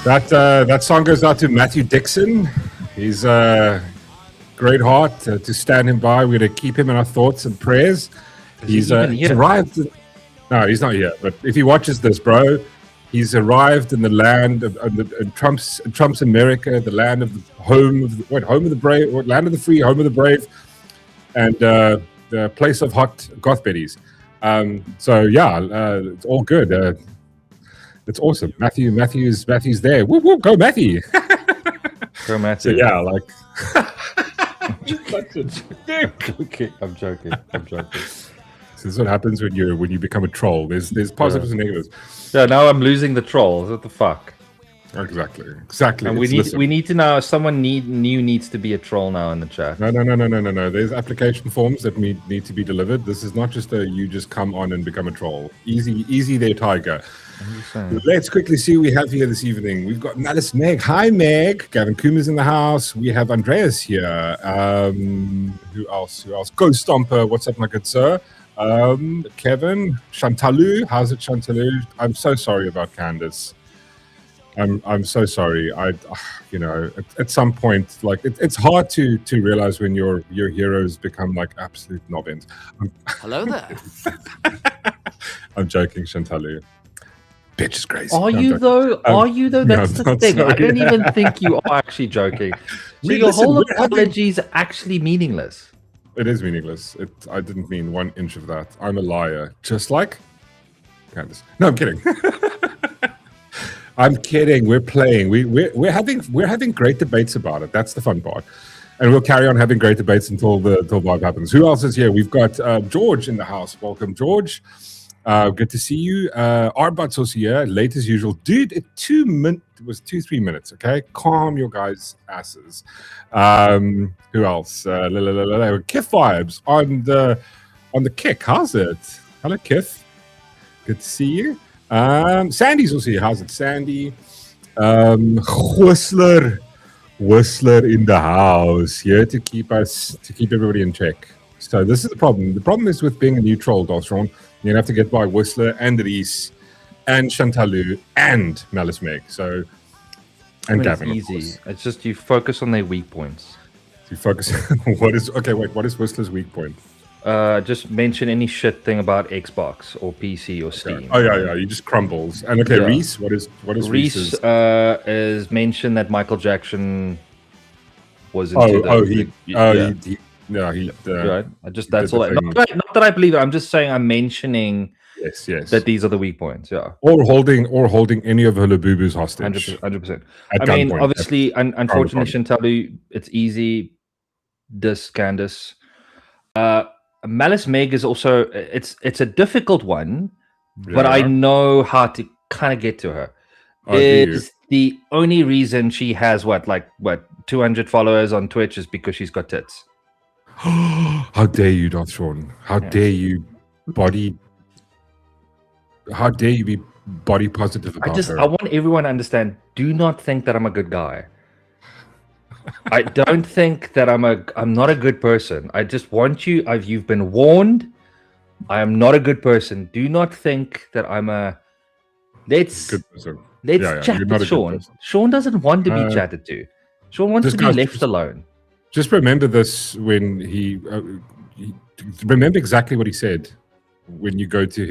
That song goes out to Matthew Dixon. He's great heart to stand him by. We're going to keep him in our thoughts and prayers. He's arrived. No, he's not here. But if he watches this, bro, he's arrived in the land of Trump's America, the land of the home of the brave, land of the free, home of the brave, and the place of hot goth betties. So yeah, it's all good. It's awesome. Matthew's there. Woo woo, go Matthew. Go Matthew. So yeah, like. I'm joking. So this is what happens when you become a troll. There's positives and negatives. Yeah, now I'm losing the trolls. What the fuck? Exactly. And we need to now. Someone new needs to be a troll now in the chat. No. There's application forms that need to be delivered. This is not just you just come on and become a troll. Easy there, Tiger. Let's quickly see what we have here this evening. We've got Malice Meg. Hi, Meg. Gavin Kuma's in the house. We have Andreas here. Who else? Ghost Stomper. What's up, my good sir? Kevin. Shantalu. How's it, Shantalu? I'm so sorry about Candace. I'm so sorry. At some point, like it's hard to realize when your heroes become like absolute nobbins. Hello there. I'm joking, Shantalu. Bitch is crazy. Are you though? That's the thing. Sorry. I don't even think you are actually joking. So your whole apology is actually meaningless. It is meaningless. I didn't mean 1 inch of that. I'm a liar, just like Candace. No, I'm kidding. I'm kidding. We're playing. We're having great debates about it. That's the fun part, and we'll carry on having great debates until vibe happens. Who else is here? We've got George in the house. Welcome, George. Good to see you. Arbut's also here, late as usual. Dude, it was 2-3 minutes, okay? Calm your guys' asses. Who else? Kif vibes on the kick. How's it? Hello, Kif. Good to see you. Sandy's also here. How's it, Sandy? Whistler in the house. Here to keep everybody in check. So this is the problem. The problem is with being a new troll, Darth Shaun. You're going to have to get by Whistler and Reese and Shantalu and Malice Meg. So, and Gavin, it's easy. It's just you focus on their weak points. You focus what is Whistler's weak point? Just mention any shit thing about Xbox or PC or Steam. Okay. Oh yeah. He just crumbles. And Reese, what is Reese? Is mention that Michael Jackson was into right. That's all. Not that I believe it. I'm just saying I'm mentioning yes that these are the weak points. Yeah. Or holding any of her Labubus hostage. 100%. I mean, obviously, unfortunately, Shantalu, it's easy. This Candace. Malice Meg is also it's a difficult one, but I know how to kind of get to her. It's the only reason she has 200 followers on Twitch is because she's got tits. How dare you, Darth Shaun? How dare you be body positive about her? I want everyone to understand, do not think that I'm a good guy. I don't think that I'm not a good person. I just want you've been warned. I am not a good person. Do not think that I'm a good person. Let's chat with Shaun. Shaun doesn't want to be chatted to. Shaun wants to be left alone. Just remember this when he remember exactly what he said when you go to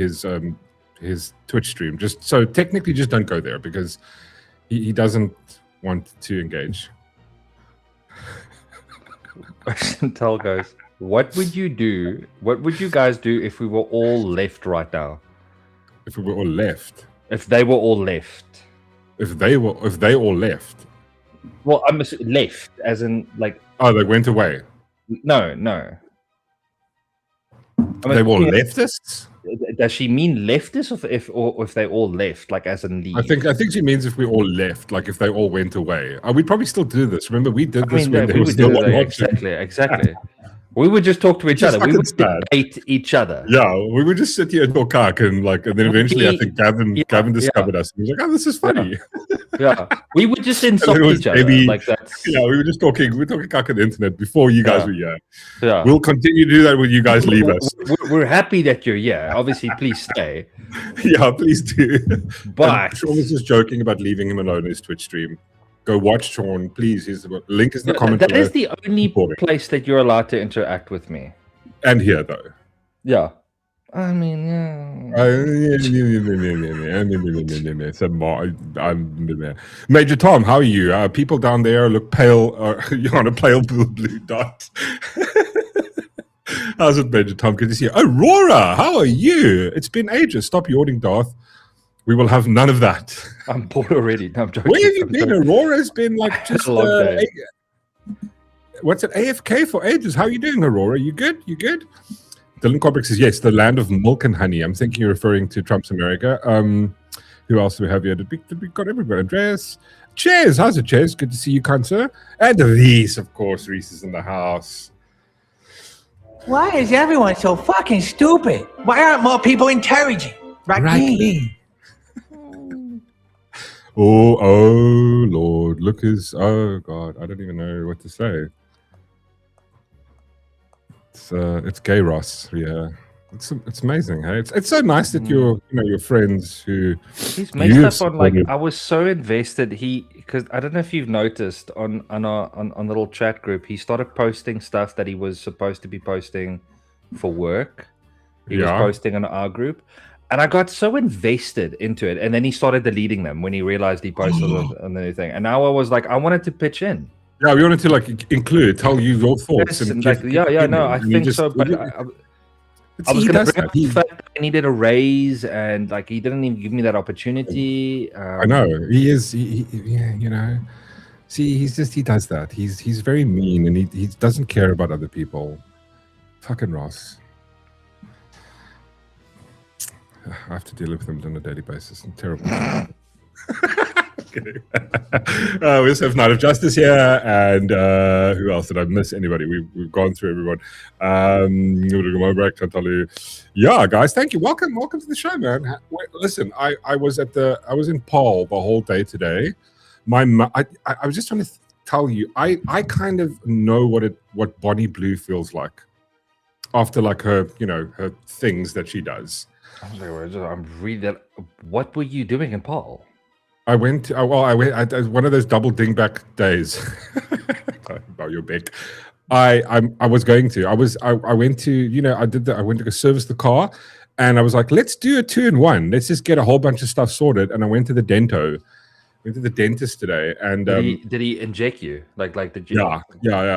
his Twitch stream. Just so technically, just don't go there because he doesn't want to engage. Tell guys, what would you do? What would you guys do if we were all left right now? If we were all left. If they were all left. If they all left. Well, I'm left, as in like. Oh, they went away. No. They were leftists. Does she mean leftists, or if they all left, like as in leave? I think she means if we all left, like if they all went away. We'd probably still do this. Remember, we did this when there was still one option. Exactly. We would just talk to each other. We would sad. debate each other. Yeah, we would just sit here and talk cock, and then eventually I think Gavin discovered us. He was like, "Oh, this is funny." Yeah. We would just insult each other. Like that's we were just talking. We were talking cock on the internet before you guys were here. Yeah, we'll continue to do that when you guys leave us. We're happy that you're here. Obviously, please stay. Yeah, please do. But Shaun was just joking about leaving him alone in his Twitch stream. Go watch Shaun, please. His link is in the comment That below. is the only place that you're allowed to interact with me. And here, though. Yeah. I mean, Major Tom, how are you? People down there look pale. You're on a pale blue dot. How's it, Major Tom? Good to see you. Aurora, how are you? It's been ages. Stop yawning, Darth. We will have none of that. I'm bored already. No, I'm joking. Where have you been? Aurora's been like just what's it? AFK for ages. How are you doing, Aurora? You good? You good? Dylan Kobrick says yes. The land of milk and honey. I'm thinking you're referring to Trump's America. Who else do we have here? Did we got everybody? Andreas. Cheers. How's it, Cheers? Good to see you, cancer. And Reese, of course. Reese is in the house. Why is everyone so fucking stupid? Why aren't more people intelligent? Right. Oh, Lord. Look oh, God. I don't even know what to say. It's gay Ross. Yeah. It's amazing, hey? It's so nice that your friends who... He's messed up on, like, I was so invested. Because I don't know if you've noticed on the little chat group, he started posting stuff that he was supposed to be posting for work. He was posting on our group. And I got so invested into it, and then he started deleting them when he realized he posted on the new thing. And now I was like, I wanted to pitch in. Yeah, we wanted to like tell you your thoughts. Yes, and like, I think so. But I was going to bring up the fact that I needed a raise, and like he didn't even give me that opportunity. I know he is. See, he does that. He's very mean, and he doesn't care about other people. Fucking Ross. I have to deal with them on a daily basis. I'm terrible. We also have Knight of Justice here, and who else did I miss? Anybody? We've gone through everyone. Yeah, guys, thank you. Welcome to the show, man. Listen, I was in Paul the whole day today. I was just trying to tell you, I kind of know what Bonnie Blue feels like after like her her things that she does. I'm reading that. What were you doing in Paul? I went one of those double dingback days. About your back. I went to go service the car, and I was like, let's do a 2-in-1. Let's just get a whole bunch of stuff sorted. And I went to the dentist today, and did he inject you? Like did you? Yeah.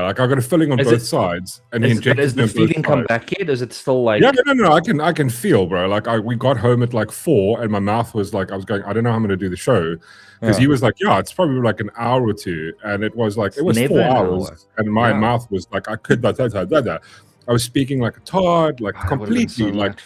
Like I got a filling on both sides, and he injected. Is the feeling come back yet? Is it still like? Yeah, no. I can feel, bro. Like we got home at like 4, and my mouth was like I was going. I don't know how I'm going to do the show because he was like, yeah, it's probably like an hour or two, and it was 4 hours, and my mouth was like I could I was speaking like a tard, like completely like.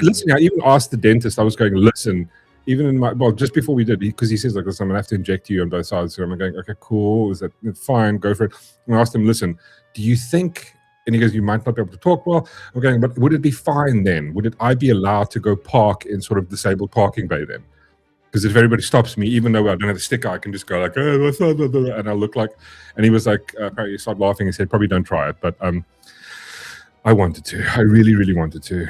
Listen, I even asked the dentist. I was going, listen. Even in just before we did, because he says like, listen, I'm gonna have to inject you on both sides. So I'm going, okay, cool. Is that fine? Go for it. And I asked him, listen, do you think? And he goes, you might not be able to talk well. I'm going, but would it be fine then? I be allowed to go park in sort of disabled parking bay then? Because if everybody stops me, even though I don't have a sticker, I can just go like, and I look like. And he was like, apparently he started laughing. He said, probably don't try it, but I wanted to. I really, really wanted to.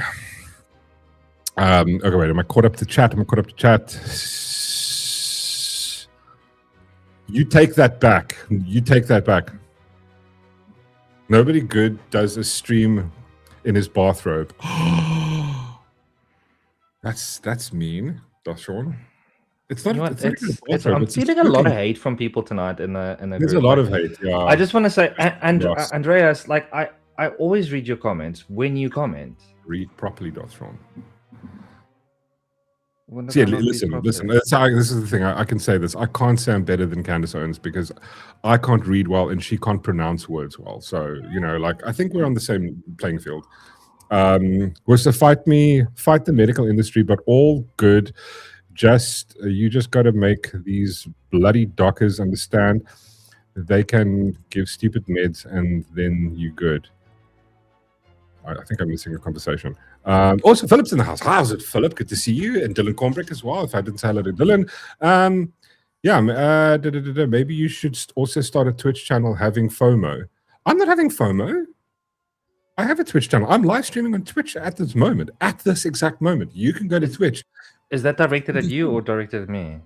Okay, wait. Am I caught up to chat? You take that back. Nobody good does a stream in his bathrobe. That's mean, Darth Shaun. It's not. I'm feeling a lot of hate from people tonight in the. There's a lot of hate. Yeah. I just want to say, Andreas, like I always read your comments when you comment. Read properly, Darth Shaun. See, listen. This is the thing. I can say this. I can't sound better than Candace Owens because I can't read well and she can't pronounce words well. So I think we're on the same playing field. Was to fight the medical industry, but all good. You just got to make these bloody dockers understand they can give stupid meds and then you good. I think I'm missing a conversation. Also, Philip's in the house. How's it, Philip? Good to see you. And Dylan Cornbrick as well, if I didn't say hello to Dylan. Maybe you should also start a Twitch channel having FOMO. I'm not having FOMO. I have a Twitch channel. I'm live streaming on Twitch at this moment, at this exact moment. You can go to Twitch. Is that directed at you or directed at me?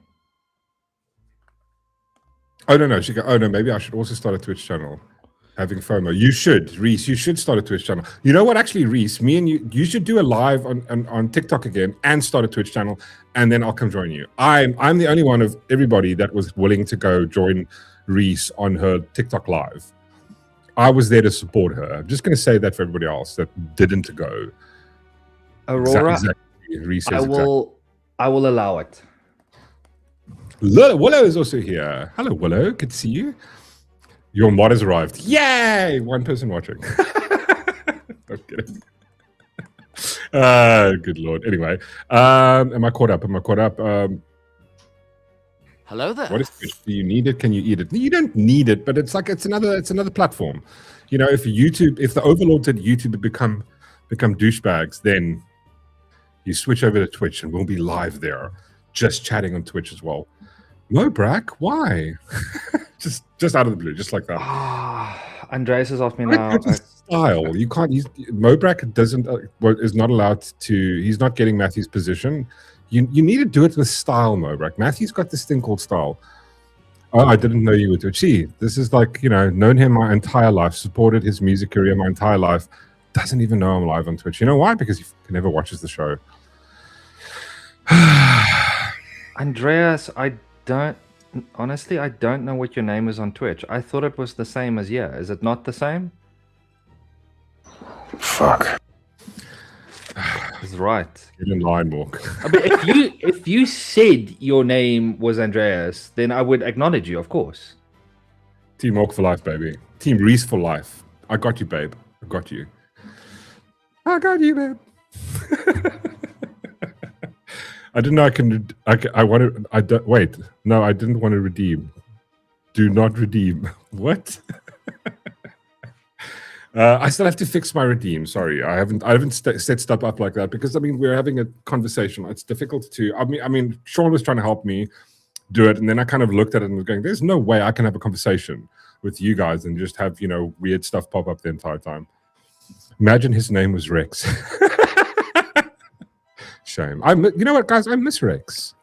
Oh, no. Maybe I should also start a Twitch channel. Having FOMO. You should, Reese. You should start a Twitch channel. You know what? Actually, Reese, me and you should do a live on TikTok again and start a Twitch channel, and then I'll come join you. I'm the only one of everybody that was willing to go join Reese on her TikTok live. I was there to support her. I'm just going to say that for everybody else that didn't go. Aurora, exactly. Reese I will allow it. Willow is also here. Hello, Willow. Good to see you. Your mod has arrived. Yay! One person watching. I'm kidding. Good Lord. Anyway, am I caught up? Hello there. What is Twitch? Do you need it? Can you eat it? You don't need it, but it's another platform. You know, if the overlords at YouTube had become douchebags, then you switch over to Twitch and we'll be live there, just chatting on Twitch as well. No, Brack, why? just out of the blue, just like that. Andreas has asked me now. Style. You can't. Mobrak doesn't. Is not allowed to. He's not getting Matthew's position. You need to do it with style, Mobrak. Matthew's got this thing called style. Oh, I didn't know you would do it. Gee, this is like, known him my entire life, supported his music career my entire life. Doesn't even know I'm live on Twitch. You know why? Because he never watches the show. Andreas, I don't know what your name is on Twitch. I thought it was the same as here. Is it not the same? Fuck. He's right. Get in line, Mork. But if you said your name was Andreas, then I would acknowledge you, of course. Team Mork for life, baby. Team Reese for life. I got you, babe. I got you. I got you, babe. I didn't know I can. I wanted. I don't. Wait. No, I didn't want to redeem. Do not redeem. What? I still have to fix my redeem. Sorry, I haven't set stuff up like that because we're having a conversation. It's difficult to. I mean, Shaun was trying to help me do it, and then I kind of looked at it and was going, "There's no way I can have a conversation with you guys and just have weird stuff pop up the entire time." Imagine his name was Rex. Shame. You know what, guys? I miss Rex.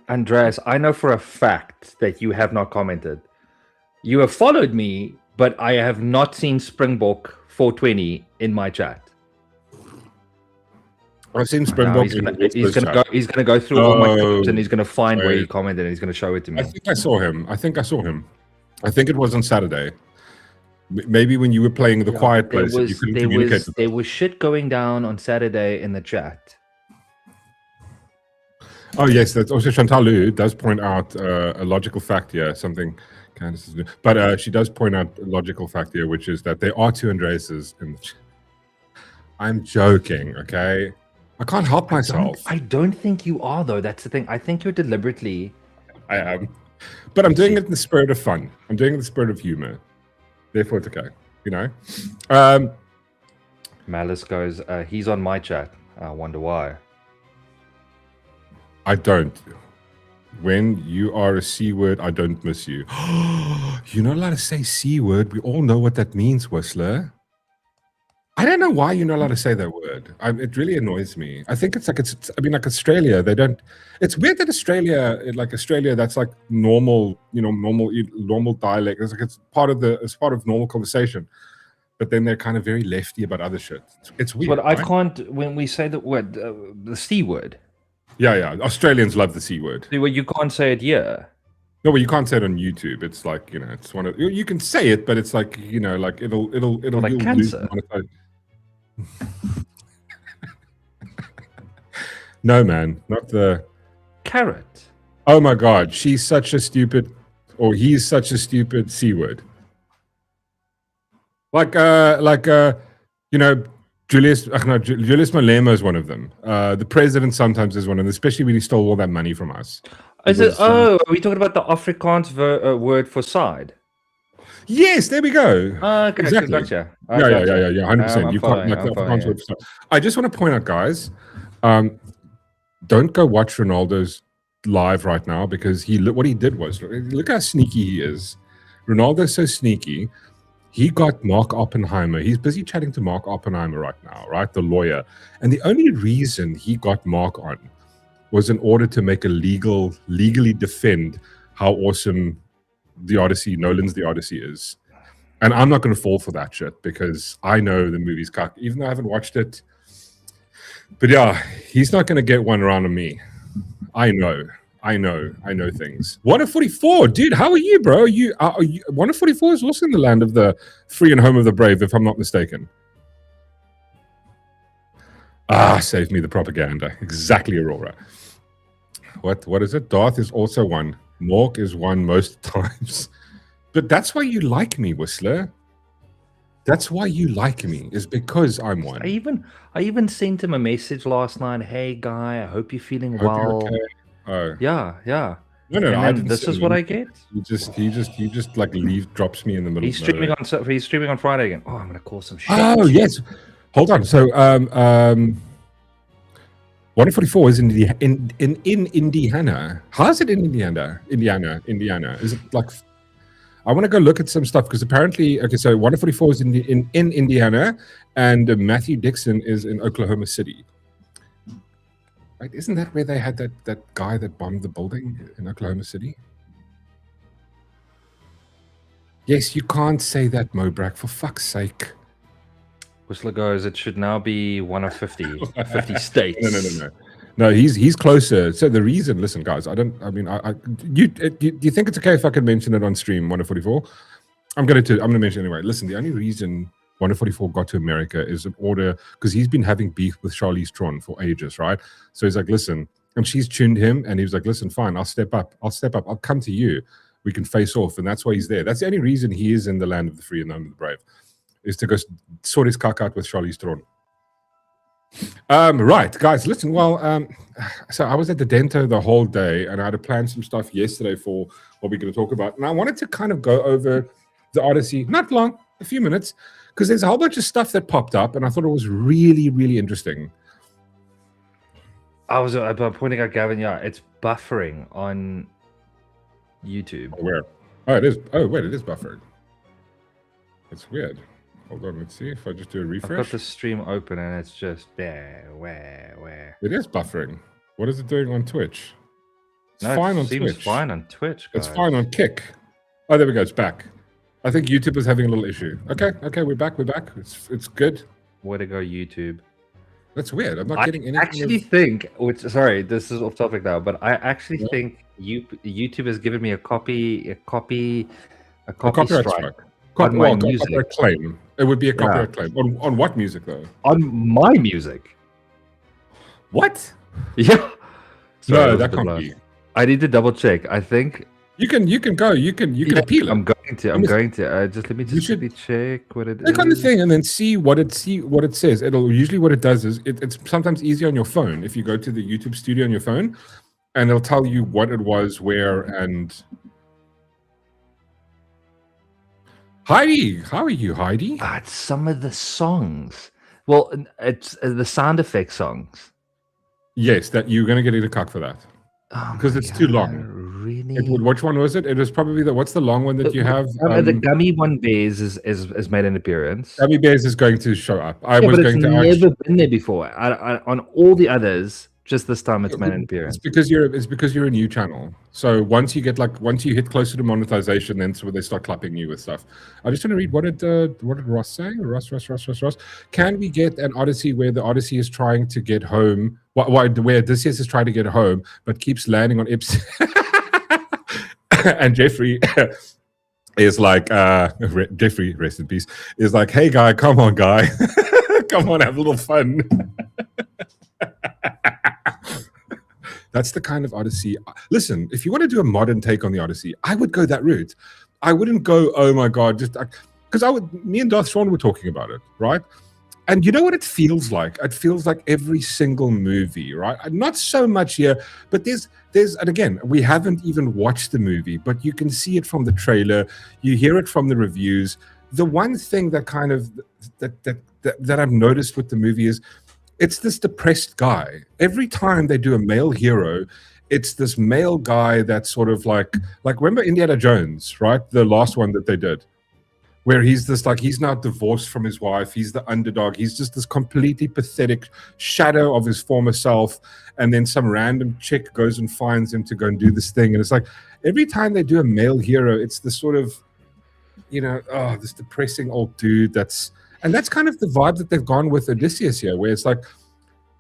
Andreas, I know for a fact that you have not commented. You have followed me, but I have not seen Springbok 420 in my chat. I've seen Springbok. He's gonna go through all my clips and he's gonna find where he commented and he's gonna show it to me. I think I saw him. I think it was on Saturday. Maybe when you were playing the Quiet Place, you couldn't communicate. There was shit going down on Saturday in the chat. Oh yes, that's also Chantal Lu does point out a logical fact here. Something Candace is doing, but she does point out a logical fact here, which is that there are two Andreases in the chat. I'm joking, okay? I can't help myself. I don't think you are, though. That's the thing. I think you're deliberately. I am, but I'm doing it in the spirit of fun. I'm doing it in the spirit of humor. Therefore, it's okay. Malice goes. He's on my chat. I wonder why. I don't. When you are a C word, I don't miss you. You're not allowed to say C word. We all know what that means, Whistler. I don't know why you're not allowed to say that word. It really annoys me. I think it's like Australia. They don't. It's weird that Australia, that's like normal, normal dialect. It's part of normal conversation. But then they're kind of very lefty about other shit. It's weird. But I can't. When we say the word, the C word. Yeah. Australians love the C word. Well, you can't say it here. No, well, you can't say it on YouTube. It's like, it's one of, you can say it, but it's like, like it'll like cancer. No, man, not the carrot. Oh my God, he's such a stupid C word. Julius Malema is one of them. The president sometimes is one of them, especially when he stole all that money from us. Are we talking about the Afrikaans word for side? Yes, there we go. Okay, Exactly. gotcha. Yeah, 100%. You can't like that. I just want to point out, guys, don't go watch Ronaldo's live right now, because what he did was, look how sneaky he is. Ronaldo's so sneaky. He got Mark Oppenheimer. He's busy chatting to Mark Oppenheimer right now, right? The lawyer. And the only reason he got Mark on was in order to make legally defend how awesome the Odyssey, Nolan's The Odyssey is. And I'm not going to fall for that shit, because I know the movie's cock, even though I haven't watched it. But yeah, he's not going to get one around on me. I know things. 144, dude, how are you, bro? Are you 144 is also in the land of the free and home of the brave, if I'm not mistaken. Save me the propaganda. Exactly, Aurora. What is it? Darth is also one. Mork is one most times. But that's why you like me, Whistler. That's why you like me, is because I'm one. I even sent him a message last night. Hey, guy, I hope you're feeling well. Okay. Oh. Yeah. No. This is what I get. He just like drops me in the middle. He's streaming on Friday again. Oh, I'm gonna call some shit. Oh yes. Hold on. So 144 is in Indiana. How is it in Indiana? Indiana. Is it like? I want to go look at some stuff, because apparently, okay, so 144 is in Indiana, and Matthew Dixon is in Oklahoma City. Right? Isn't that where they had that guy that bombed the building in Oklahoma City? Yes, you can't say that, Mobrak, for fuck's sake. Whistler goes, it should now be one of 50 states. No, he's closer. So the reason, listen, guys, do you think it's okay if I can mention it on stream, 144? I'm going to mention it anyway. Listen, the only reason 144 got to America is in order, because he's been having beef with Charlize Theron for ages, right? So he's like, listen, and she's tuned him, and he was like, listen, fine, I'll step up. I'll come to you. We can face off. And that's why he's there. That's the only reason he is in the land of the free and the home of the brave, is to go sort his cock out with Charlize Theron. Right, guys, listen, so I was at the Dento the whole day, and I had to plan some stuff yesterday for what we're going to talk about. And I wanted to kind of go over the Odyssey, not long, a few minutes, because there's a whole bunch of stuff that popped up, and I thought it was really, really interesting. I'm pointing out, Gavin, yeah, it's buffering on YouTube. Where? Oh, it is. Oh, wait, it is buffering. It's weird. Hold on, let's see if I just do a refresh. I've got the stream open and it's just where. It is buffering. What is it doing on Twitch? It's fine on Twitch. It seems fine on Twitch, guys. It's fine on Kick. Oh, there we go. It's back. I think YouTube is having a little issue. Okay, we're back. It's good. Way to go, YouTube. That's weird. I'm not getting anything. I actually think, sorry, this is off topic now, but I actually think YouTube has given me a copyright strike. Copyright claim. It would be a copyright claim. On what music, though? On my music. What? Yeah. Sorry, no, that can't be. I need to double check. I think you can go. You can appeal it. I'm going to. Just let me check what it is. Click on the thing and then see what it says. It'll usually, what it does is it's sometimes easier on your phone if you go to the YouTube studio on your phone, and it'll tell you what it was, where, and. Heidi, how are you, Heidi? It's some of the songs. Well, it's the sound effect songs. Yes, that you're going to get a cock for that. Because it's too long. Really? Which one was it? It was probably what's the long one that you have? The Gummy One Bears is made an appearance. Gummy Bears is going to show up. It's never been there before. On all the others, just this time it's made an appearance. It's because you're a new channel. So once you hit closer to monetization, then they start clapping you with stuff. I just want to read what did Ross say? Ross. Can we get an Odyssey where the Odyssey is trying to get home? Where Odysseus is trying to get home, but keeps landing on Ips. And Jeffrey is like, Jeffrey, rest in peace, is like, hey guy, come on guy, come on, have a little fun. That's the kind of Odyssey. Listen, if you want to do a modern take on the Odyssey, I would go that route. I wouldn't go, oh my God, just because me and Darth Shaun were talking about it, right? And you know what it feels like? It feels like every single movie, right? Not so much here, but there's, and again, we haven't even watched the movie, but you can see it from the trailer, you hear it from the reviews. The one thing that kind of that I've noticed with the movie is it's this depressed guy. Every time they do a male hero, it's this male guy that's sort of like remember Indiana Jones, right? The last one that they did, where he's this like, he's now divorced from his wife, he's the underdog, he's just this completely pathetic shadow of his former self, and then some random chick goes and finds him to go and do this thing. And it's like every time they do a male hero, it's this sort of, you know, this depressing old dude and that's kind of the vibe that they've gone with Odysseus here, where it's like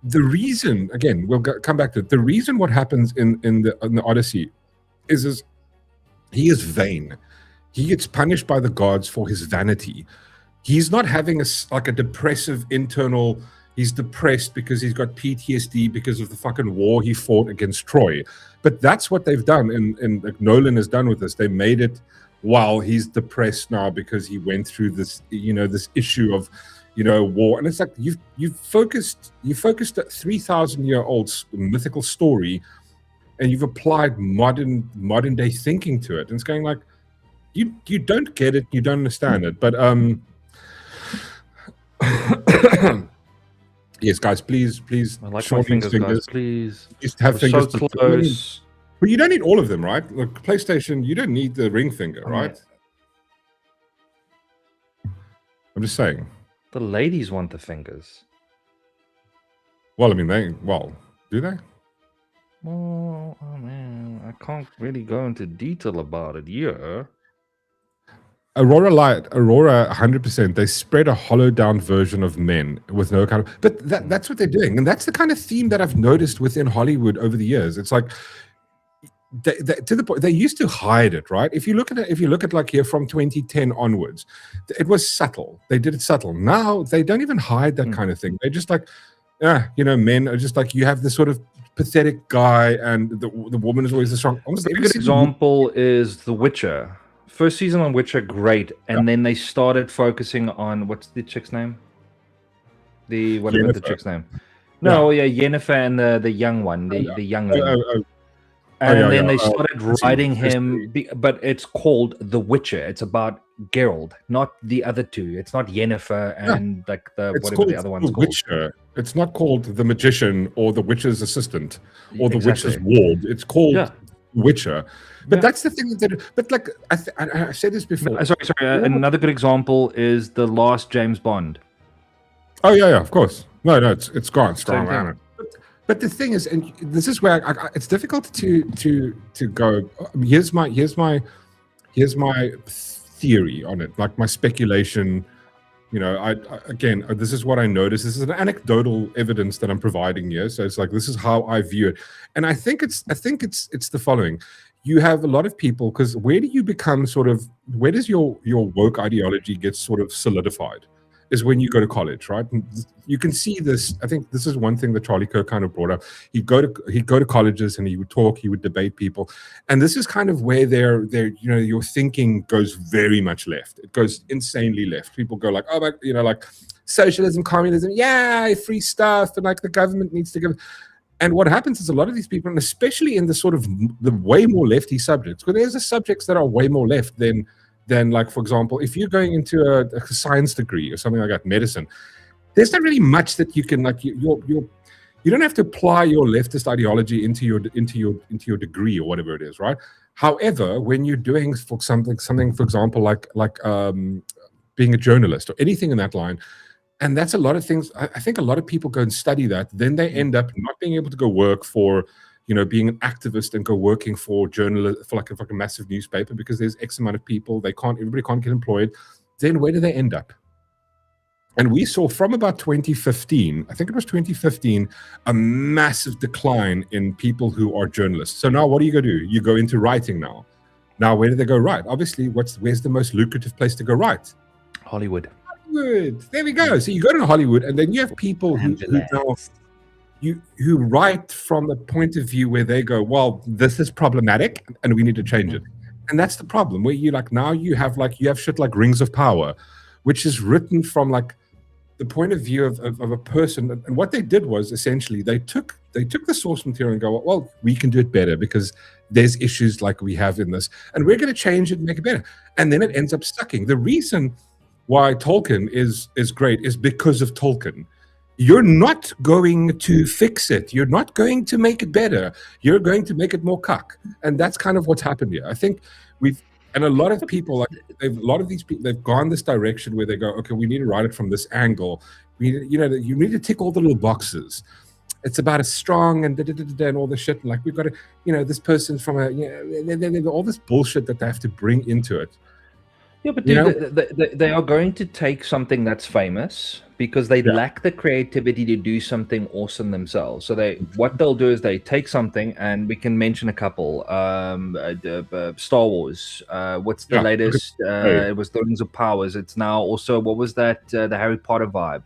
the reason, again, we'll come back to it, the reason what happens in the Odyssey is he is vain. He gets punished by the gods for his vanity. He's not having a depressive internal, he's depressed because he's got PTSD because of the fucking war he fought against Troy. But that's what they've done, and like Nolan has done with this. They made it while he's depressed now because he went through this, you know, this issue of, you know, war. And it's like you focused a 3,000-year-old mythical story, and you've applied modern day thinking to it. And it's going like, you don't get it, you don't understand it. But yes, guys, please. I like my fingers, guys, please. Just have We're fingers. so close. But you don't need all of them, right? Like PlayStation, you don't need the ring finger, right? I'm just saying. The ladies want the fingers. Well, I mean, do they? Well, oh man, I can't really go into detail about it here. Aurora 100%. They spread a hollowed down version of men with no kind of, but that's what they're doing, and that's the kind of theme that I've noticed within Hollywood over the years. It's like to the point they used to hide it, right? If you look at like here from 2010 onwards, it was subtle. They did it subtle. Now they don't even hide that kind of thing. They're just like, you know, men are just like, you have this sort of pathetic guy, and the woman is always the strong. A good example is The Witcher. First season on Witcher, great, and then they started focusing on what's the chick's name? Whatever the chick's name. No, Yennefer and the young one, the young one. And then they started writing him, but it's called The Witcher. It's about Geralt, not the other two. It's not Yennefer and like whatever the other one's called. Witcher. It's not called The Magician or The Witcher's Assistant or The Witcher's Ward. It's called Witcher. But that's the thing that they do. But like I said this before. Sorry. Another good example is the last James Bond. Oh yeah, of course. No, it's gone strong. But the thing is, and this is where it's difficult to go. Here's my theory on it, like my speculation. You know, again, this is what I noticed. This is an anecdotal evidence that I'm providing here. So it's like, this is how I view it, and I think it's the following. You have a lot of people, because where do you become where does your woke ideology get sort of solidified? Is when you go to college, right? And you can see this. I think this is one thing that Charlie Kirk kind of brought up. He'd go to colleges and he would talk, he would debate people, and this is kind of where your thinking goes very much left. It goes insanely left. People go like, oh, but like socialism, communism, free stuff, and like the government needs to give. And what happens is a lot of these people, and especially in the sort of the way more lefty subjects, because there's the subjects that are way more left than like, for example, if you're going into a science degree or something like that, medicine, there's not really much that you can like. You don't have to apply your leftist ideology into your degree or whatever it is, right? However, when you're doing something, for example, like being a journalist or anything in that line, and that's a lot of things. I think a lot of people go and study that, then they end up not being able to go work for, being an activist and go working for like a massive newspaper, because there's X amount of people. Everybody can't get employed. Then where do they end up? And we saw from about 2015, I think it was 2015, a massive decline in people who are journalists. So now what do you go do? You go into writing now. Now, where do they go write? Obviously, where's the most lucrative place to go write? Hollywood. There we go. So you go to Hollywood, and then you have people who write from the point of view where they go, well, this is problematic and we need to change it. And that's the problem, where you have shit like Rings of Power, which is written from like the point of view of a person. And what they did was essentially they took the source material and go, well, we can do it better because there's issues like we have in this, and we're going to change it and make it better. And then it ends up sucking. The reason why Tolkien is great is because of Tolkien. You're not going to fix it. You're not going to make it better. You're going to make it more cuck. And that's kind of what's happened here. I think and a lot of people, a lot of these people, they've gone this direction where they go, okay, we need to write it from this angle. You need to tick all the little boxes. It's about a strong and and all this shit. And like, we've got to, this person's from all this bullshit that they have to bring into it. Yeah, but dude, they are going to take something that's famous because they lack the creativity to do something awesome themselves. So what they'll do is they take something, and we can mention a couple. Star Wars. What's the latest? It was the Rings of Powers. It's now also, what was that? The Harry Potter vibe.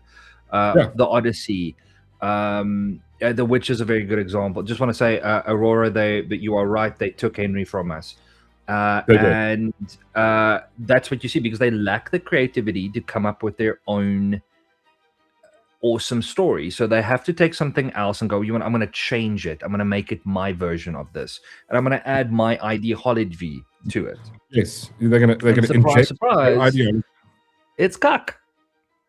The Odyssey. The Witch is a very good example. Just want to say, Aurora, but you are right. They took Henry from us. And that's what you see, because they lack the creativity to come up with their own awesome story. So they have to take something else and go, I'm going to change it. I'm going to make it my version of this, and I'm going to add my ideology to it. Yes, they're going to inject surprise. It's cuck.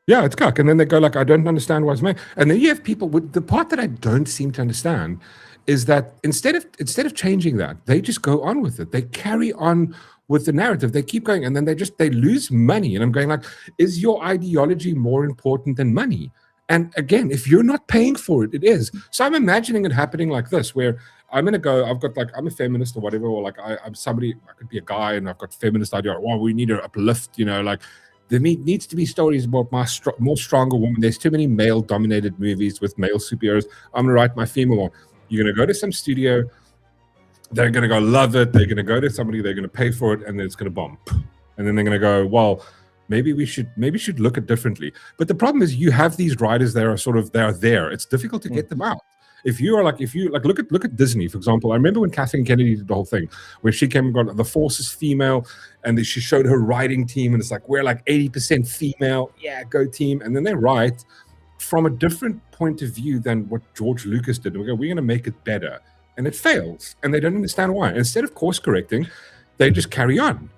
Yeah, it's cuck. And then they go like, I don't understand why it's made. And then you have people with the part that I don't seem to understand is that instead of changing that, they just go on with it. They carry on with the narrative. They keep going, and then they lose money. And I'm going like, is your ideology more important than money? And again, if you're not paying for it, it is. So I'm imagining it happening like this, where I'm going to go, I'm a feminist or whatever, or like I'm somebody, I could be a guy and I've got feminist idea. Well, we need to uplift, like there needs to be stories about more stronger women. There's too many male-dominated movies with male superheroes. I'm going to write my female one. You're going to go to some studio, they're going to go love it, they're going to go to somebody, they're going to pay for it, and then it's going to bomb. And then they're going to go, well, maybe we should look at differently. But the problem is you have these writers that are they are there. It's difficult to get them out. If you look at Disney, for example. I remember when Kathleen Kennedy did the whole thing, where she came and got the Force is female, and then she showed her writing team, and it's like, we're like 80% female, yeah, go team. And then they write from a different point of view than what George Lucas did. We go, we're going to make it better, and it fails, and they don't understand why. Instead of course correcting, they just carry on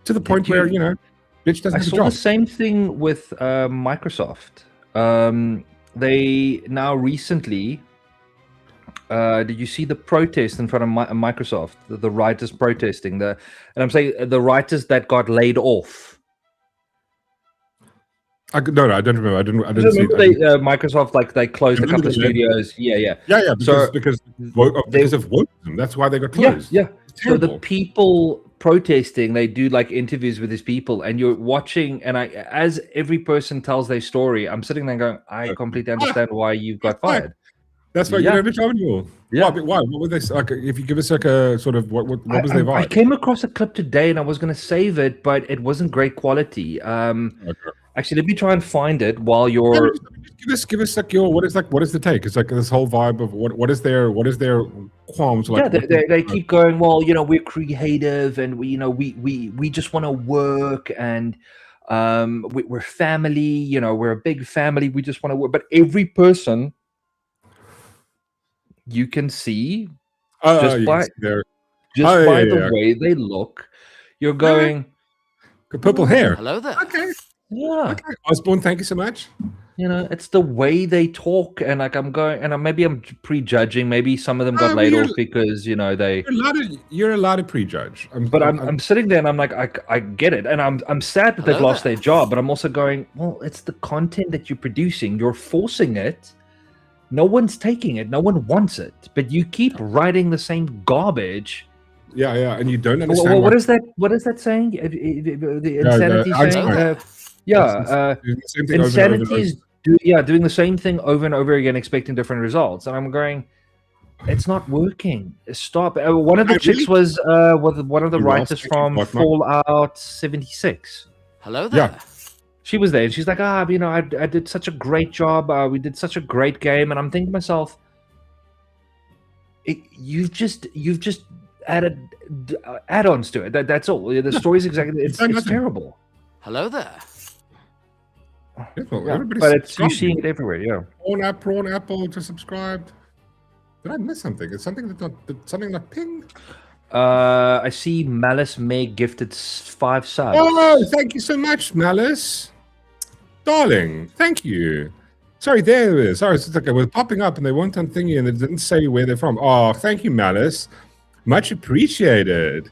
to the point where bitch doesn't. I saw the same thing with Microsoft. They now recently. Did you see the protest in front of Microsoft? The writers protesting and I'm saying the writers that got laid off. No, I don't remember. I didn't see it. Microsoft, they closed a couple of studios. Yeah. Because of wokeism. That's why they got closed. Yeah. So the people protesting, they do interviews with these people, and you're watching. And as every person tells their story, I'm sitting there going, I completely understand why you got fired. That's why you're every time you. Yeah. Why? What were they? If you give us a sort of what was their vibe? I came across a clip today, and I was going to save it, but it wasn't great quality. Actually, let me try and find it while you're. Give us your what is the take? It's like this whole vibe of what is their qualms like? Yeah, they keep going. Well, we're creative, and we just want to work, and we're family. We're a big family. We just want to work, but every person. You can see just by the way they look, you're going. Good purple hair. Hello there. Okay. Yeah. Okay. Osborne, thank you so much. It's the way they talk, and I'm going, and maybe I'm prejudging. Maybe some of them got laid off because they. You're allowed to prejudge. I'm sitting there, and I'm like, I get it, and I'm sad that they've lost their job, but I'm also going, well, it's the content that you're producing. You're forcing it. No one's taking it. No one wants it. But you keep writing the same garbage. Yeah, and you don't understand. What is that? What is that saying? The insanity saying. Insanity is doing the same thing over and over again, expecting different results. And I'm going, it's not working. Stop. One of the chicks was one of the writers from Fallout 76. Hello there. Yeah. She was there, and she's like, I did such a great job. We did such a great game, and I'm thinking to myself, you've just added add-ons to it. That's all. The story's exactly. It's terrible. Hello there. Yeah, well, Yeah, everybody's but you're subscribing. seeing it everywhere. Yeah. Prawn Apple just subscribed. Did I miss something? Is something not ping? I see Malice May gifted 5 subs. Oh, thank you so much, Malice. Darling, thank you. Sorry, there it is. Sorry, it's like it was popping up and they weren't on thingy and it didn't say where they're from. Oh, thank you, Malice. Much appreciated.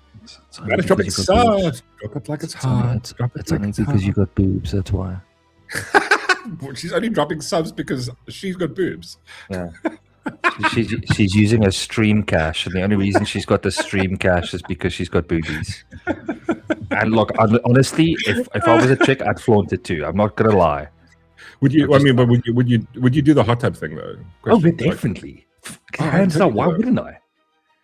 Malice, drop it soft. Drop it like it's hot. It's only because you got boobs, that's why. She's only dropping subs because she's got boobs. Yeah. She's using a stream cache, and the only reason she's got the stream cache is because she's got boobies. And look, honestly, if I was a chick, I'd flaunt it too. I'm not gonna lie. Would you? But would you do the hot tub thing though? Oh, definitely. Hands down. Why wouldn't I?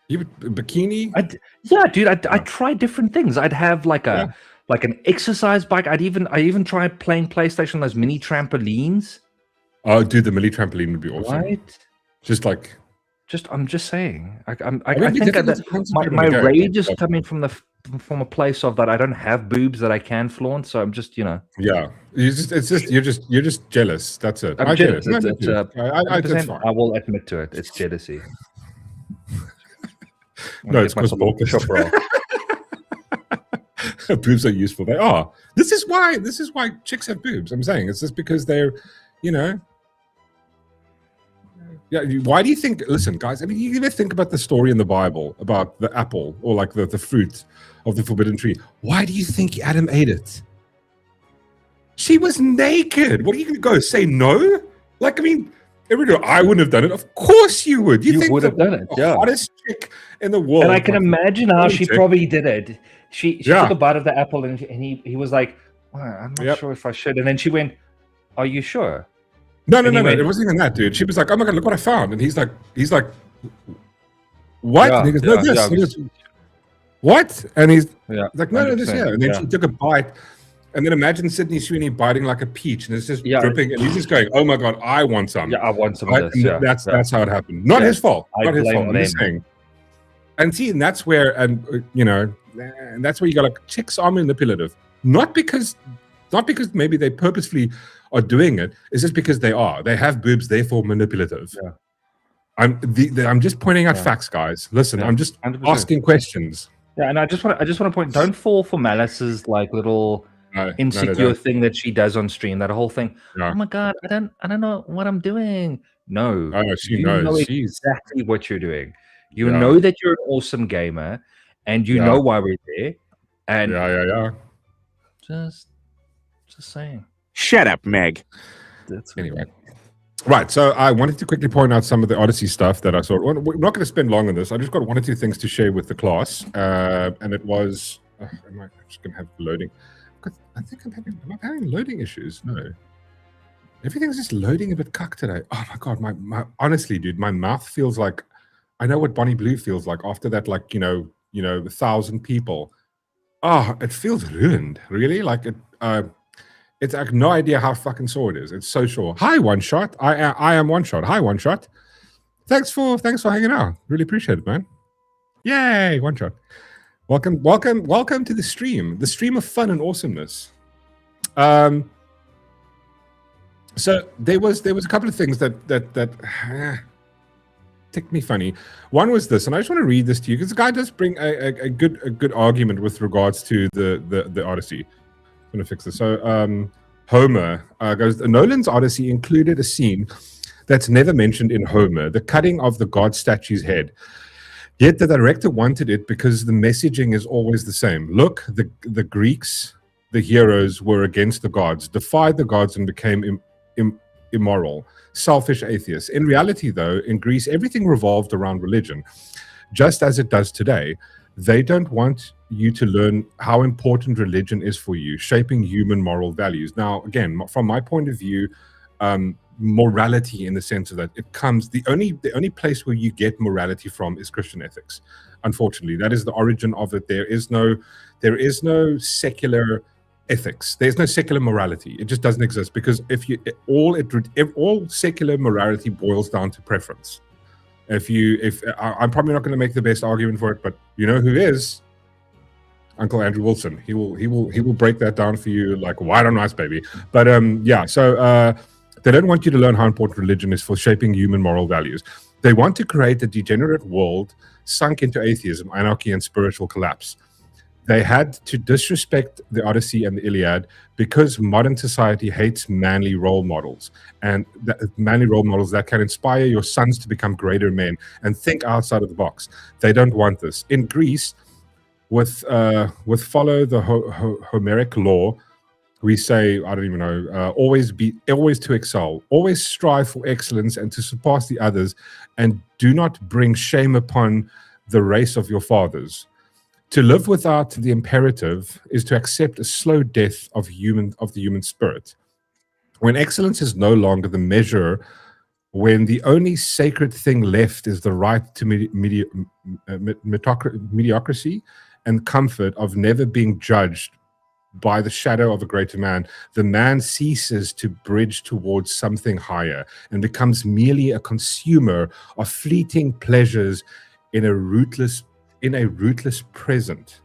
You bikini? Yeah, dude. I'd try different things. I'd have like an exercise bike. I even try playing PlayStation, those mini trampolines. Oh, dude, the mini trampoline would be awesome. Right? I'm just saying. I think that my rage is coming from a place of that I don't have boobs that I can flaunt, so I'm just Yeah, you're just jealous. That's it. I'm jealous. It's fine. I will admit to it. It's jealousy. No, it's because boobs are useful. They are. This is why chicks have boobs. I'm saying it's just because they're, Yeah. Why do you think? Listen, guys. I mean, you ever think about the story in the Bible about the apple or like the fruit of the forbidden tree? Why do you think Adam ate it? She was naked. What are you going to go say no? Like, I mean, I wouldn't have done it. Of course you would. You think would have done it. Yeah. Hottest chick in the world. And I can imagine how she probably did it. She took a bite of the apple and he was like, well, I'm not sure if I should. And then she went, "Are you sure?" No. It wasn't even that, dude. She was like, "Oh my god, look what I found!" And he's like, "What?" And he goes, "No, this." He goes, "What?" And he's like, "No, this." Yeah. And then she took a bite, and then imagine Sydney Sweeney biting like a peach, and it's just dripping, and he's just going, "Oh my god, I want some." Yeah, I want some of this. Yeah, that's how it happened. Not his fault. Not his fault. I'm just saying. And see, and that's where, and that's where you got like chicks are manipulative, not because maybe they purposefully are doing it. It's just because they have boobs, therefore manipulative. Yeah. I'm just pointing out facts, guys. Listen, I'm just 100%. Asking questions. Yeah, and I just want to point, don't fall for Malice's like little insecure thing that she does on stream. That whole thing. No. Oh my god, I don't know what I'm doing. No, she knows. Know exactly what you're doing. You know that you're an awesome gamer, and you know why we're there. And Just saying. Shut up, Meg. Anyway. Right, so I wanted to quickly point out some of the Odyssey stuff that I saw. We're not going to spend long on this. I just got one or two things to share with the class. And it was... I'm just going to have loading. I think am I having loading issues? No. Everything's just loading a bit cuck today. Oh my God, my honestly, dude, my mouth feels like... I know what Bonnie Blue feels like after that, like, 1,000 people. Oh, it feels ruined, really. Like, it's like no idea how fucking sore it is. It's so sore. Hi, One Shot. I am One Shot. Hi, One Shot. Thanks for hanging out. Really appreciate it, man. Yay, One Shot. Welcome to the stream of fun and awesomeness. So there was a couple of things that ticked me funny. One was this, and I just want to read this to you because the guy does bring a good argument with regards to the Odyssey. I'm going to fix this. So Homer goes, Nolan's Odyssey included a scene that's never mentioned in Homer, the cutting of the god statue's head. Yet the director wanted it because the messaging is always the same. Look, the Greeks, the heroes, were against the gods, defied the gods, and became immoral, selfish atheists. In reality, though, in Greece, everything revolved around religion, just as it does today. They don't want you to learn how important religion is for you, shaping human moral values. Now, again, from my point of view, morality in the sense of that it comes, the only place where you get morality from is Christian ethics. Unfortunately, that is the origin of it. There is no secular ethics. There's no secular morality. It just doesn't exist because if all secular morality boils down to preference. If I'm probably not going to make the best argument for it, but you know who is? Uncle Andrew Wilson. He will break that down for you like white on rice, baby. But so they don't want you to learn how important religion is for shaping human moral values. They want to create a degenerate world sunk into atheism, anarchy, and spiritual collapse. They had to disrespect the Odyssey and the Iliad because modern society hates manly role models, and manly role models that can inspire your sons to become greater men and think outside of the box. They don't want this. In Greece, with follow the Homeric law, we say, I don't even know, always to excel, always strive for excellence and to surpass the others, and do not bring shame upon the race of your fathers. To live without the imperative is to accept a slow death of the human spirit. When excellence is no longer the measure, when the only sacred thing left is the right to mediocrity and comfort of never being judged by the shadow of a greater man, the man ceases to bridge towards something higher and becomes merely a consumer of fleeting pleasures in a rootless present.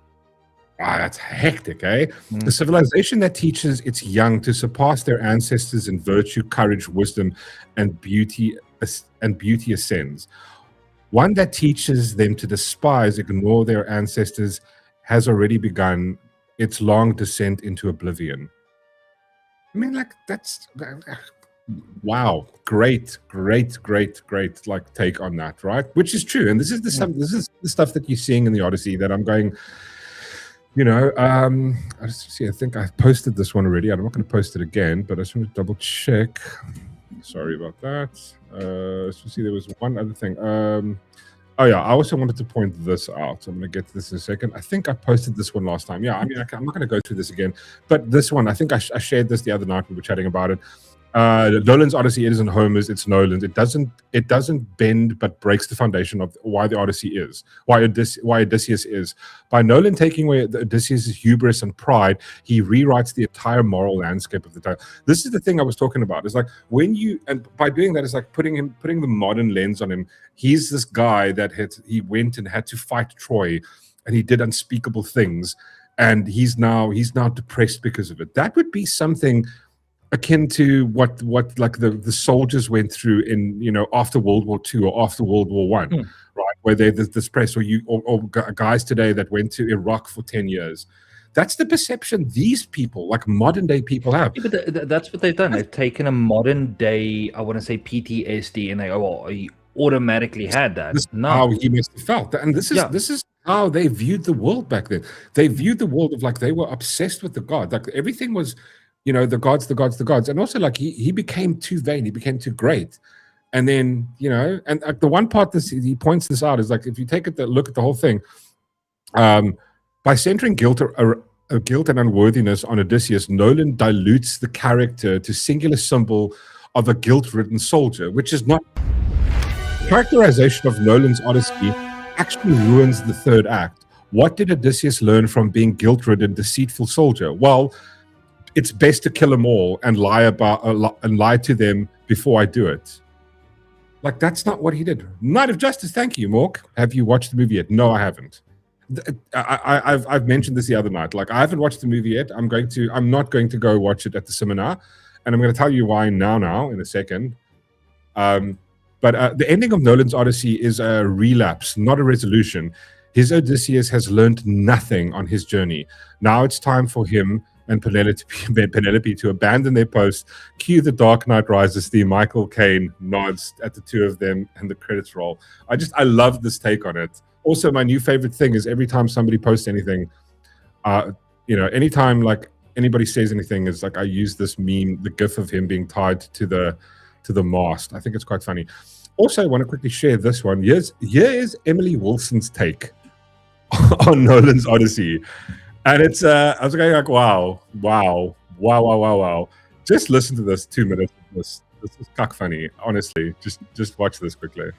Wow, that's hectic, eh? The civilization that teaches its young to surpass their ancestors in virtue, courage, wisdom, and beauty ascends. One that teaches them to despise, ignore their ancestors, has already begun its long descent into oblivion. I mean, like, that's wow, great like take on that, right? Which is true, and this is the stuff that you're seeing in the Odyssey that I'm going, I just see, I think I posted this one already. I'm not going to post it again, but I just want to double check. Sorry about that. So see, there was one other thing. Oh yeah, I also wanted to point this out. So I'm going to get to this in a second. I think I posted this one last time. Yeah, I mean, I'm not going to go through this again, but this one, I think I shared this the other night. We were chatting about it. Nolan's Odyssey, it isn't Homer's, it's Nolan's. It doesn't bend but breaks the foundation of why the Odyssey is, why Odysseus is. By Nolan taking away Odysseus' hubris and pride, he rewrites the entire moral landscape of the time. This is the thing I was talking about. It's like by doing that, it's like putting the modern lens on him. He's this guy that he went and had to fight Troy, and he did unspeakable things, and he's now depressed because of it. That would be something akin to what like the soldiers went through in after World War II or after World War One, right? Where there's this press or guys today that went to Iraq for 10 years. That's the perception these people, like modern day people, have. Yeah, but that's what they've done. They've taken a modern day, I want to say PTSD, and they go, "Oh, he automatically had that." This is how he must have felt, and this is how they viewed the world back then. They viewed the world of like they were obsessed with the god, like everything was. The gods. And also, like, he became too vain. He became too great. And then, and the one part that he points this out is, like, if you take a look at the whole thing, by centering guilt and unworthiness on Odysseus, Nolan dilutes the character to singular symbol of a guilt-ridden soldier, which is not... Characterization of Nolan's Odyssey actually ruins the third act. What did Odysseus learn from being guilt-ridden, deceitful soldier? Well, it's best to kill them all and lie to them before I do it. Like, that's not what he did. Knight of Justice, thank you, Mork. Have you watched the movie yet? No, I haven't. I've mentioned this the other night. Like, I haven't watched the movie yet. I'm not going to go watch it at the cinema, and I'm going to tell you why now in a second. But the ending of Nolan's Odyssey is a relapse, not a resolution. His Odysseus has learned nothing on his journey. Now it's time for him and Penelope to abandon their post. Cue the Dark Knight Rises theme. Michael Caine nods at the two of them, and the credits roll. I love this take on it. Also, my new favorite thing is every time somebody posts anything, anytime like anybody says anything, is like I use this meme, the gif of him being tied to the mast. I think it's quite funny. Also, I want to quickly share this one. Here is Emily Wilson's take on Nolan's Odyssey. And it's I was going like, wow. Just listen to this 2 minutes. This is cuck funny, honestly. Just watch this quickly.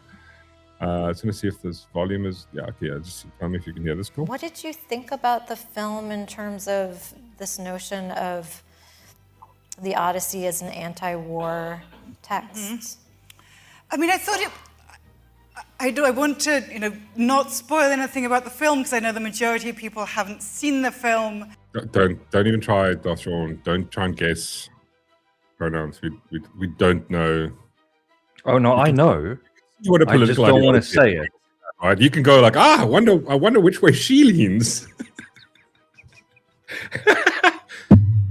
I was going to see if this volume is just tell me if you can hear this. Cool. What did you think about the film in terms of this notion of the Odyssey as an anti-war text? I mean, I I want to, not spoil anything about the film because I know the majority of people haven't seen the film. Don't even try, Darth Shaun. Don't try and guess pronouns. We don't know. Oh no, I know. What a I just don't want to say it. Right? You can go like, I wonder which way she leans.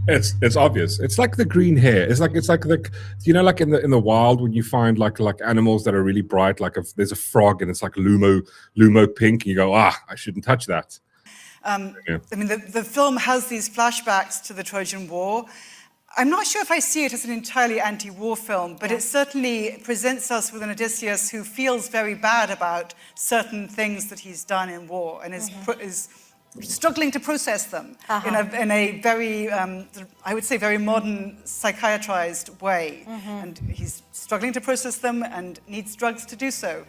It's obvious. It's like the green hair. It's like the like in the wild when you find like animals that are really bright. Like there's a frog and it's like lumo pink, and you go, I shouldn't touch that. I mean, the film has these flashbacks to the Trojan War. I'm not sure if I see it as an entirely anti-war film, but it certainly presents us with an Odysseus who feels very bad about certain things that he's done in war and is struggling to process them in a very, I would say, very modern psychiatrized way. And he's struggling to process them and needs drugs to do so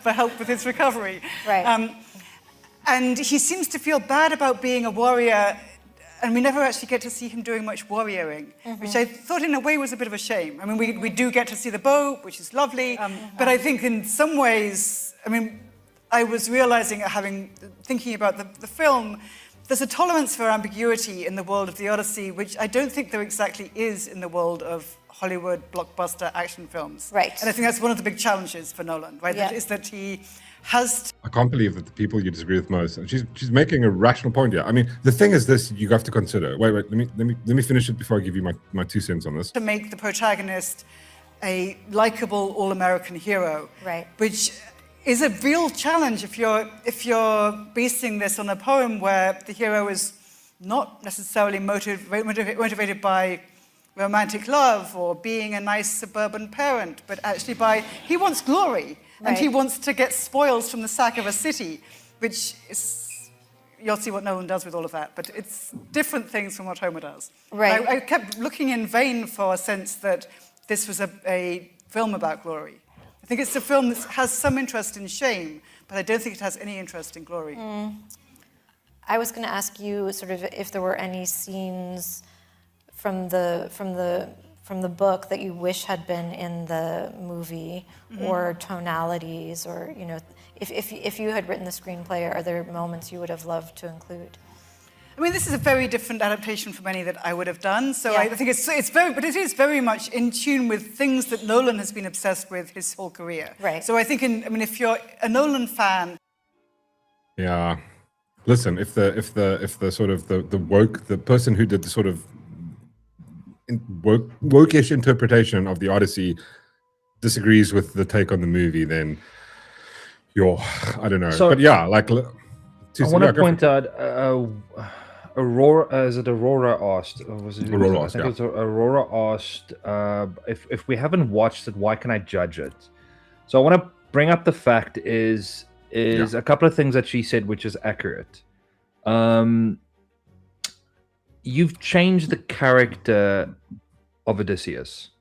for help with his recovery. Right. And he seems to feel bad about being a warrior, and we never actually get to see him doing much warrioring, which I thought in a way was a bit of a shame. I mean, we do get to see the bow, which is lovely, but I think in some ways, I mean, I was realizing, thinking about the film, there's a tolerance for ambiguity in the world of the Odyssey, which I don't think there exactly is in the world of Hollywood blockbuster action films. Right. And I think that's one of the big challenges for Nolan, right? Yeah. Is that he has... I can't believe that the people you disagree with most, and she's making a rational point here. I mean, the thing is this, you have to consider. Wait, let me finish it before I give you my 2 cents on this. To make the protagonist a likable all-American hero, right? Which is a real challenge if you're basing this on a poem where the hero is not necessarily motivated by romantic love or being a nice suburban parent, but actually he wants glory. Right. And he wants to get spoils from the sack of a city, which is, you'll see what Nolan does with all of that, but it's different things from what Homer does. Right. I kept looking in vain for a sense that this was a film about glory. I think it's a film that has some interest in shame, but I don't think it has any interest in glory. I was going to ask you sort of if there were any scenes from the book that you wish had been in the movie, or tonalities, or if you had written the screenplay, are there moments you would have loved to include? I mean, this is a very different adaptation from any that I would have done. So Yeah. I think but it is very much in tune with things that Nolan has been obsessed with his whole career. Right. So I think, if you're a Nolan fan, Yeah, listen, if the sort of the person who did the sort of woke-ish interpretation of the Odyssey disagrees with the take on the movie, then I don't know. So- but yeah, like I want to point out, Aurora, is it Aurora asked? Or was it Aurora I asked, think yeah. it was Aurora asked, if we haven't watched it, why can I judge it? So I want to bring up the fact is a couple of things that she said, which is accurate. You've changed the character of Odysseus.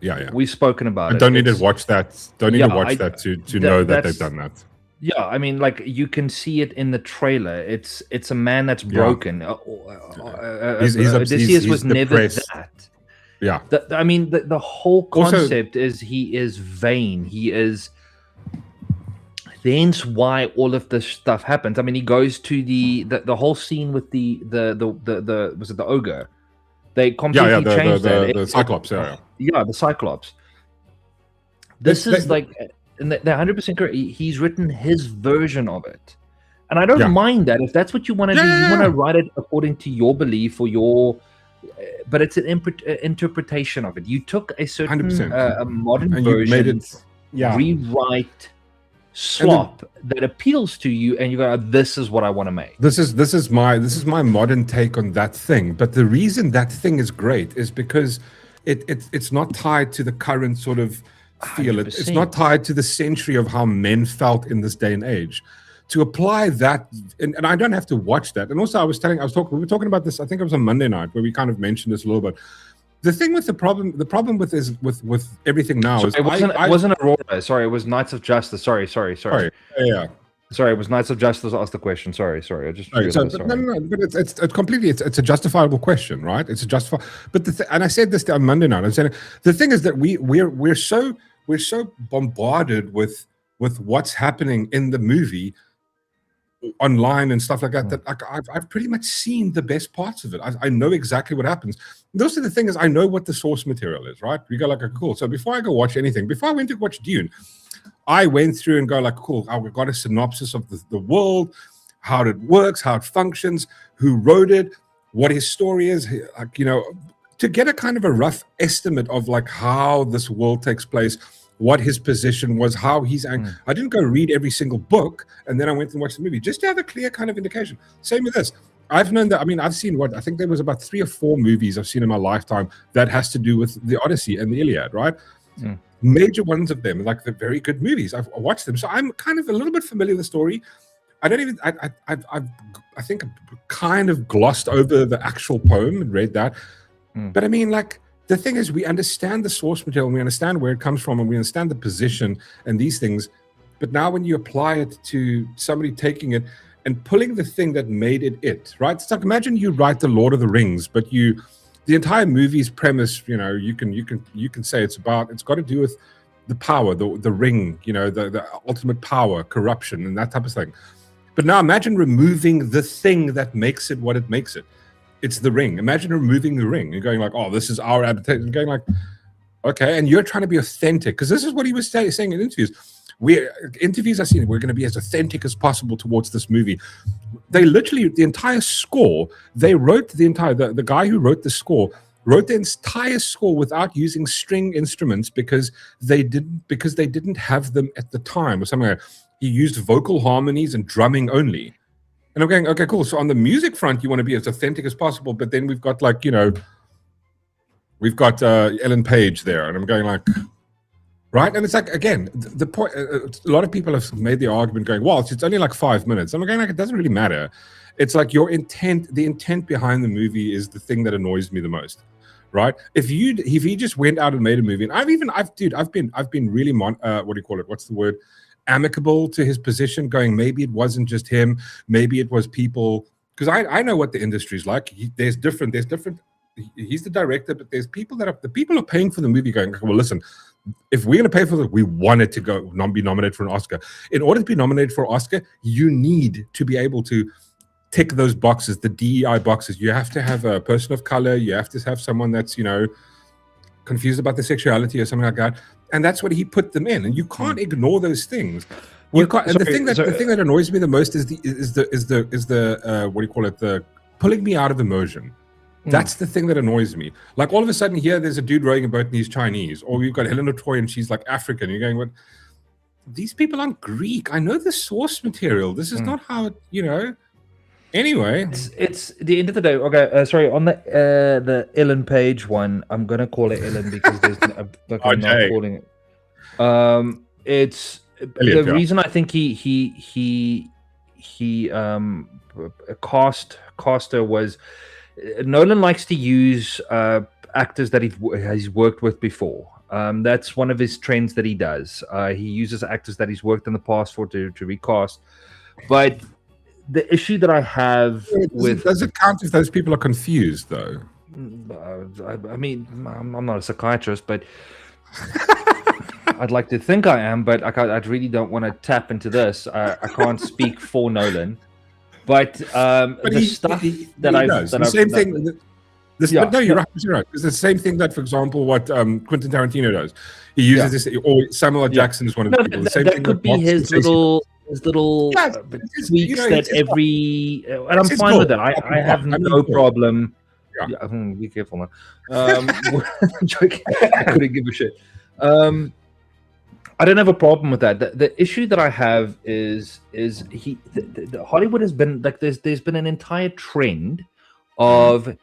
Yeah. We've spoken about it. Don't need to watch that. Don't need to watch that to know that they've that's- done that. Yeah, I mean, like you can see it in the trailer. It's a man that's broken. Odysseus was never depressed. that. Yeah. I mean, the whole Also- concept is he is vain. He is. Hence why all of this stuff happens. I mean, he goes to the whole scene with the was it the ogre? They completely changed that. The Cyclops. Yeah, the Cyclops. This is like, and they're 100% correct. He's written his version of it, and I don't mind that if that's what you want to do. You want to write it according to your belief or your, but it's an interpretation of it. You took a certain a modern and version, you made it, rewrite slop that appeals to you, and you go, "This is what I want to make." This is my modern take on that thing. But the reason that thing is great is because it's not tied to the current sort of feel. It's not tied to the century of how men felt in this day and age. To apply that, and I don't have to watch that. And also, we were talking about this. I think it was on Monday night where we kind of mentioned this a little bit. The thing with the problem with everything now is it wasn't Aurora. Sorry, it was Knights of Justice. Sorry. Yeah. Sorry, it was Knights of Justice asked the question. Sorry. I just realized, No. But it's completely it's a justifiable question, right? It's a justifiable. But and I said this on Monday night. I'm saying the thing is that we're so bombarded with with what's happening in the movie online and stuff like that, that I've pretty much seen the best parts of it. I know exactly what happens. Those are the thing is, I know what the source material is, right? We go like, cool. So before I go watch anything, before I went to watch Dune, I went through and go like, cool, I got a synopsis of the world, how it works, how it functions, who wrote it, what his story is, like, you know, to get a kind of a rough estimate of like how this world takes place, what his position was, how he's I didn't go read every single book and then I went and watched the movie just to have a clear kind of indication. Same with this. I've known that, I mean, I've seen I think there was about 3 or 4 movies I've seen in my lifetime that has to do with the Odyssey and the Iliad, right? Major ones of them, like the very good movies. I've watched them. So I'm kind of a little bit familiar with the story. I don't even, I think I kind of glossed over the actual poem and read that. But I mean, like, the thing is, we understand the source material and we understand where it comes from and we understand the position and these things. But now when you apply it to somebody taking it and pulling the thing that made it, right? It's like, imagine you write the Lord of the Rings, but the entire movie's premise, you know, you can say it's got to do with the power, the ring, you know, the ultimate power, corruption, and that type of thing. But now imagine removing the thing that makes it what it makes it. It's the ring. Imagine removing the ring and going like, oh, this is our adaptation. And going like, okay, and you're trying to be authentic, because this is what he was saying in interviews. Interviews I've seen, we're going to be as authentic as possible towards this movie. They literally, the entire score, they wrote the entire, the guy who wrote the score wrote the entire score without using string instruments because they didn't have them at the time or something like that. He used vocal harmonies and drumming only. And I'm going, okay, cool. So on the music front, you want to be as authentic as possible, but then we've got like, you know, we've got Ellen Page there, and I'm going like, right? And it's like, again, the point, a lot of people have made the argument going, well, it's only like 5 minutes. I'm going like, it doesn't really matter. It's like your intent, the intent behind the movie is the thing that annoys me the most, right? If he just went out and made a movie, and I've been really, what do you call it? What's the word? Amicable to his position, going, maybe it wasn't just him, maybe it was people, because I know what the industry's like. There's different, he's the director, but there's people the people are paying for the movie going, well, listen, if we're going to pay for it, we want it to be nominated for an Oscar. In order to be nominated for an Oscar, you need to be able to tick those boxes, the DEI boxes. You have to have a person of color, you have to have someone that's, you know, confused about their sexuality or something like that. And that's what he put them in, and you can't ignore those things. You can't, and the thing that annoys me the most is the what do you call it? The pulling me out of immersion. That's the thing that annoys me. Like all of a sudden here, there's a dude rowing a boat and he's Chinese, or you've got Helena Troy and she's like African. You're going, what? These people aren't Greek. I know the source material. This is not how it, you know. Anyway, it's the end of the day. Okay, sorry. On the Ellen Page one, I'm gonna call it Ellen because there's I'm not calling it. It's Elliot, the reason I think he caster was Nolan likes to use actors that he's worked with before. That's one of his trends that he does. He uses actors that he's worked in the past to recast, but the issue that I have does it count if those people are confused though? I mean, I'm not a psychiatrist, but I'd like to think I am, but I really don't want to tap into this. I can't speak for Nolan, but the stuff that I've the same thing. But no, you're right. It's the same thing that, for example, what Quentin Tarantino does. He uses this, or Samuel L. Jackson is one of the people. The same thing could be his little tweaks that every, and I'm fine with that. I have no problem. Yeah, be careful now. I couldn't give a shit. I don't have a problem with that. The issue that I have is Hollywood has been like there's been an entire trend of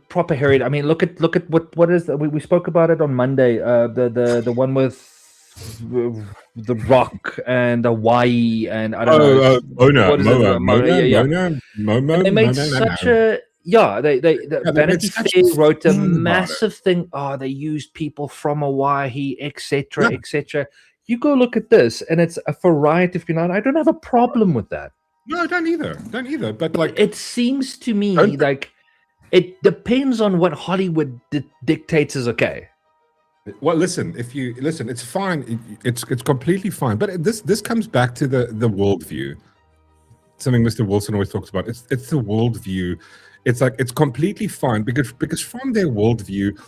proper Harriet. I mean, look at what is we spoke about it on Monday. The one with the Rock and Hawaii and I don't know. Mona. They made such a Vanity Fair wrote a massive thing. Oh, they used people from Hawaii, etc., etc. You go look at this, and it's a variety of I don't have a problem with that. No, I don't either. But like, it seems to me like it depends on what Hollywood dictates is okay. Well, listen, it's fine. It's completely fine. But this comes back to the worldview. Something Mr. Wilson always talks about. It's the worldview. It's like it's completely fine because from their worldview,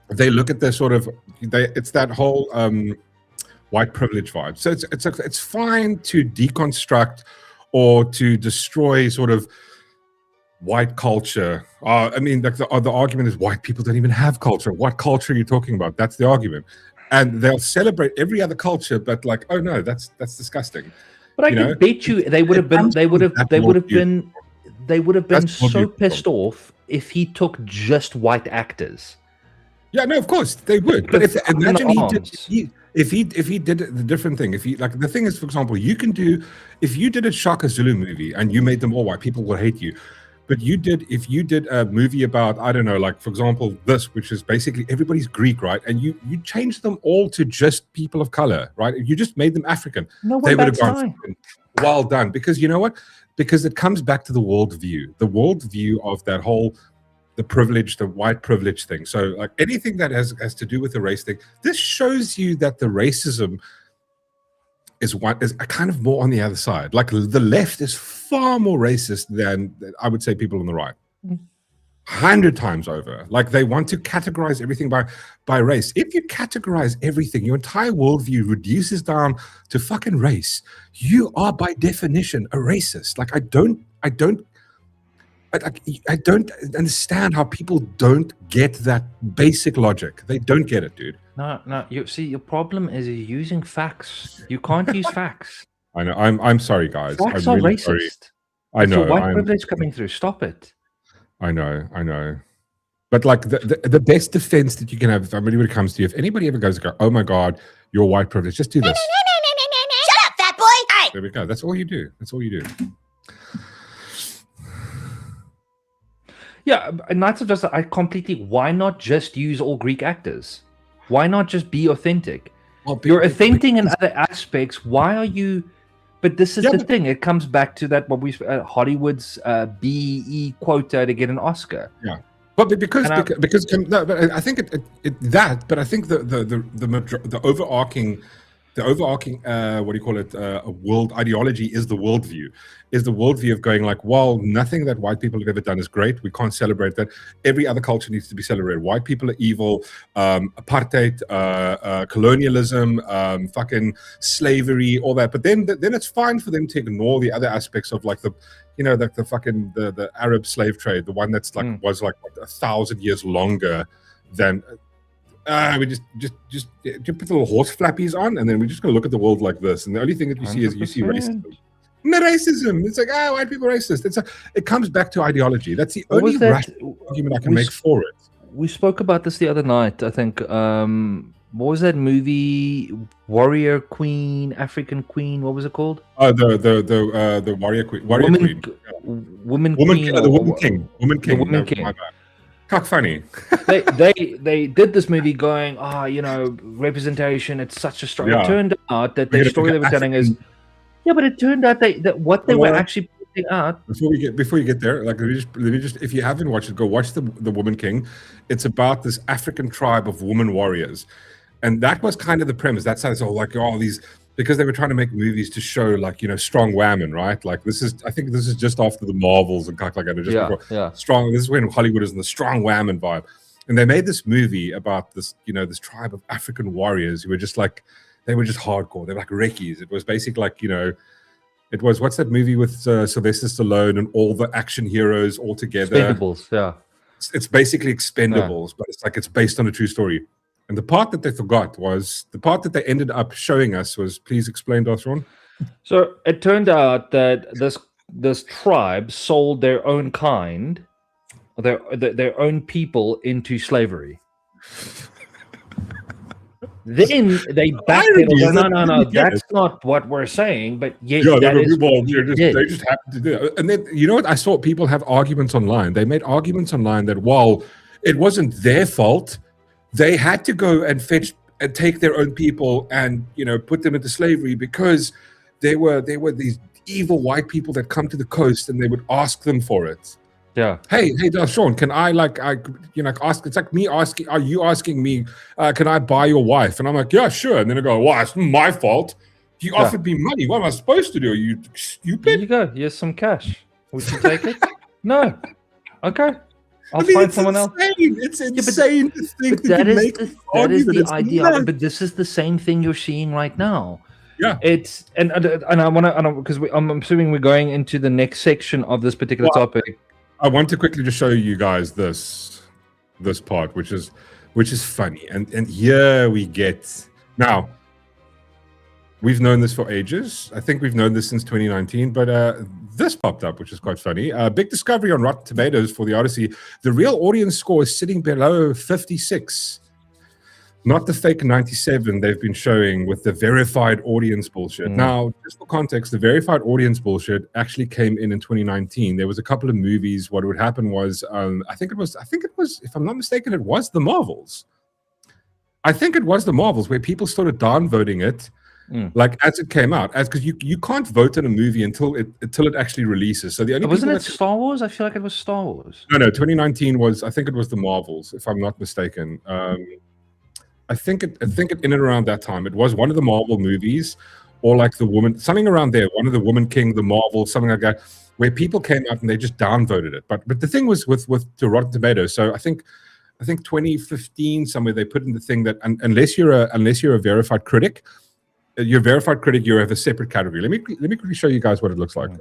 they look at their sort of it's that whole white privilege vibe. So it's fine to deconstruct or to destroy sort of white culture. I mean, like the argument is white people don't even have culture. What culture are you talking about? That's the argument. And they'll celebrate every other culture, but like, oh no, that's disgusting. But I can bet you they would have been so pissed off if he took just white actors. Yeah, no, of course they would. But imagine if he did the different thing. If he like the thing is, for example, if you did a Shaka Zulu movie and you made them all white, people will hate you. But if you did a movie about, I don't know, like for example, this, which is basically everybody's Greek, right? And you changed them all to just people of color, right? You just made them African. They would have gone, well done. Because you know what? Because it comes back to the worldview of that whole, the privilege, the white privilege thing. So like anything that has to do with the race thing, this shows you that the racism is kind of more on the other side. Like the left is far more racist than I would say people on the right. 100 times over. Like they want to categorize everything by race. If you categorize everything, your entire worldview reduces down to fucking race. You are by definition a racist. Like I don't understand how people don't get that basic logic. They don't get it, dude. No. You see, your problem is you're using facts. You can't use facts. I know. I'm sorry, guys. Facts I'm are really racist. sorry. I know. It's white privilege coming through. Stop it. I know. But like the best defense that you can have, if anybody comes to you, if anybody ever goes, oh my God, you're white privilege, just do this. Shut up, fat boy. Hey. There we go. That's all you do. Yeah, Knights of Justice, why not just use all Greek actors? Why not just be authentic? Well, you're authentic in other aspects. Why are you... But this is the thing. It comes back to that, what we Hollywood's BE quota to get an Oscar. Yeah. But but I think but I think the overarching what do you call it, a world ideology is the worldview of going like, well, nothing that white people have ever done is great. We can't celebrate that. Every other culture needs to be celebrated. White people are evil, apartheid, colonialism, fucking slavery, all that. But then it's fine for them to ignore the other aspects of like the fucking the Arab slave trade, the one that's like was like 1,000 years longer than. We just put the little horse flappies on, and then we're just gonna look at the world like this. And the only thing that you see is racism. No racism. It's like, white people are racist. It comes back to ideology. That's the only rational argument I can make for it. We spoke about this the other night. I think. What was that movie? Warrior Queen, African Queen. What was it called? The Warrior Queen. Woman King. The Woman King. Woman King. The Woman King. How funny. they did this movie going, representation, it's such a strong. Yeah. It turned out that the story they were telling is, but it turned out that what they were actually putting out. Before you get there, like let me just if you haven't watched it, go watch the Woman King. It's about this African tribe of woman warriors, and that was kind of the premise. That's how it's all like all these. Because they were trying to make movies to show, like, strong women, right? Like I think this is just after the Marvels and like that. Strong. This is when Hollywood is in the strong woman vibe, and they made this movie about this, this tribe of African warriors who were just like, they were just hardcore. They were like Rekkies. It was basically like, it was what's that movie with Sylvester Stallone and all the action heroes all together? Expendables, yeah. It's basically Expendables, but it's like it's based on a true story. And the part that they forgot was the part that they ended up showing us was, please explain, Darth Shaun. So it turned out that this tribe sold their own kind, their own people into slavery. Then they backed it. No, that's not what we're saying. But they just happened to do it. And then you know what? I saw people have arguments online. They made arguments online that it wasn't their fault. They had to go and fetch and take their own people and put them into slavery because they were these evil white people that come to the coast and they would ask them for it. Yeah. Hey, Darth Shaun, can I ask? It's like me asking, are you asking me, can I buy your wife? And I'm like, yeah, sure. And then I go, well, it's my fault. You offered me money. What am I supposed to do? Are you stupid? Here you go. Here's some cash. Would you take it? No. Okay. I'll find someone else. It's insane to think that is the idea. But this is the same thing you're seeing right now. Yeah. It's and I want to because I'm assuming we're going into the next section of this particular topic. I want to quickly just show you guys this part, which is funny, and here we get now. We've known this for ages. I think we've known this since 2019, but this popped up, which is quite funny. Big discovery on Rotten Tomatoes for the Odyssey. The real audience score is sitting below 56. Not the fake 97 they've been showing with the verified audience bullshit. Now, just for context, the verified audience bullshit actually came in 2019. There was a couple of movies. What would happen was, I think it was, if I'm not mistaken, it was The Marvels. I think it was The Marvels where people started downvoting it, like as it came out, because you can't vote in a movie until it actually releases. So the only wasn't it Star Wars? I feel like it was Star Wars. No, 2019 was. I think it was The Marvels, if I'm not mistaken. I think it in and around that time. It was one of the Marvel movies, or like the woman, something around there. One of the Woman King, The Marvel, something like that, where people came out and they just downvoted it. But the thing was with the Rotten Tomatoes. So I think 2015 somewhere they put in the thing that unless you're a verified critic, you have a separate category. Let me quickly show you guys what it looks like.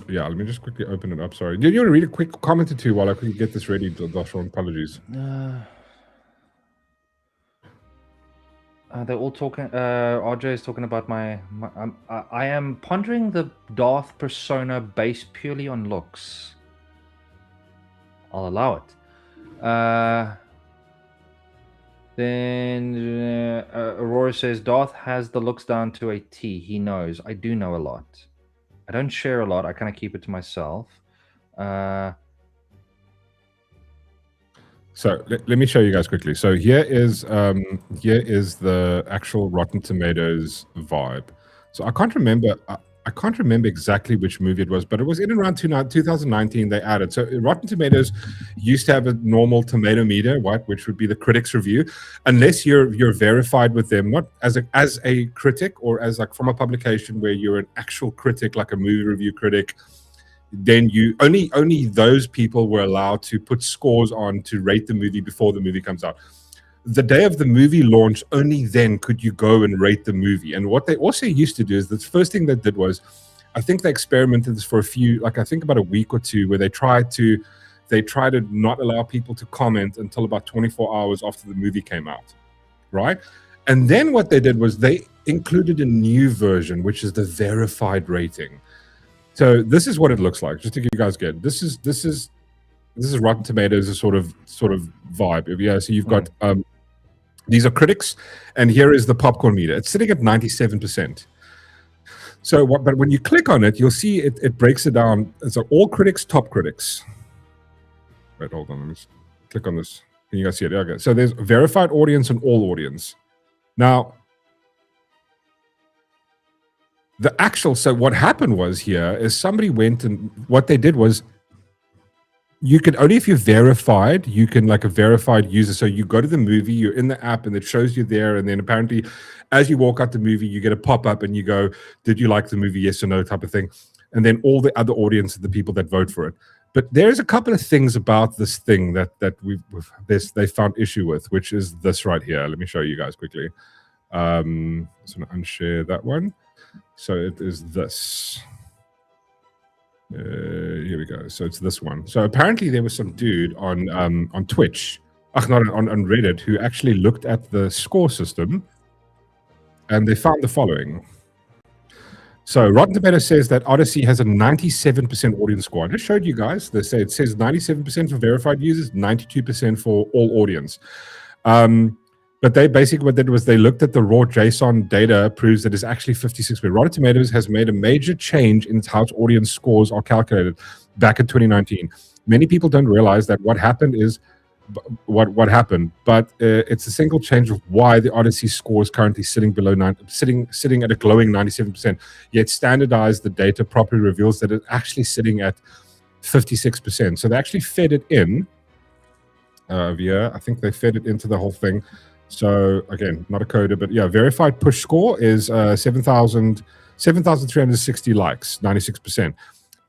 Yeah, let me just quickly open it up. Sorry. Do you want to read a quick comment or two while I quickly get this ready, Darth Shaun? Apologies. They're all talking. RJ is talking about I am pondering the Darth persona based purely on looks. I'll allow it. Then Aurora says Darth has the looks down to a T. He knows. I do know a lot. I don't share a lot. I kind of keep it to myself. So let me show you guys quickly. So here is the actual Rotten Tomatoes vibe. So I can't remember exactly which movie it was, but it was in and around 2019 they added. So Rotten Tomatoes used to have a normal tomato meter, right, which would be the critics review, unless you're verified with them, not as a critic or as like from a publication where you're an actual critic, like a movie review critic. Then you only those people were allowed to put scores on to rate the movie before the movie comes out. The day of the movie launch, only then could you go and rate the movie. And what they also used to do is the first thing they did was, I think they experimented this for about a week or two, where they tried to not allow people to comment until about 24 hours after the movie came out, right? And then what they did was they included a new version, which is the verified rating. So this is what it looks like, just to give you guys get. This is Rotten Tomatoes, a sort of vibe. Yeah, so you've got these are critics, and here is the popcorn meter. It's sitting at 97%. So but when you click on it, you'll see it breaks it down. So all critics, top critics. Wait, hold on. Let me just click on this. Can you guys see it? Okay. So there's verified audience and all audience. Now, so what happened was here is somebody went and what they did was, you can only if you're verified, you can like a verified user. So you go to the movie, you're in the app and it shows you there. And then apparently as you walk out the movie, you get a pop-up and you go, did you like the movie? Yes or no type of thing. And then all the other audience are the people that vote for it. But there's a couple of things about this thing that they found issue with, which is this right here. Let me show you guys quickly. So I'm going to unshare that one. So it is this. Here we go. So it's this one. So apparently there was some dude on Twitch, on Reddit, who actually looked at the score system, and they found the following. So Rotten Tomatoes says that Odyssey has a 97% audience score. I just showed you guys. It says 97% for verified users, 92% for all audience. But they basically what they did was they looked at the raw JSON data, proves that it's actually 56. But Rotten Tomatoes has made a major change in how its audience scores are calculated back in 2019. Many people don't realize that what happened is what happened, but it's a single change of why the Odyssey score is currently sitting below sitting at a glowing 97%. Yet standardized the data properly reveals that it's actually sitting at 56%. So they actually fed it in. I think they fed it into the whole thing. So again, not a coder, but yeah, verified push score is 7,360 likes, 96%.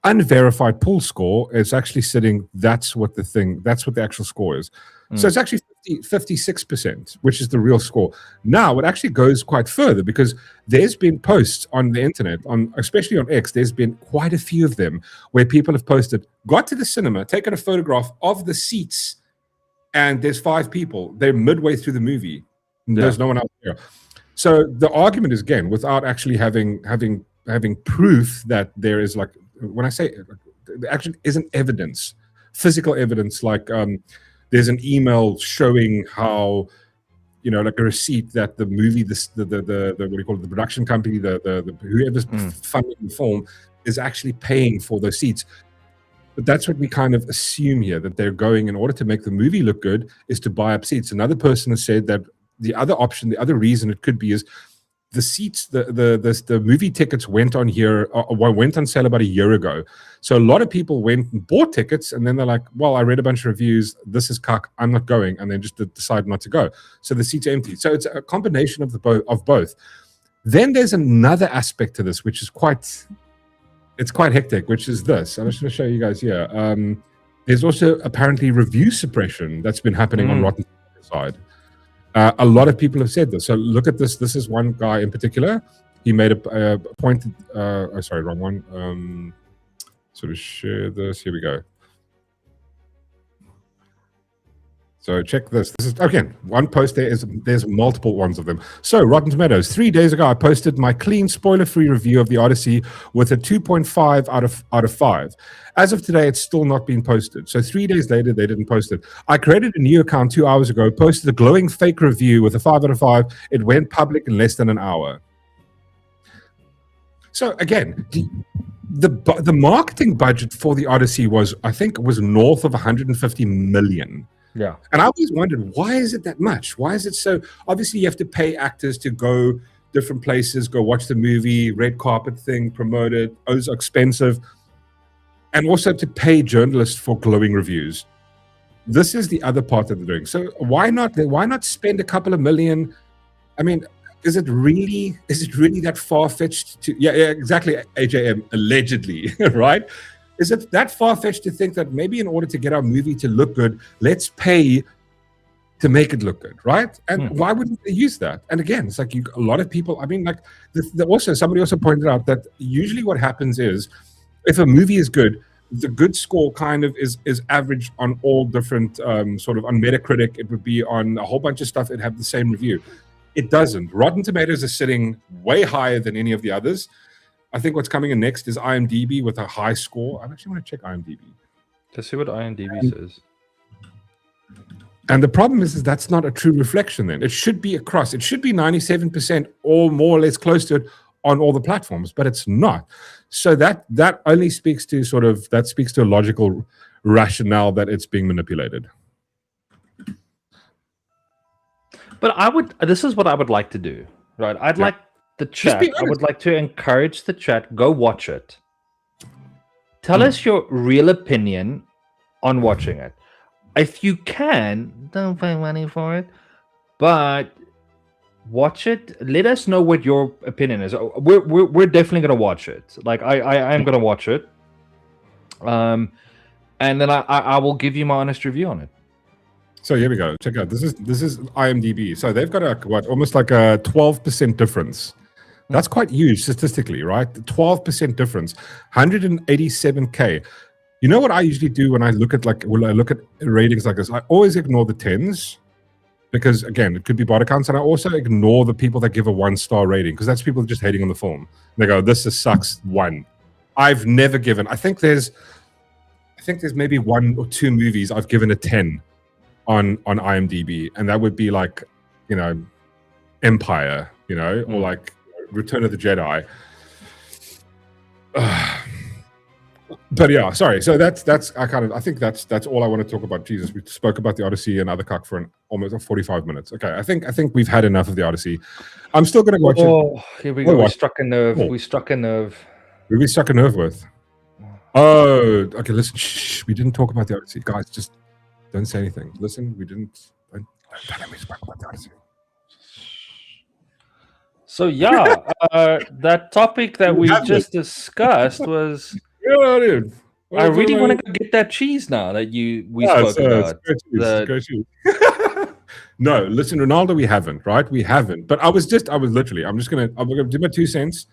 Unverified pull score is actually sitting, that's what the actual score is. So it's actually 56%, which is the real score. Now it actually goes quite further, because there's been posts on the internet, especially on X, there's been quite a few of them where people have posted, got to the cinema, taken a photograph of the seats, and there's 5 people. They're midway through the movie. There's no one else there. So the argument is, again, without actually having proof that there is, like, when I say there actually isn't evidence, physical evidence, like there's an email showing how, like a receipt that the movie, the what do you call it, the production company, the whoever's funding the film is actually paying for those seats. But that's what we kind of assume here, that they're going, in order to make the movie look good, is to buy up seats. Another person has said that the other option, the other reason it could be, is the seats, the movie tickets went on sale about a year ago. So a lot of people went and bought tickets, and then they're like, well, I read a bunch of reviews, this is cuck, I'm not going, and then just decide not to go. So the seats are empty. So it's a combination of both. Then there's another aspect to this, which is quite hectic, which is this. I'm just going to show you guys here. There's also apparently review suppression that's been happening on Rotten Tomatoes side. A lot of people have said this. So look at this. This is one guy in particular. He made a pointed. Sorry, wrong one. Sort of share this. Here we go. So check this. This is, again, one post. There's multiple ones of them. So Rotten Tomatoes. 3 days ago, I posted my clean, spoiler-free review of the Odyssey with a 2.5 out of 5. As of today, it's still not been posted. So 3 days later, they didn't post it. I created a new account 2 hours ago, posted a glowing fake review with a 5 out of 5. It went public in less than an hour. So again, the marketing budget for the Odyssey was north of 150 million. Yeah. And I always wondered, why is it that much? Why is it so? Obviously, you have to pay actors to go different places, go watch the movie, red carpet thing, promote it. Those are expensive. And also to pay journalists for glowing reviews. This is the other part that they're doing. So why not spend a couple of million? I mean, is it really that far-fetched to? Yeah, exactly, AJM, allegedly, right? Is it that far-fetched to think that maybe in order to get our movie to look good, let's pay to make it look good, right? And why wouldn't they use that? And again, it's like a lot of people, I mean, like, somebody also pointed out that usually what happens is, if a movie is good, the good score kind of is averaged on all different sort of, on Metacritic, it would be on a whole bunch of stuff, it'd have the same review. It doesn't. Rotten Tomatoes is sitting way higher than any of the others. I think what's coming in next is IMDb with a high score. I actually want to check IMDb. Let's see what IMDb says. And the problem is that's not a true reflection then. It should be across. It should be 97% or more or less close to it on all the platforms, but it's not. So that only speaks to a logical rationale that it's being manipulated. But this is what I would like to do, right? I'd like the chat. I would like to encourage the chat. Go watch it. Tell us your real opinion on watching it. If you can, don't pay money for it, but watch it. Let us know what your opinion is. We're definitely gonna watch it. Like I am gonna watch it. And then I will give you my honest review on it. So here we go. Check out. This is IMDb. So they've got almost like a 12% difference. That's quite huge statistically, right? 12% difference. 187K. You know what I usually do when I look at ratings like this? I always ignore the 10s because, again, it could be bot accounts, and I also ignore the people that give a 1-star rating because that's people just hating on the film. They go, "This sucks." 1. I've never given. I think there's maybe 1 or 2 movies I've given a 10 on IMDb, and that would be like, Empire, or like Return of the Jedi. But yeah, sorry. So that's I think that's all I want to talk about. Jesus, we spoke about the Odyssey and other cock for almost 45 minutes. Okay, I think we've had enough of the Odyssey. I'm still going to watch it. Here we go. We struck a nerve. We struck a nerve. Who we struck a nerve with? Oh, okay. Listen, shh. We didn't talk about the Odyssey, guys. Just don't say anything. Listen, we didn't. Don't tell them we spoke about the Odyssey. So yeah, that topic that we just discussed was. Yeah, dude. I really want to go get that cheese now that we spoke about. It's cheese. No, listen, Ronaldo, we haven't, right? We haven't. But I'm just gonna do my 2 cents.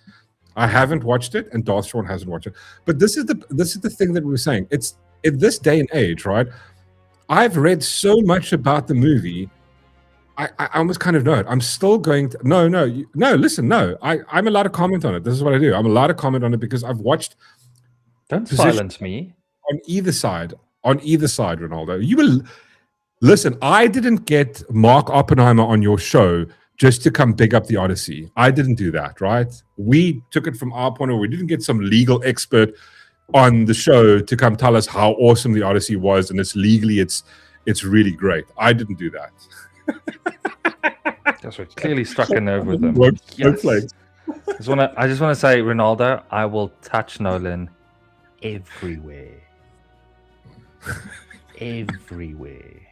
I haven't watched it, and Darth Shaun hasn't watched it. But this is the thing that we were saying. It's in this day and age, right? I've read so much about the movie. I almost kind of know it. I'm still going to listen. I'm allowed to comment on it. This is what I do. I'm allowed to comment on it because I've watched. Don't silence me. On either side, Ronaldo. You will listen. I didn't get Mark Oppenheimer on your show just to come big up the Odyssey. I didn't do that, right? We took it from our point of view. We didn't get some legal expert on the show to come tell us how awesome the Odyssey was, and it's really great. I didn't do that. That's right. Clearly struck a nerve with them. Yes. I just want to say, Ronaldo, I will touch Nolan everywhere. Everywhere.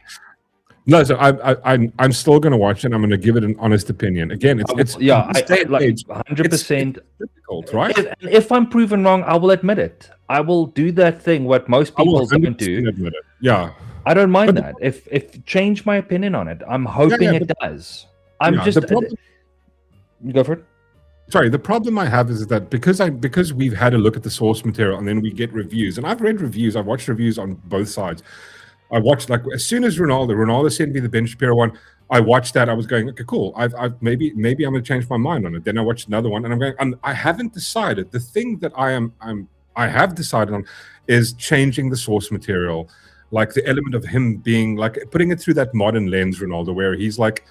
No, so I'm still going to watch it. I'm going to give it an honest opinion. Again, it's 100% difficult, right? If I'm proven wrong, I will admit it. I will do that thing what most people don't do. Admit it. Yeah. I don't mind that. If change my opinion on it, I'm hoping it does. You go for it. Sorry, the problem I have is that because we've had a look at the source material and then we get reviews, and I've read reviews, I've watched reviews on both sides. I watched, like, as soon as Ronaldo sent me the Ben Shapiro one, I watched that. I was going, okay, cool. I've maybe I'm going to change my mind on it. Then I watched another one, and I'm going, I haven't decided. The thing that I have decided on is changing the source material, like the element of him being like putting it through that modern lens, Ronaldo, where he's like.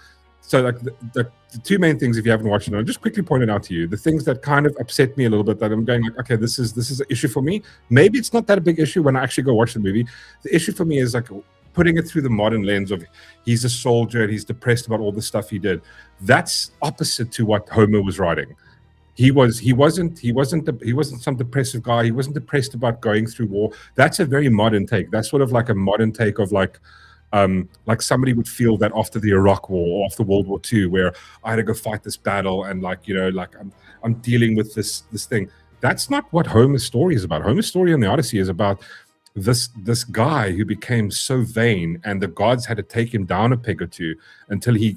So, like, the 2 main things, if you haven't watched it, I'll just quickly point it out to you. The things that kind of upset me a little bit, that I'm going like, okay, this is an issue for me. Maybe it's not that a big issue when I actually go watch the movie. The issue for me is like putting it through the modern lens of he's a soldier and he's depressed about all the stuff he did. That's opposite to what Homer was writing. He wasn't some depressive guy. He wasn't depressed about going through war. That's a very modern take. That's sort of like a modern take of like somebody would feel that after the Iraq War or after World War II, where I had to go fight this battle and I'm dealing with this thing. That's not what Homer's story is about. Homer's story on the Odyssey is about this guy who became so vain, and the gods had to take him down a peg or two until he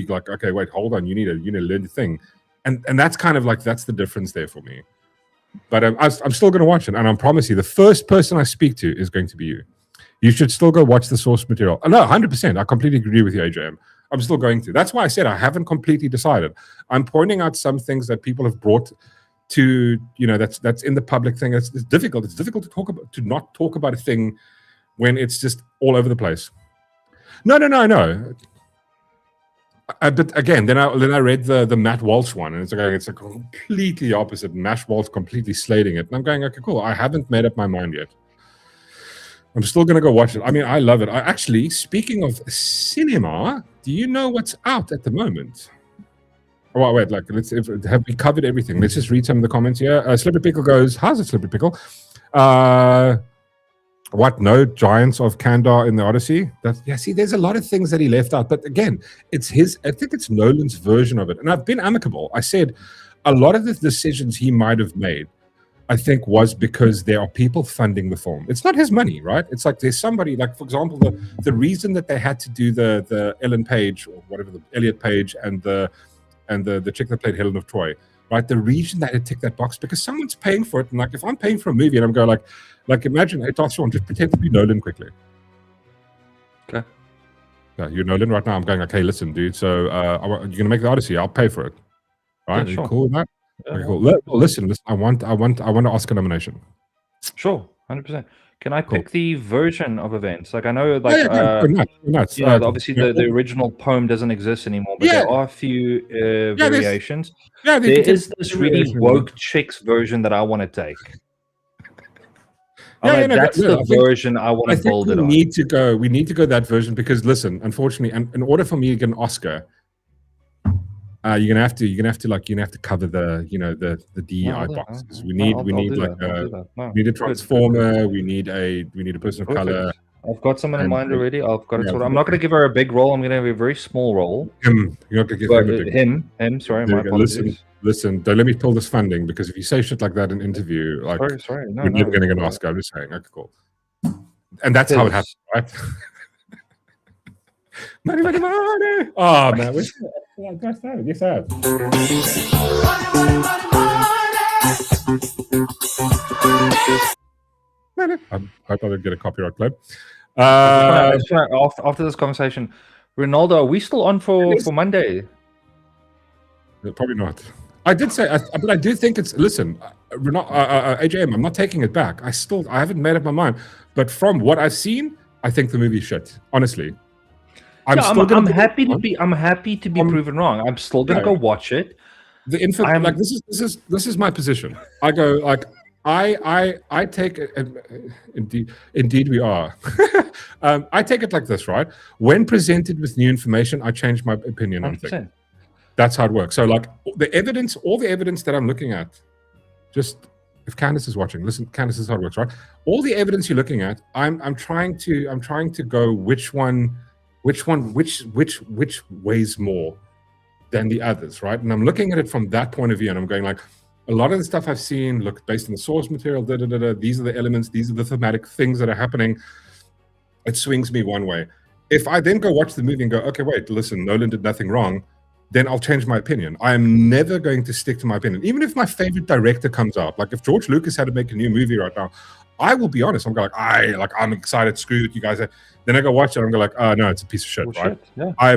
like, okay, wait, hold on, you need to learn the thing, and that's kind of like, that's the difference there for me. But I'm still going to watch it, and I promise you, the first person I speak to is going to be you. You should still go watch the source material. No, 100%. I completely agree with you, AJM. I'm still going to. That's why I said I haven't completely decided. I'm pointing out some things that people have brought to, that's in the public thing. It's difficult. It's difficult to not talk about a thing when it's just all over the place. No. But again, then I read the Matt Walsh one, and it's a completely opposite. Matt Walsh completely slating it. And I'm going, okay, cool. I haven't made up my mind yet. I'm still going to go watch it. I mean, I love it. Actually, speaking of cinema, do you know what's out at the moment? Oh, wait, have we covered everything? Let's just read some of the comments here. Slippery Pickle goes, how's it, Slippery Pickle? What, no Giants of Kandar in the Odyssey? See, there's a lot of things that he left out. But again, I think it's Nolan's version of it. And I've been amicable. I said a lot of the decisions he might have made, I think, was because there are people funding the film. It's not his money, right? It's like there's somebody, like, for example, the reason that they had to do the Ellen Page or whatever, the Elliot Page and the chick that played Helen of Troy, right? The reason that it ticked that box because someone's paying for it. And like, if I'm paying for a movie and I'm going like imagine, hey, Darth Shaun, just pretend to be Nolan quickly. Okay. Yeah, you're Nolan right now. I'm going, okay, listen, dude. So you're gonna make the Odyssey. I'll pay for it. Right? Yeah, sure. Are you cool with that? Okay, cool. Listen. I want an Oscar nomination. Sure, 100%. Can I pick the version of events? Like, I know, nuts. Obviously the original poem doesn't exist anymore, but there are a few variations. There is this really woke chicks version that I want to take. That's the version I want to build it on. We need to go that version because listen, unfortunately, and in order for me to get an Oscar, you're gonna have to cover the DEI boxes. We need a transformer. We need a person of color. I've got someone in mind already. I've got it sorted. I'm not going to give her a big role. I'm going to have a very small role. You're not going to give him a big him. Sorry, my apologies. Listen. Don't let me pull this funding because if you say shit like that in an interview, like sorry, you're never going to get an Oscar. I'm just saying. Okay, cool. And that's how it happens, right? Money. Oh man, yes, I have. I hope I don't get a copyright claim. After this conversation, Ronaldo, are we still on for Monday? Probably not. I did say, but I do think it's. Listen, AJM, I'm not taking it back. I haven't made up my mind. But from what I've seen, I think the movie's shit. Honestly, I'm happy to be proven wrong. I'm still gonna go watch it. This is my position. I go like. I take it, indeed we are. I take it like this, right? When presented with new information, I change my opinion 100%. On things. That's how it works. So like all the evidence that I'm looking at, just if Candace is watching, listen, Candace is how it works, right? All the evidence you're looking at, I'm trying to go which weighs more than the others, right? And I'm looking at it from that point of view, and I'm going like, a lot of the stuff I've seen, look, based on the source material, these are the elements, these are the thematic things that are happening. It swings me one way. If I then go watch the movie and go, okay, wait, listen, Nolan did nothing wrong, then I'll change my opinion. I am never going to stick to my opinion. Even if my favorite director comes out, like if George Lucas had to make a new movie right now, I will be honest. I'm going I'm excited, screw it, you guys. Then I go watch it, I'm going like, oh no, it's a piece of shit, right? Yeah. I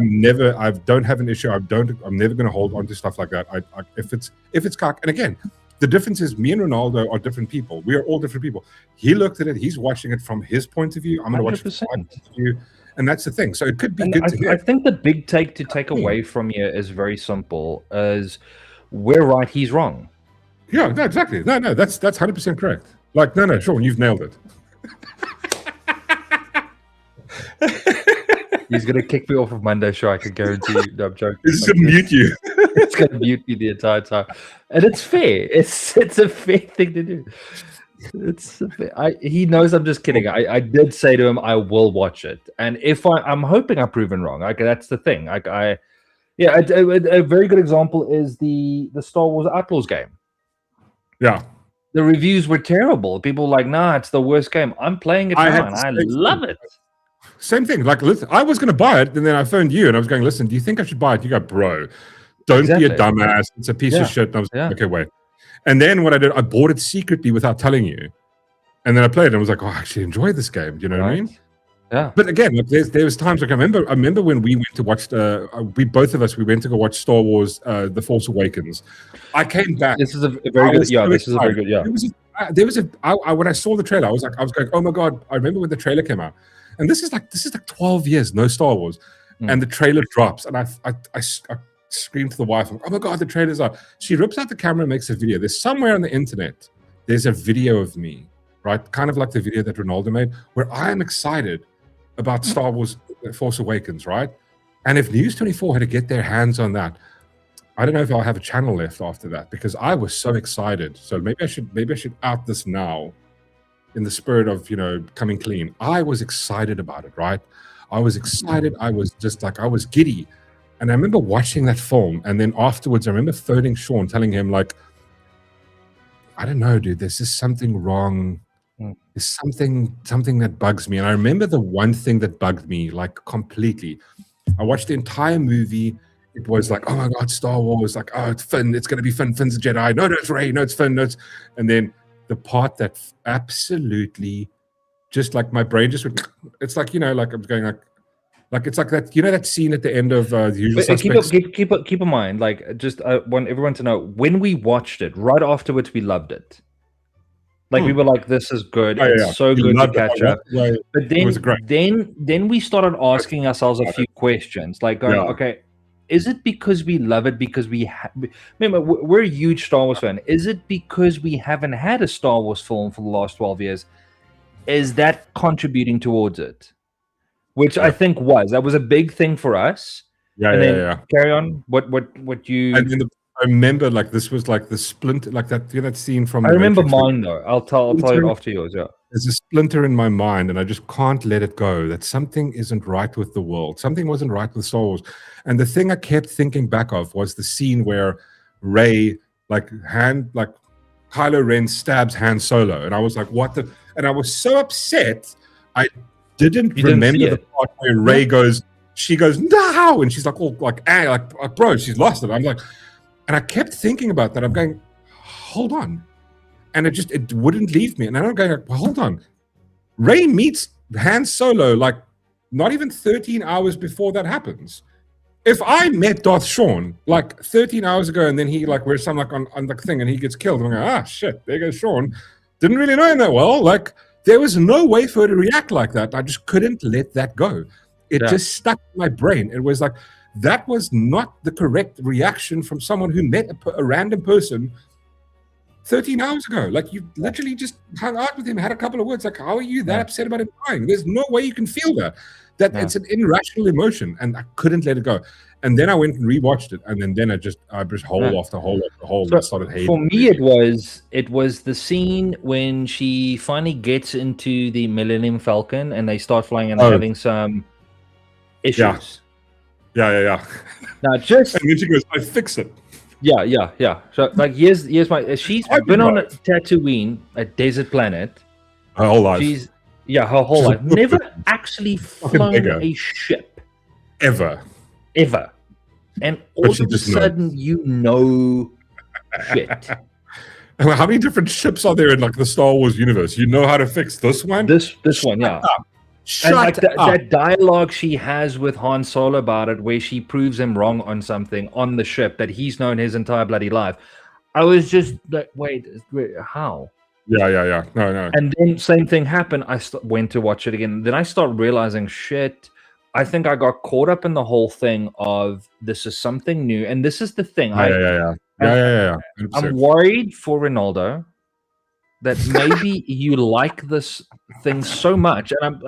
don't have an issue. I'm never going to hold on to stuff like that. If it's cock, and again, the difference is me and Ronaldo are different people. We are all different people. He looked at it, he's watching it from his point of view. I'm going to watch it from my point of view. And that's the thing. So it could be good to hear. I think the big take to take away from here is very simple: is we're right, he's wrong. Yeah, no, exactly. No, that's 100% correct. Like, no, Sean, you've nailed it. He's gonna kick me off of Monday show. I can guarantee you. No, I'm joking. It's gonna mute you. It's gonna mute me the entire time, and it's fair. It's a fair thing to do. He knows I'm just kidding. I did say to him I will watch it, and if I'm hoping I'm proven wrong. That's the thing. A very good example is the Star Wars Outlaws game. Yeah. The reviews were terrible. People were like, nah, it's the worst game. I'm playing it now, and I love it. Same thing. Like, listen, I was going to buy it, and then I phoned you, and I was going, listen, do you think I should buy it? You go, bro, don't be a dumbass. It's a piece of shit. And I was like, okay, wait. And then what I did, I bought it secretly without telling you. And then I played it, and I was like, oh, I actually enjoy this game. Do you know what I mean? Yeah. But again, like, there was times, like, I remember when we went to watch both of us went to go watch Star Wars, The Force Awakens. I came back. This is a very good. Yeah, this is a very good. Yeah. When I saw the trailer, I was going, oh my God. I remember when the trailer came out. And this is like 12 years, no Star Wars. And the trailer drops. And I screamed to the wife, oh my God, the trailer's out. She rips out the camera and makes a video. There's somewhere on the internet, there's a video of me, right? Kind of like the video that Ronaldo made, where I am excited about Star Wars Force Awakens, right? And if News 24 had to get their hands on that, I don't know if I'll have a channel left after that, because I was so excited. So maybe I should out this now in the spirit of, coming clean. I was excited about it, right? I was excited. I was just like, I was giddy. And I remember watching that film, and then afterwards I remember phoning Sean, telling him like, I don't know, dude, there's just something wrong. There's something that bugs me. And I remember the one thing that bugged me, like, completely. I watched the entire movie. It was like, oh my God, Star Wars. Like, oh, it's Finn. It's going to be Finn. Finn's a Jedi. No, it's Rey. No, it's Finn. No, it's... And then the part that absolutely just like my brain just would... It's like, like I'm going like it's like that, that scene at the end of The Usual Suspects. Keep in mind, like, just I want everyone to know, when we watched it, right afterwards, we loved it. Like, we were like, this is good. It's so good to catch up. But then we started asking ourselves a few questions, like going, okay, is it because we love it because we remember, we're a huge Star Wars fan. Is it because we haven't had a Star Wars film for the last 12 years? is that contributing towards it? Which I think that was a big thing for us. Yeah. Carry on. What you? And I remember like this was like the splinter, like that. You know, that scene from. I the remember Matrix mine though. I'll tell you after yours. Yeah. There's a splinter in my mind, and I just can't let it go. That something isn't right with the world. Something wasn't right with Star Wars. And the thing I kept thinking back of was the scene where Rey, Kylo Ren stabs Han Solo, and I was like, "What the?" And I was so upset. I didn't remember the part where Rey goes. She goes, "No!" and she's like, "Oh, like bro, she's lost it." I'm like, and I kept thinking about that. I'm going, "Hold on." And it wouldn't leave me. And I'm going, well, hold on. Rey meets Han Solo like not even 13 hours before that happens. If I met Darth Shaun like 13 hours ago and then he like wears some like on the thing and he gets killed, I'm going, shit, there goes Shaun. Didn't really know him that well. Like there was no way for her to react like that. I just couldn't let that go. It just stuck in my brain. It was like, that was not the correct reaction from someone who met a random person 13 hours ago. Like you literally just hung out with him, had a couple of words. Like, how are you that upset about him dying? There's no way you can feel that. It's an irrational emotion, and I couldn't let it go. And then I went and rewatched it, and then I just hole after hole after hole. So started hating. For me, it was the scene when she finally gets into the Millennium Falcon and they start flying and having some issues. Yeah. Now just and then she goes, "I fix it." Yeah. So like here's my she's been on a Tatooine, a desert planet. Her whole life. Her whole life. Never actually flown a ship. Ever. And all of a sudden you know shit. How many different ships are there in like the Star Wars universe? You know how to fix this one? This one, yeah. Shut up. That dialogue she has with Han Solo about it, where she proves him wrong on something on the ship that he's known his entire bloody life. I was just like, wait, how? Yeah. No. And then same thing happened. I went to watch it again. Then I start realizing, shit, I think I got caught up in the whole thing of this is something new. And this is the thing. Yeah. I'm worried for Ronaldo that maybe you like this thing so much, and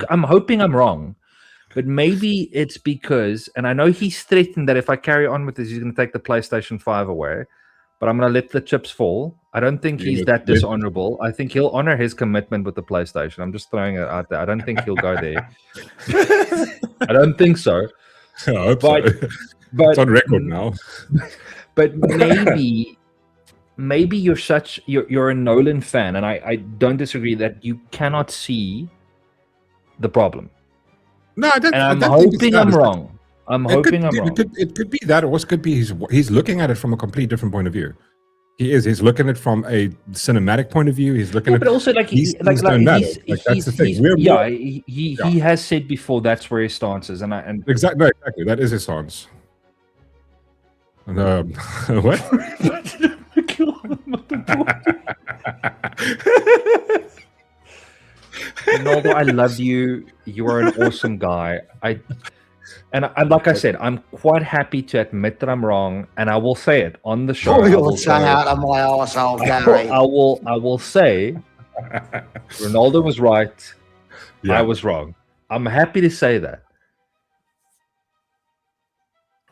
I'm hoping I'm wrong, but maybe it's because, and I know he's threatened that if I carry on with this, he's going to take the PlayStation 5 away, but I'm going to let the chips fall. I don't think he's that dishonorable. I think he'll honor his commitment with the PlayStation. I'm just throwing it out there. I don't think he'll go there. I don't think so. I hope so. But it's on record now. But maybe you're a Nolan fan, and I don't disagree that you cannot see the problem. No, I don't. And I'm hoping I'm wrong. I'm hoping I'm wrong. It could be that, or it could be he's looking at it from a completely different point of view. He's looking at it from a cinematic point of view. He's looking at, but also like that's the thing. He has said before that's where his stance is, and exactly that is his stance. And what? Ronaldo, I love you. You are an awesome guy. And like I said, I'm quite happy to admit that I'm wrong, and I will say it on the show. You'll say out of my arsehole, Gary. I will say Ronaldo was right. Yeah. I was wrong. I'm happy to say that.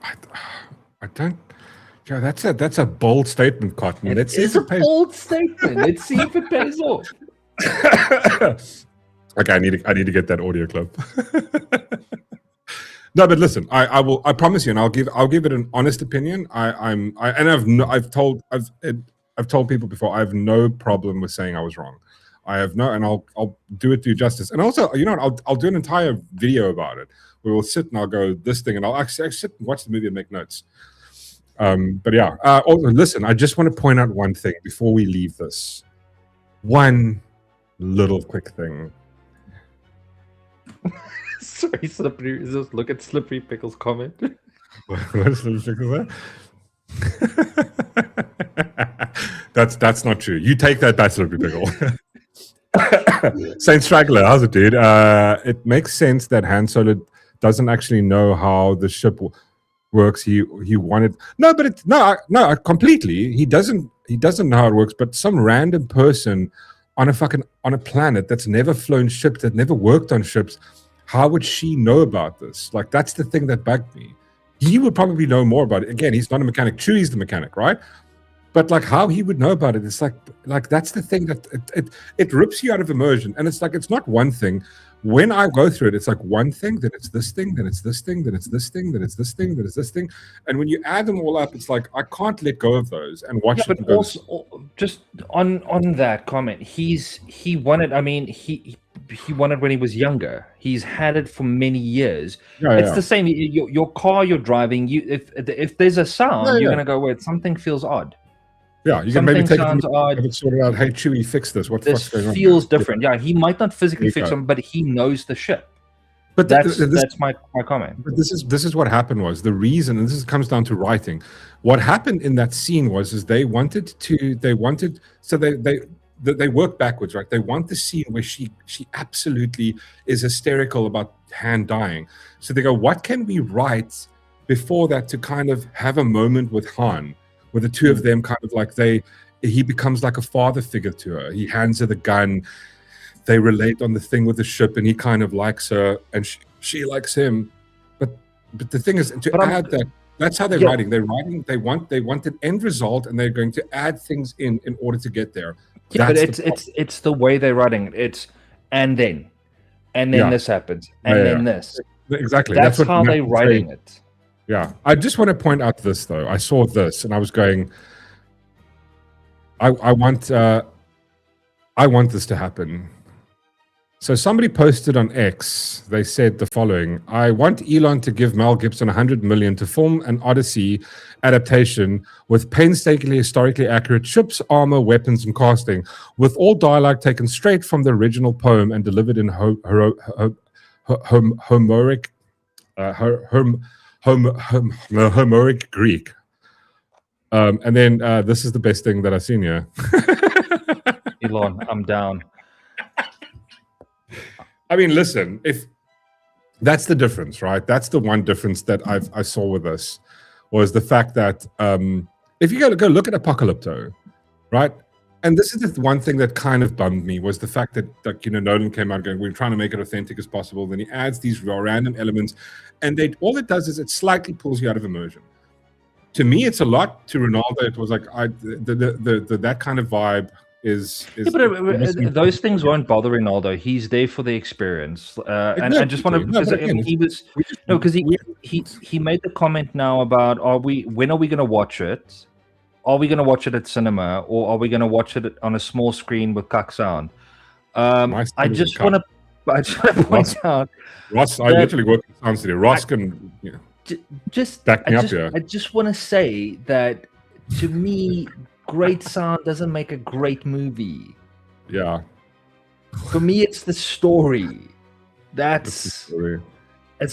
I don't. Yeah, that's a bold statement, Cotton. It is a bold statement. Let's see if it pays off. Okay, I need to get that audio clip. No, but listen, I promise you, and I'll give it an honest opinion. I've told people before, I have no problem with saying I was wrong. I have no, and I'll do it to justice. And also, you know what, I'll do an entire video about it where we'll sit and I'll go this thing, and I'll actually sit and watch the movie and make notes. But yeah, also, listen, I just want to point out one thing before we leave this. One little quick thing. Sorry, Slippery. Just look at Slippery Pickle's comment. What is Slippery Pickle there? That's not true. You take that back, Slippery Pickle. Saint Straggler, how's it, dude? It makes sense that Han Solo doesn't actually know how the ship works. He wanted completely. He doesn't know how it works. But some random person on a planet that's never flown ships, that never worked on ships. How would she know about this? Like, that's the thing that bugged me. He would probably know more about it. Again, he's not a mechanic. Chewie's the mechanic, right? But like, how he would know about it, it's like that's the thing that it rips you out of immersion. And it's like, it's not one thing. When I go through it, it's like one thing, then it's this thing, then it's this thing, then it's this thing, then it's this thing, then it's this thing. And when you add them all up, it's like, I can't let go of those and watch it. But also, just on that comment, he wanted, I mean, he wanted when he was younger. He's had it for many years. It's the same. Your car you're driving, if there's a sound, you're going to go, wait, something feels odd. Yeah, you can maybe take it sort of out. Hey, Chewie, fix this. What the fuck's going on? This feels different. Yeah, he might not physically fix them, but he knows the ship. But that's my comment. But this is what happened was the reason, and this comes down to writing. What happened in that scene was they worked backwards, right? They want the scene where she absolutely is hysterical about Han dying. So they go, what can we write before that to kind of have a moment with Han? Where the two of them kind of like he becomes like a father figure to her. He hands her the gun. They relate on the thing with the ship, and he kind of likes her, and she likes him. But the thing is, to add that, that's how they're writing. They're writing. They want an end result, and they're going to add things in order to get there. Yeah, but it's the way they're writing it. It's and then this happens, and then this. Exactly. That's how they're writing it. Yeah, I just want to point out this though. I saw this and I was going, I want this to happen. So somebody posted on X, they said the following: I want Elon to give Mel Gibson $100 million to film an Odyssey adaptation with painstakingly historically accurate ships, armor, weapons, and casting, with all dialogue taken straight from the original poem and delivered in Homeric Greek. And then this is the best thing that I've seen here. Elon, I'm down. I mean, listen, if that's the difference, right? That's the one difference that I saw with this was the fact that if you go look at Apocalypto, right? And this is the one thing that kind of bummed me was the fact that, like, Nolan came out going, we're trying to make it authentic as possible. Then he adds these random elements, and all it does is it slightly pulls you out of immersion. To me, it's a lot. To Ronaldo, it was like that kind of vibe is. But those things won't bother Ronaldo. He's there for the experience, and I just want to because he made the comment now about when are we going to watch it? Are we going to watch it at cinema, or are we going to watch it on a small screen with cuck sound? I just want to point out, Ross. I literally work in sound studio. Ross can just back me up here. I just want to say that to me, great sound doesn't make a great movie. Yeah. For me, it's the story. It's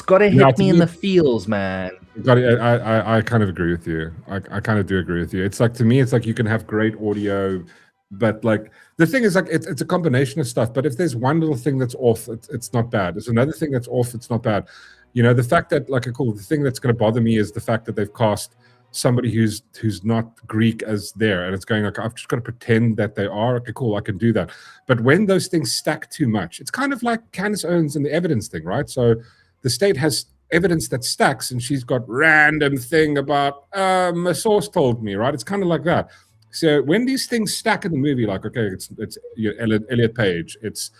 got to hit me in the feels, man. I kind of agree with you. I kind of do agree with you. It's like, to me, it's like you can have great audio, but like the thing is, like, it's a combination of stuff. But if there's one little thing that's off, it's not bad. There's another thing that's off, it's not bad. The fact that, like, the thing that's going to bother me is the fact that they've cast somebody who's not Greek as there, and it's going like, I've just got to pretend that they are. Okay, cool, I can do that. But when those things stack too much, it's kind of like Candace Owens and the evidence thing, right? So the state has evidence that stacks, and she's got random thing about my source told me, right? It's kind of like that. So when these things stack in the movie, like, okay, it's Elliot Page, it's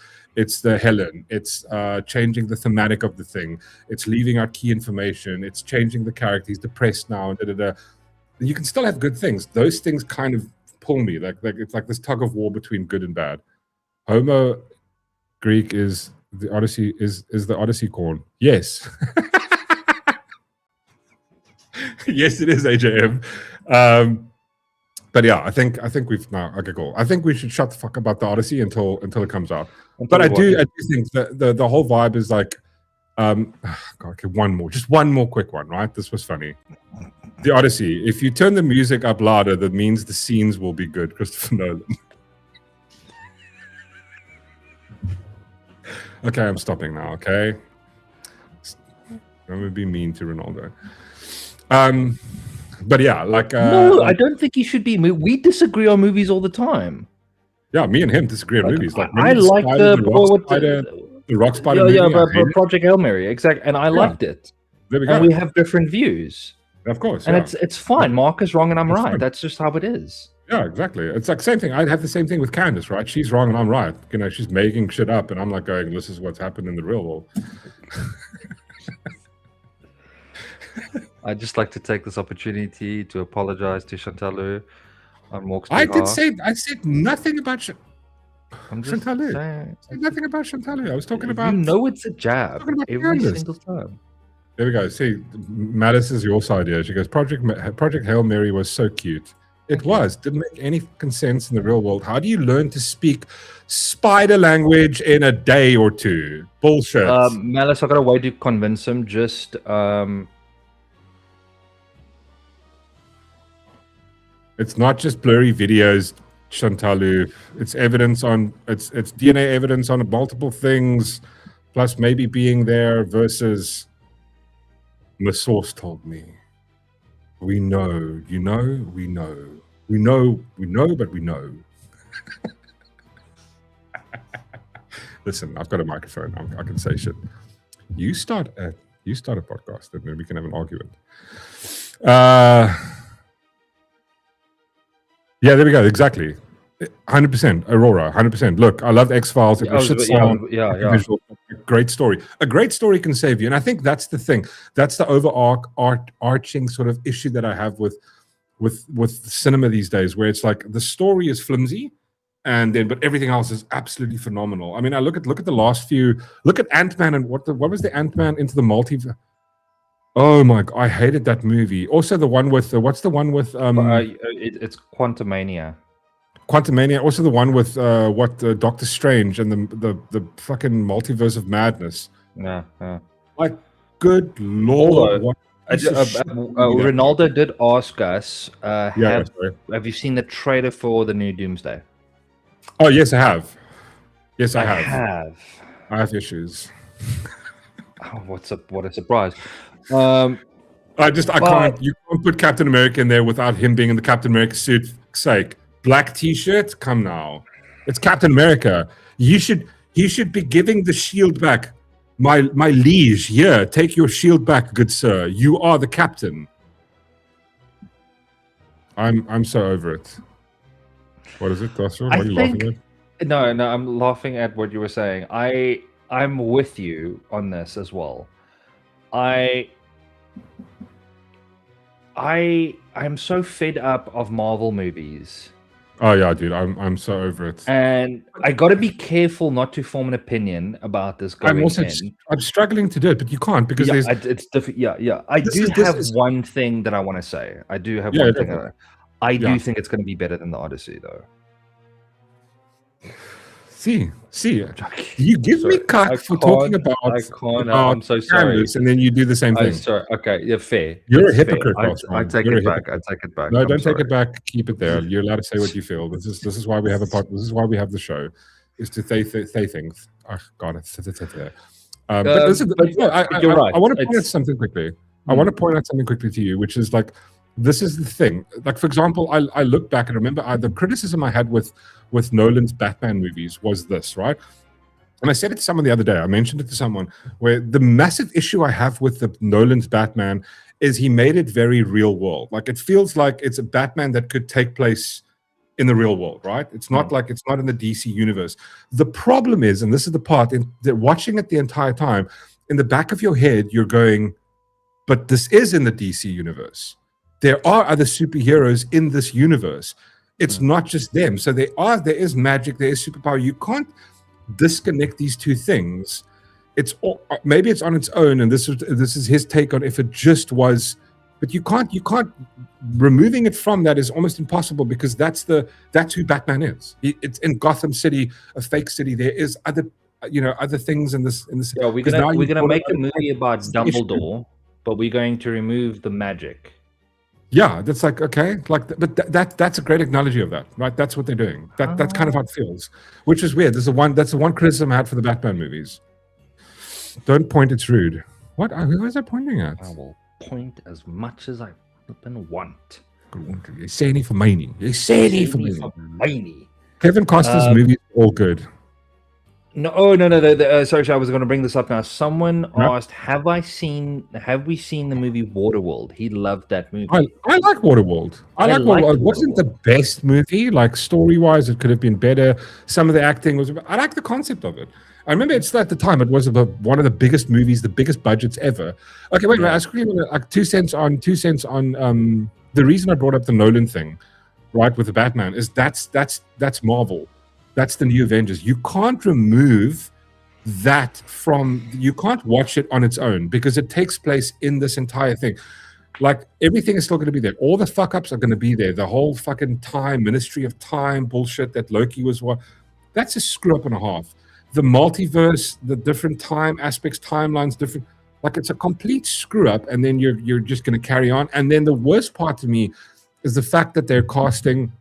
the Helen, it's changing the thematic of the thing, it's leaving out key information, it's changing the character, he's depressed now, and you can still have good things. Those things kind of pull me, like it's like this tug of war between good and bad. Homo Greek is the Odyssey is the Odyssey corn. Yes. Yes, it is, AJM. But yeah, I think we've now. Okay, cool. I think we should shut the fuck about the Odyssey until it comes out. But I do think that the whole vibe is like, God, okay, one more quick one, right? This was funny. The Odyssey. If you turn the music up louder, that means the scenes will be good. Christopher Nolan. Okay, I'm stopping now. Okay, I'm gonna be mean to Ronaldo. But yeah, like no, I don't think he should be. We disagree on movies all the time. Yeah, me and him disagree on movies. Like, I like the Rock Spider movie. but Project Hail Mary, exactly, and I liked it. There we go. And we have different views. Of course, and it's fine. Mark is wrong and I'm right. Fine. That's just how it is. Yeah, exactly. It's like same thing. I'd have the same thing with Candace, right? She's wrong and I'm right. You know, she's making shit up, and I'm like going, "This is what's happened in the real world." I'd just like to take this opportunity to apologize to Chantalu on Mork's I behalf. I said nothing about I'm just Chantalu. saying. I said nothing about Chantalu. I was talking about. You know, it's a jab every single time. There we go. See, Malice is your side here. She goes, Project Hail Mary was so cute. It was. Didn't make any sense in the real world. How do you learn to speak spider language in a day or two? Bullshit. Malice, I got a way to convince him. Just it's not just blurry videos, Chantalu. It's evidence on it's DNA evidence on multiple things, plus maybe being there versus the source told me. We know, you know, we know. We know, but we know. Listen, I've got a microphone. I can say shit. You start a podcast, and then we can have an argument. Yeah, there we go. Exactly. 100%. Aurora, 100%. Look, I love X-Files. It was shit sound. Yeah. Visual, great story. A great story can save you. And I think that's the thing. That's the overarching sort of issue that I have with cinema these days, where it's like the story is flimsy, but everything else is absolutely phenomenal. I mean, I look at the last few. Look at Ant-Man and what was the Ant-Man Into the Multiverse? Oh my God, I hated that movie. Also, the one with what's the one with it's Quantumania. Quantumania. Also, the one with Doctor Strange and the fucking Multiverse of Madness. Yeah. Like, good lord. Ronaldo did ask us, have you seen the trailer for the new Doomsday? Oh, yes, I have. Yes, I have. I have issues. Oh, what a surprise. I can't. You can't put Captain America in there without him being in the Captain America suit. Sake, black T-shirt. Come now, it's Captain America. He should be giving the shield back. My liege, here, take your shield back, good sir. You are the captain. I'm so over it. What is it, Darth? What are you laughing at? No, I'm laughing at what you were saying. I'm with you on this as well. I'm so fed up of Marvel movies. Oh yeah, dude, I'm so over it. And I got to be careful not to form an opinion about this going I'm struggling to do it, but you can't because it's different. Yeah. I do have one thing that I want to say. I do have one thing. I do think it's going to be better than the Odyssey, though. See, you give me cuck for talking about. I'm so sorry. And then you do the same thing. Sorry. Okay, yeah, fair. You're a hypocrite. I take it back. I take it back. No, don't take it back. Keep it there. You're allowed to say what you feel. This is why we have a podcast. This is why we have the show, is to say things. Oh God, it's there. But you're right. I want to point out something quickly. I want to point out something quickly to you, which is like, this is the thing. Like, for example, I look back and remember the criticism I had with Nolan's Batman movies was this, right? And I said it to someone the other day. I mentioned it to someone where the massive issue I have with the Nolan's Batman is he made it very real world. Like, it feels like it's a Batman that could take place in the real world, right? It's not like it's not in the DC universe. The problem is, and this is the part, that watching it the entire time, in the back of your head, you're going, but this is in the DC universe. There are other superheroes in this universe. It's not just them. So there is magic, there is superpower. You can't disconnect these two things. Maybe it's on its own, and this is his take on if it just was, but you can't removing it from that is almost impossible, because that's who Batman is. It's in Gotham City, a fake city. There is other things in this. Yeah, we're gonna make a movie about Dumbledore, but we're going to remove the magic. Yeah, that's like, okay, like, but that's a great analogy of that, right? That's what they're doing. That's kind of how it feels, which is weird. That's the one criticism I had for the Batman movies. Don't point, it's rude. What? Who was I pointing at? I will point as much as I flippin' want. You say any for money. You say any for money. Kevin Costner's movies are all good. No, sorry, I was going to bring this up now. Someone asked, "Have we seen the movie Waterworld?" He loved that movie. I like Waterworld. I like Waterworld. It wasn't the best movie, like story-wise, it could have been better. Some of the acting was. I like the concept of it. I remember at the time it was one of the biggest movies, the biggest budgets ever. Okay, wait, I quickly want to like 2 cents on the reason I brought up the Nolan thing, right, with the Batman is that's Marvel. That's the new Avengers. You can't remove that you can't watch it on its own because it takes place in this entire thing. Like everything is still going to be there. All the fuck ups are going to be there. The whole fucking Ministry of Time bullshit that Loki was that's a screw up and a half. The multiverse, the different time aspects, timelines, different, like it's a complete screw up. And then you're just going to carry on. And then the worst part to me is the fact that they're casting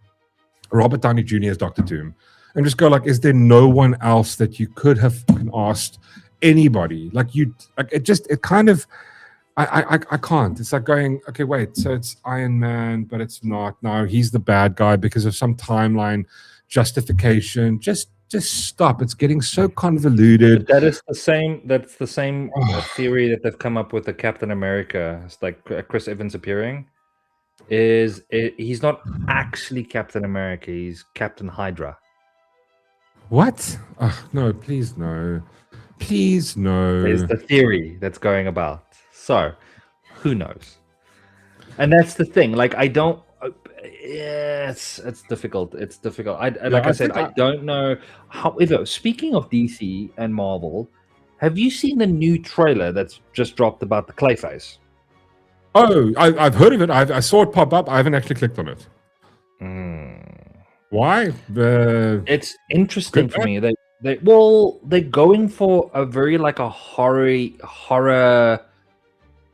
Robert Downey Jr. as Dr. Doom. And just go like, is there no one else that you could have asked anybody? Like it kind of, I can't. It's like going, okay, wait, so it's Iron Man, but it's not. No, he's the bad guy because of some timeline justification. Just stop. It's getting so convoluted. But that's the same theory that they've come up with the Captain America. It's like Chris Evans appearing. He's not actually Captain America. He's Captain Hydra. What? Oh, no, please no. Please no. There's the theory that's going about. So, who knows? And that's the thing. Like, I don't... it's difficult. It's difficult. I don't know. However, speaking of DC and Marvel, have you seen the new trailer that's just dropped about the Clayface? Oh, I've heard of it. I saw it pop up. I haven't actually clicked on it. Why? It's interesting for me. They're going for a very like a horror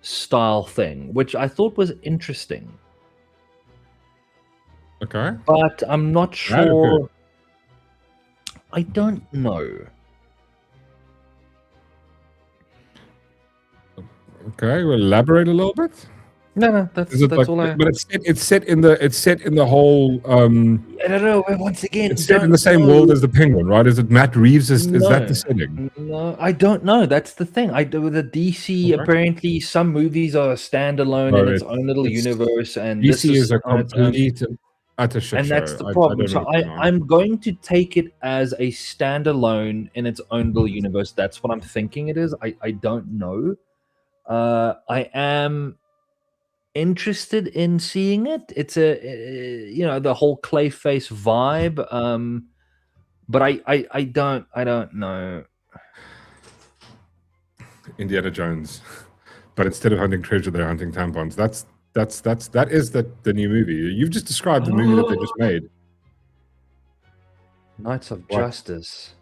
style thing, which I thought was interesting. Okay. But I'm not sure. I don't know. Okay, we'll elaborate a little bit. No, that's all I. But it's set in the whole. I don't know. Once again, it's set in the same world as the Penguin, right? Is it Matt Reeves? Is that the setting? No, I don't know. That's the thing. With the DC, apparently some movies are standalone in its own little universe, and DC is a complete utter shit and show. that's the problem. So I'm going to take it as a standalone in its own little universe. That's what I'm thinking it is. I don't know. I am interested in seeing it. It's the whole Clayface vibe. But I don't know. Indiana Jones, but instead of hunting treasure, they're hunting tampons. That is the new movie. You've just described the movie that they just made. Knights of Justice.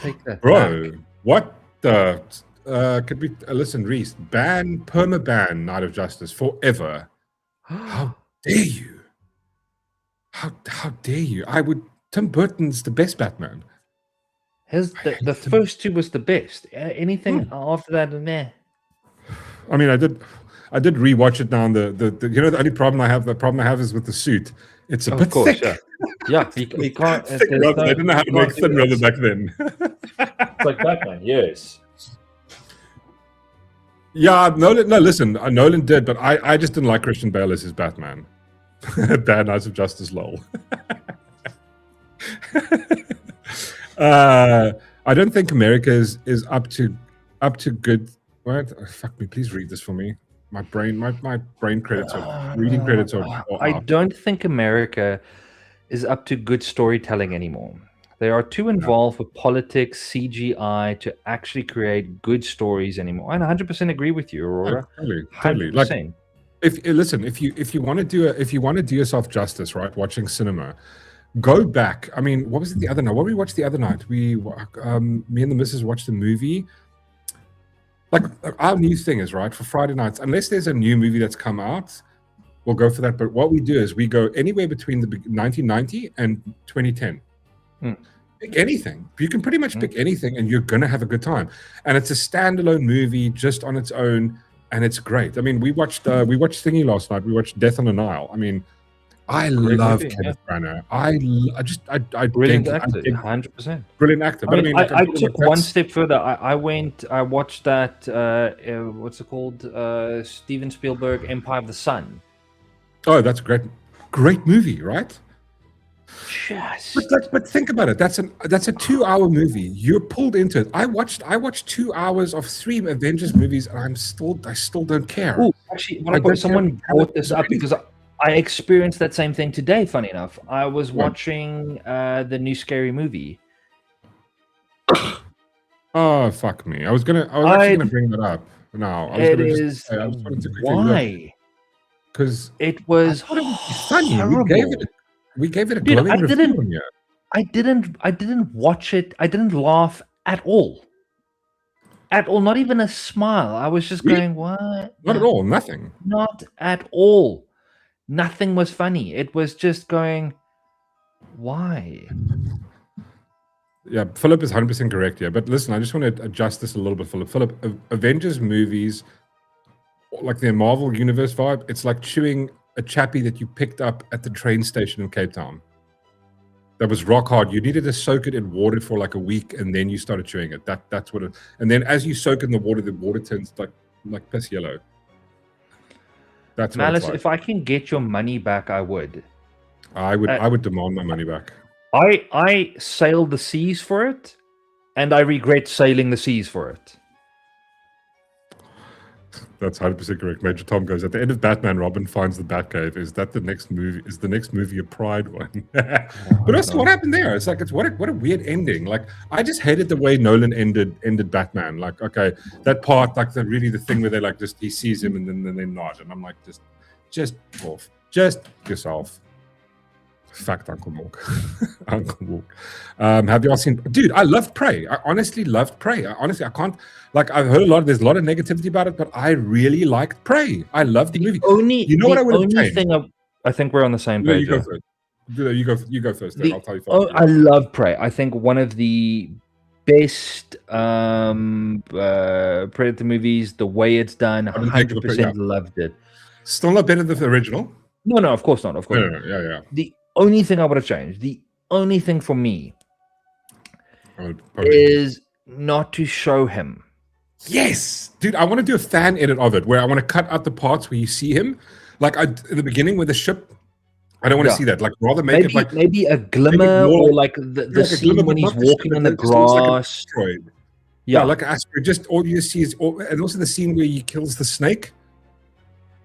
Take that, bro. back. What the? Could we listen, Reese? Perma-ban Knight of Justice forever. How dare you? How dare you? Tim Burton's the best Batman. The first two was the best. Anything after that, meh. I mean, I did rewatch it now. The only problem I have is with the suit. It's a bit thick. Yeah, you can't. Thick rubber. They didn't know how to make thin rubber back then. It's like Batman, yes. Yeah, Nolan. No, listen, Nolan did, but I just didn't like Christian Bale as his Batman. Bad Knights of Justice, lol. I don't think America is up to good. What? Oh, fuck me! Please read this for me. My brain credits are reading credits are. I don't think America is up to good storytelling anymore. They are too involved with politics, CGI to actually create good stories anymore. I 100% agree with you, Aurora. Totally. 100%. Like, if you want to do yourself justice, right? Watching cinema, go back. I mean, what was it the other night? What did we watch the other night? Me and the missus watched a movie. Like our new thing is right for Friday nights. Unless there's a new movie that's come out, we'll go for that. But what we do is we go anywhere between the 1990 and 2010. Pick anything. You can pretty much pick anything and you're going to have a good time. And it's a standalone movie just on its own. And it's great. I mean, we watched Thingy last night. We watched Death on the Nile. I mean, I love Kenneth Branagh. I brilliant actor, 100%. Brilliant actor. But I took one step further. I watched that. What's it called? Steven Spielberg, Empire of the Sun. Oh, that's a great movie, right? Yes. But think about it. That's a 2-hour movie. You're pulled into it. I watched 2 hours of 3 Avengers movies, and I still don't care. Oh, actually, someone brought this up because I experienced that same thing today. Funny enough, I was watching the new Scary Movie. Oh fuck me! I was actually gonna bring that up. No, it is why? Because it was funny. Horrible. We gave it a glowing review. I didn't watch it. I didn't laugh at all. At all, not even a smile. I was just going, what? Not at all. Nothing. Not at all. Nothing was funny. It was just going, why? Yeah, Philip is 100% correct here. But listen, I just want to adjust this a little bit, Philip. Philip, Avengers movies, like the Marvel Universe vibe, it's like chewing a chappy that you picked up at the train station in Cape Town. That was rock hard. You needed to soak it in water for like a week, and then you started chewing it. That's what it. And then as you soak in the water turns like piss yellow. That's Malice. Like. If I can get your money back, I would. I would demand my money back. I sailed the seas for it, and I regret sailing the seas for it. That's 100% correct. Major Tom goes, at the end of Batman, Robin finds the Batcave. Is that the next movie? Is the next movie a Pride one? But also, what happened there? It's like, what a weird ending. Like, I just hated the way Nolan ended Batman. Like, okay, that part, like the thing where they like just he sees him and then they nod, and I'm like, just off, just yourself. Fact, Uncle Mork. Uncle Mork. Have y'all seen? Dude, I loved Prey. I honestly loved Prey. I can't. Like, I've heard there's a lot of negativity about it, but I really liked Prey. I loved the movie. What I would have changed? I think we're on the same page. You go first. You go first. Then I'll tell you first. I love Prey. I think one of the best Predator movies. The way it's done, 100% loved it. Still not better than the original. No, of course not. Of course. No, yeah. The only thing I would have changed, the only thing for me, is not to show him. Yes, dude, I want to do a fan edit of it where I want to cut out the parts where you see him, like in the beginning with the ship. I don't want to see that. Like, rather make it like maybe a glimmer or like the scene when he's walking in the grass. Like yeah, like an asteroid. Just all you see is, and also the scene where he kills the snake.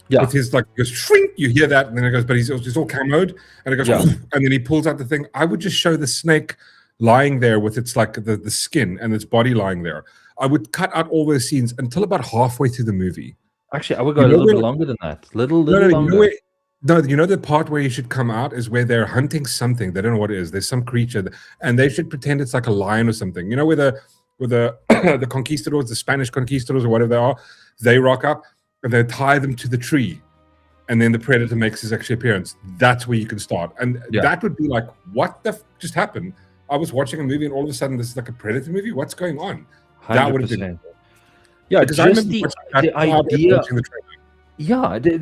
Yeah, with his like goes shrink. You hear that, and then it goes, but he's all camoed, and it goes, and then he pulls out the thing. I would just show the snake lying there with its like the skin and its body lying there. I would cut out all those scenes until about halfway through the movie. Actually, I would go a little bit longer than that. Little longer. You know the part where you should come out is where they're hunting something. They don't know what it is. There's some creature, and they should pretend it's like a lion or something. You know, where the the conquistadors, the Spanish conquistadors or whatever they are, they rock up and they tie them to the tree, and then the predator makes his actual appearance. That's where you can start, and that would be like, what the just happened? I was watching a movie, and all of a sudden, this is like a predator movie. What's going on? 100%. That would have been. Yeah, because just the idea.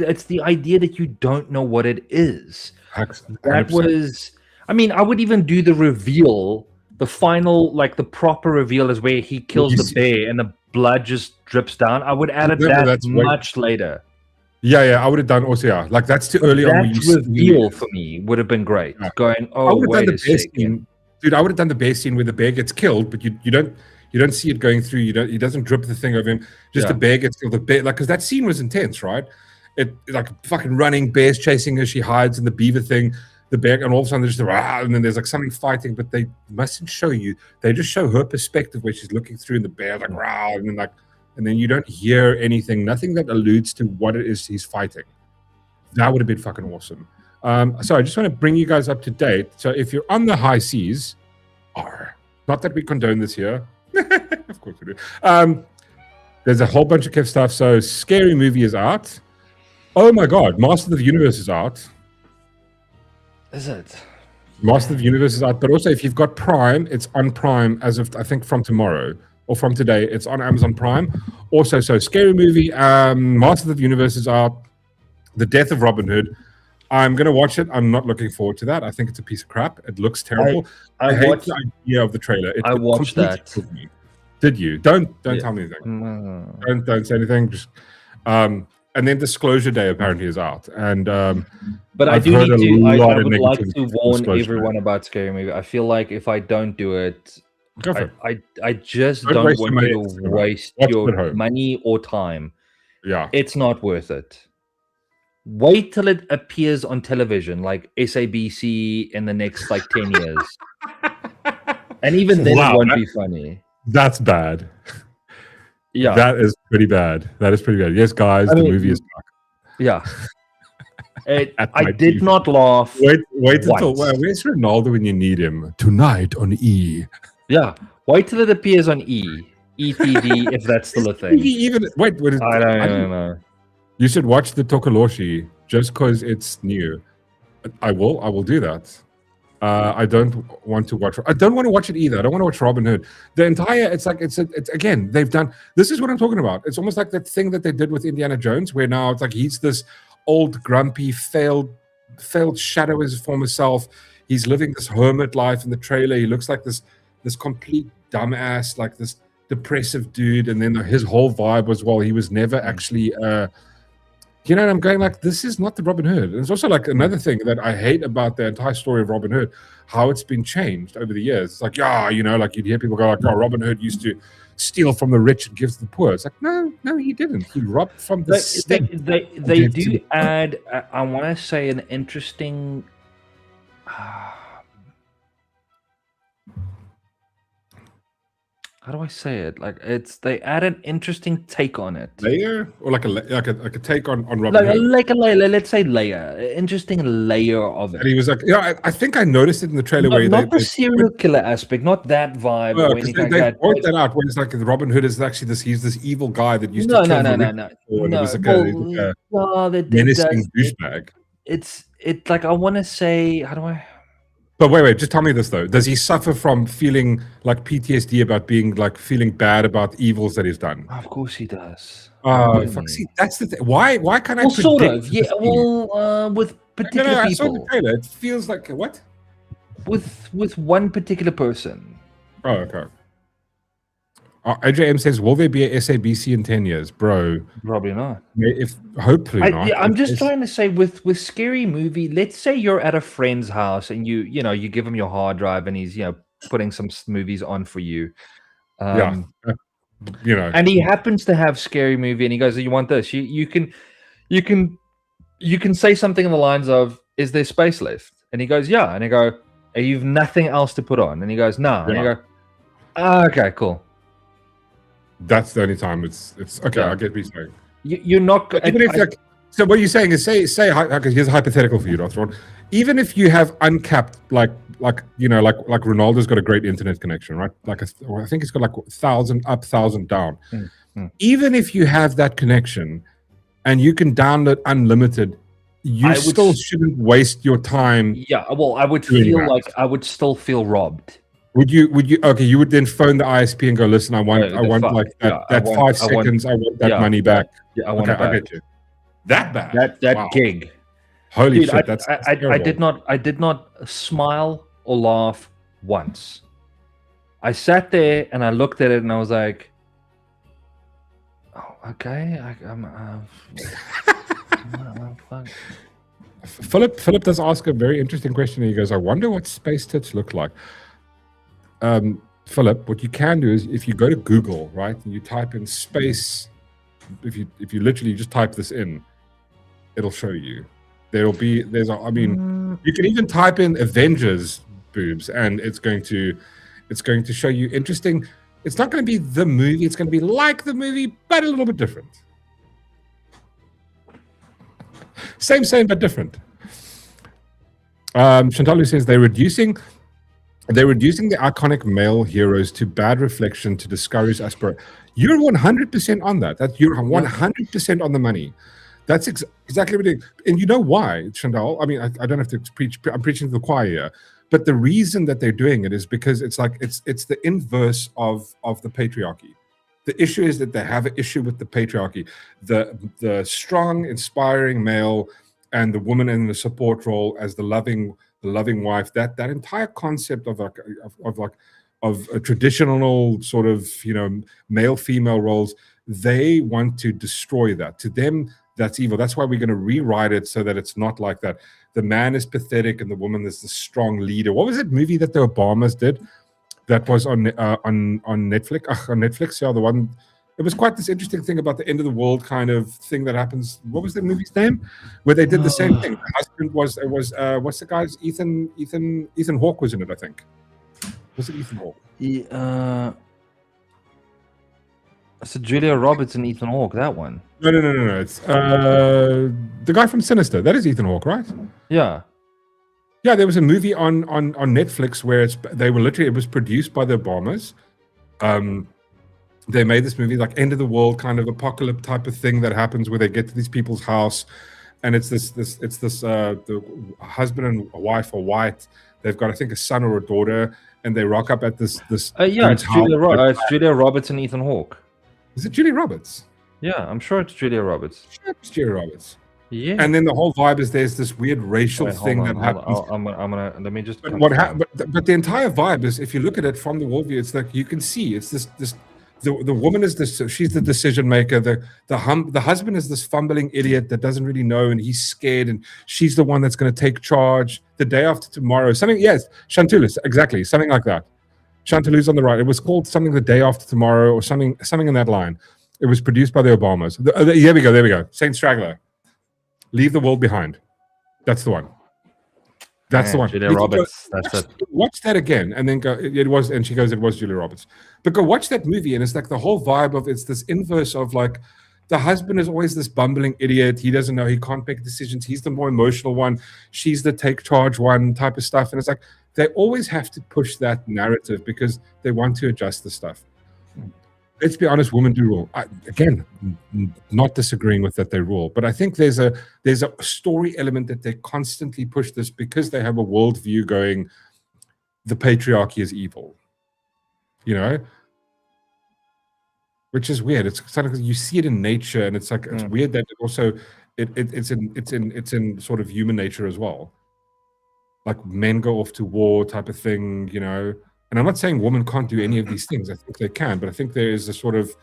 It's the idea that you don't know what it is. 100%. That was. I mean, I would even do the reveal. The final, like the proper reveal, is where he kills the bear and the blood just drips down. I would add that much later. Yeah, I would have done also. Yeah, like that's too early on. That reveal for me would have been great. Yeah. Going, wait a second. Dude, I would have done the bear scene where the bear gets killed, but you don't see it going through. He doesn't drip the thing over him. Just the bear gets killed. The bear, like, because that scene was intense, right? It like fucking running, bears chasing her. She hides in the beaver thing. The bear, and all of a sudden there's just and then there's like something fighting, but they mustn't show you. They just show her perspective where she's looking through, and the bear like and then you don't hear anything, nothing that alludes to what it is he's fighting. That would have been fucking awesome. So I just want to bring you guys up to date. So if you're on the high seas, not that we condone this here, of course we do. There's a whole bunch of Kev stuff. So Scary Movie is out. Oh my God, Master of the Universe is out. Is it? Master of the Universe is out, but also if you've got Prime, it's on Prime as of I think from tomorrow or from today. It's on Amazon Prime. Also, so Scary Movie, Master of the Universe is out. The Death of Robin Hood. I'm gonna watch it. I'm not looking forward to that. I think it's a piece of crap. It looks terrible. I hate the idea of the trailer. It watched that. Me. Did you? Don't Yeah. tell me anything. Don't say anything. Just and then Disclosure Day apparently is out, and but I've I heard a lot I of would like negativity to from warn Disclosure everyone Day. about Scary Movie. I feel like if I don't do it, Go for it. I just Don't don't waste your want money you at to cinema. waste Watch it at your home. money or time. Yeah. It's not worth it. Wait till it appears on television, like SABC, in the next like 10 years. And even then, Wow, it won't be funny. That's bad. Yeah. That is pretty bad. That is pretty bad. Yes, guys, the movie is back. Yeah. At I my did TV. not laugh. Wait until once. where's Ronaldo when you need him? Tonight on E. Yeah. Wait till it appears on ETV, if that's still a thing. Even wait, I don't know. You should watch the Tokoloshi just because it's new. I will do that. I don't want to watch. I don't want to watch it either. I don't want to watch Robin Hood. The entire it's again. They've done. This is what I'm talking about. It's almost like that thing that they did with Indiana Jones, where now it's like he's this old, grumpy, failed shadow of his former self. He's living this hermit life in the trailer. He looks like this complete dumbass, like this depressive dude. And then his whole vibe was, well, he was never actually. You know, and I'm going like, this is not the Robin Hood. And it's also like another thing that I hate about the entire story of Robin Hood, how it's been changed over the years. It's like, yeah, you know, like you'd hear people go like, oh, Robin Hood used to steal from the rich and give to the poor. It's like, no, he didn't. He robbed from the state. They do add, I want to say, an interesting. How do I say it? Like they add an interesting take on it. Layer or like a take on Robin Hood. Like a layer. Let's say layer. Interesting layer of it. And he was like, yeah, I think I noticed it in the trailer where not the serial killer aspect, not that vibe. Or anything like they that. point that out when it's like Robin Hood is actually he's this evil guy that used to kill No. and he was like a menacing douchebag. It's like I want to say, how do I? But wait, just tell me this though. Does he suffer from feeling like PTSD about feeling bad about evils that he's done? Of course he does. Oh, fuck! See, that's the thing. Why can't I? Well, sort of. Yeah. Well, with particular people. I saw the trailer. It feels like what? With one particular person. Oh, okay. AJM says, will there be a SABC in 10 years? Bro. Probably not. Hopefully not. Yeah, I'm just trying to say with Scary Movie, let's say you're at a friend's house and you give him your hard drive and he's, putting some movies on for you. And he happens to have Scary Movie and he goes, you want this? You can say something in the lines of, is there space left? And he goes, yeah. And I go, you've nothing else to put on? And he goes, no. And I go, okay, cool. That's the only time it's okay. Yeah. I get what you're saying. You're not. So what you're saying is say here's a hypothetical for you, Darth Shaun. Even if you have uncapped like Ronaldo's got a great internet connection, right? I think it's got like 1,000 up, 1,000 down. Even if you have that connection and you can download unlimited, you still shouldn't waste your time. Yeah, well, I would feel like I would still feel robbed. Would you okay, you would then phone the ISP and go, listen, I want like that 5 seconds, I want that money back. Yeah, I want it back. I get you. That bad. That gig. Holy Dude, shit, that's I did not smile or laugh once. I sat there and I looked at it and I was like, oh, okay. Philip does ask a very interesting question. He goes, I wonder what space tits look like. Philip, what you can do is if you go to Google, right, and you type in space, if you literally just type this in, it'll show you. You can even type in Avengers boobs and it's going to show you interesting. It's not going to be the movie, it's going to be like the movie, but a little bit different. Same but different. Chantalu says they're reducing the iconic male heroes to bad reflection to discourage aspiration. You're 100% on that. You're 100% on the money. That's exactly what it is. And you know why, Chantal? I mean, I don't have to preach. I'm preaching to the choir here. But the reason that they're doing it is because it's the inverse of the patriarchy. The issue is that they have an issue with the patriarchy. The strong, inspiring male and the woman in the support role as the loving wife. That entire concept of a traditional sort of male female roles, they want to destroy that. To them, that's evil. That's why we're going to rewrite it so that it's not like that. The man is pathetic and the woman is the strong leader. What was that movie that the Obamas did? That was on Netflix. On Netflix, yeah, the one. It was quite this interesting thing about the end of the world kind of thing that happens. What was the movie's name? Where they did the same thing. The husband was what's the guy's Ethan Hawke was in it, I think. Was it Ethan Hawke? It's Julia Roberts and Ethan Hawke. That one. No. It's the guy from Sinister. That is Ethan Hawke, right? Yeah. Yeah, there was a movie on Netflix where it was produced by the Obamas. They made this movie like end of the world kind of apocalypse type of thing that happens where they get to these people's house, and it's this the husband and wife are white. They've got I think a son or a daughter, and they rock up at this. Yeah, it's Julia Roberts and Ethan Hawke. Is it Julia Roberts? Yeah, I'm sure it's Julia Roberts. Sure, it's Julia Roberts. Yeah. And then the whole vibe is there's this weird racial thing that happens. I'm gonna let me just. But but the entire vibe is, if you look at it from the worldview, it's like you can see it's this. The woman is this. She's the decision maker. The husband is this fumbling idiot that doesn't really know, and he's scared, and she's the one that's going to take charge. The day after tomorrow, something. Yes, Chanteloup, exactly, something like that. Chanteloup's on the right. It was called something the day after tomorrow, or something in that line. It was produced by the Obamas. There we go. Saint Straggler. Leave the world behind. That's the one. That's the one. Julia Roberts. That's it. Watch that again, and then go. It was, and she goes, it was Julia Roberts. But go watch that movie, and it's like the whole vibe of it's this inverse of like the husband is always this bumbling idiot. He doesn't know. He can't make decisions. He's the more emotional one. She's the take charge one type of stuff. And it's like they always have to push that narrative because they want to adjust the stuff. Let's be honest, women do rule. Again, not disagreeing with that they rule, but I think there's a story element that they constantly push this because they have a worldview going, the patriarchy is evil, which is weird. It's kind of, you see it in nature, and it's like it's weird that it also it's in sort of human nature as well. Like men go off to war type of thing, And I'm not saying women can't do any of these things. I think they can, but I think there is a sort of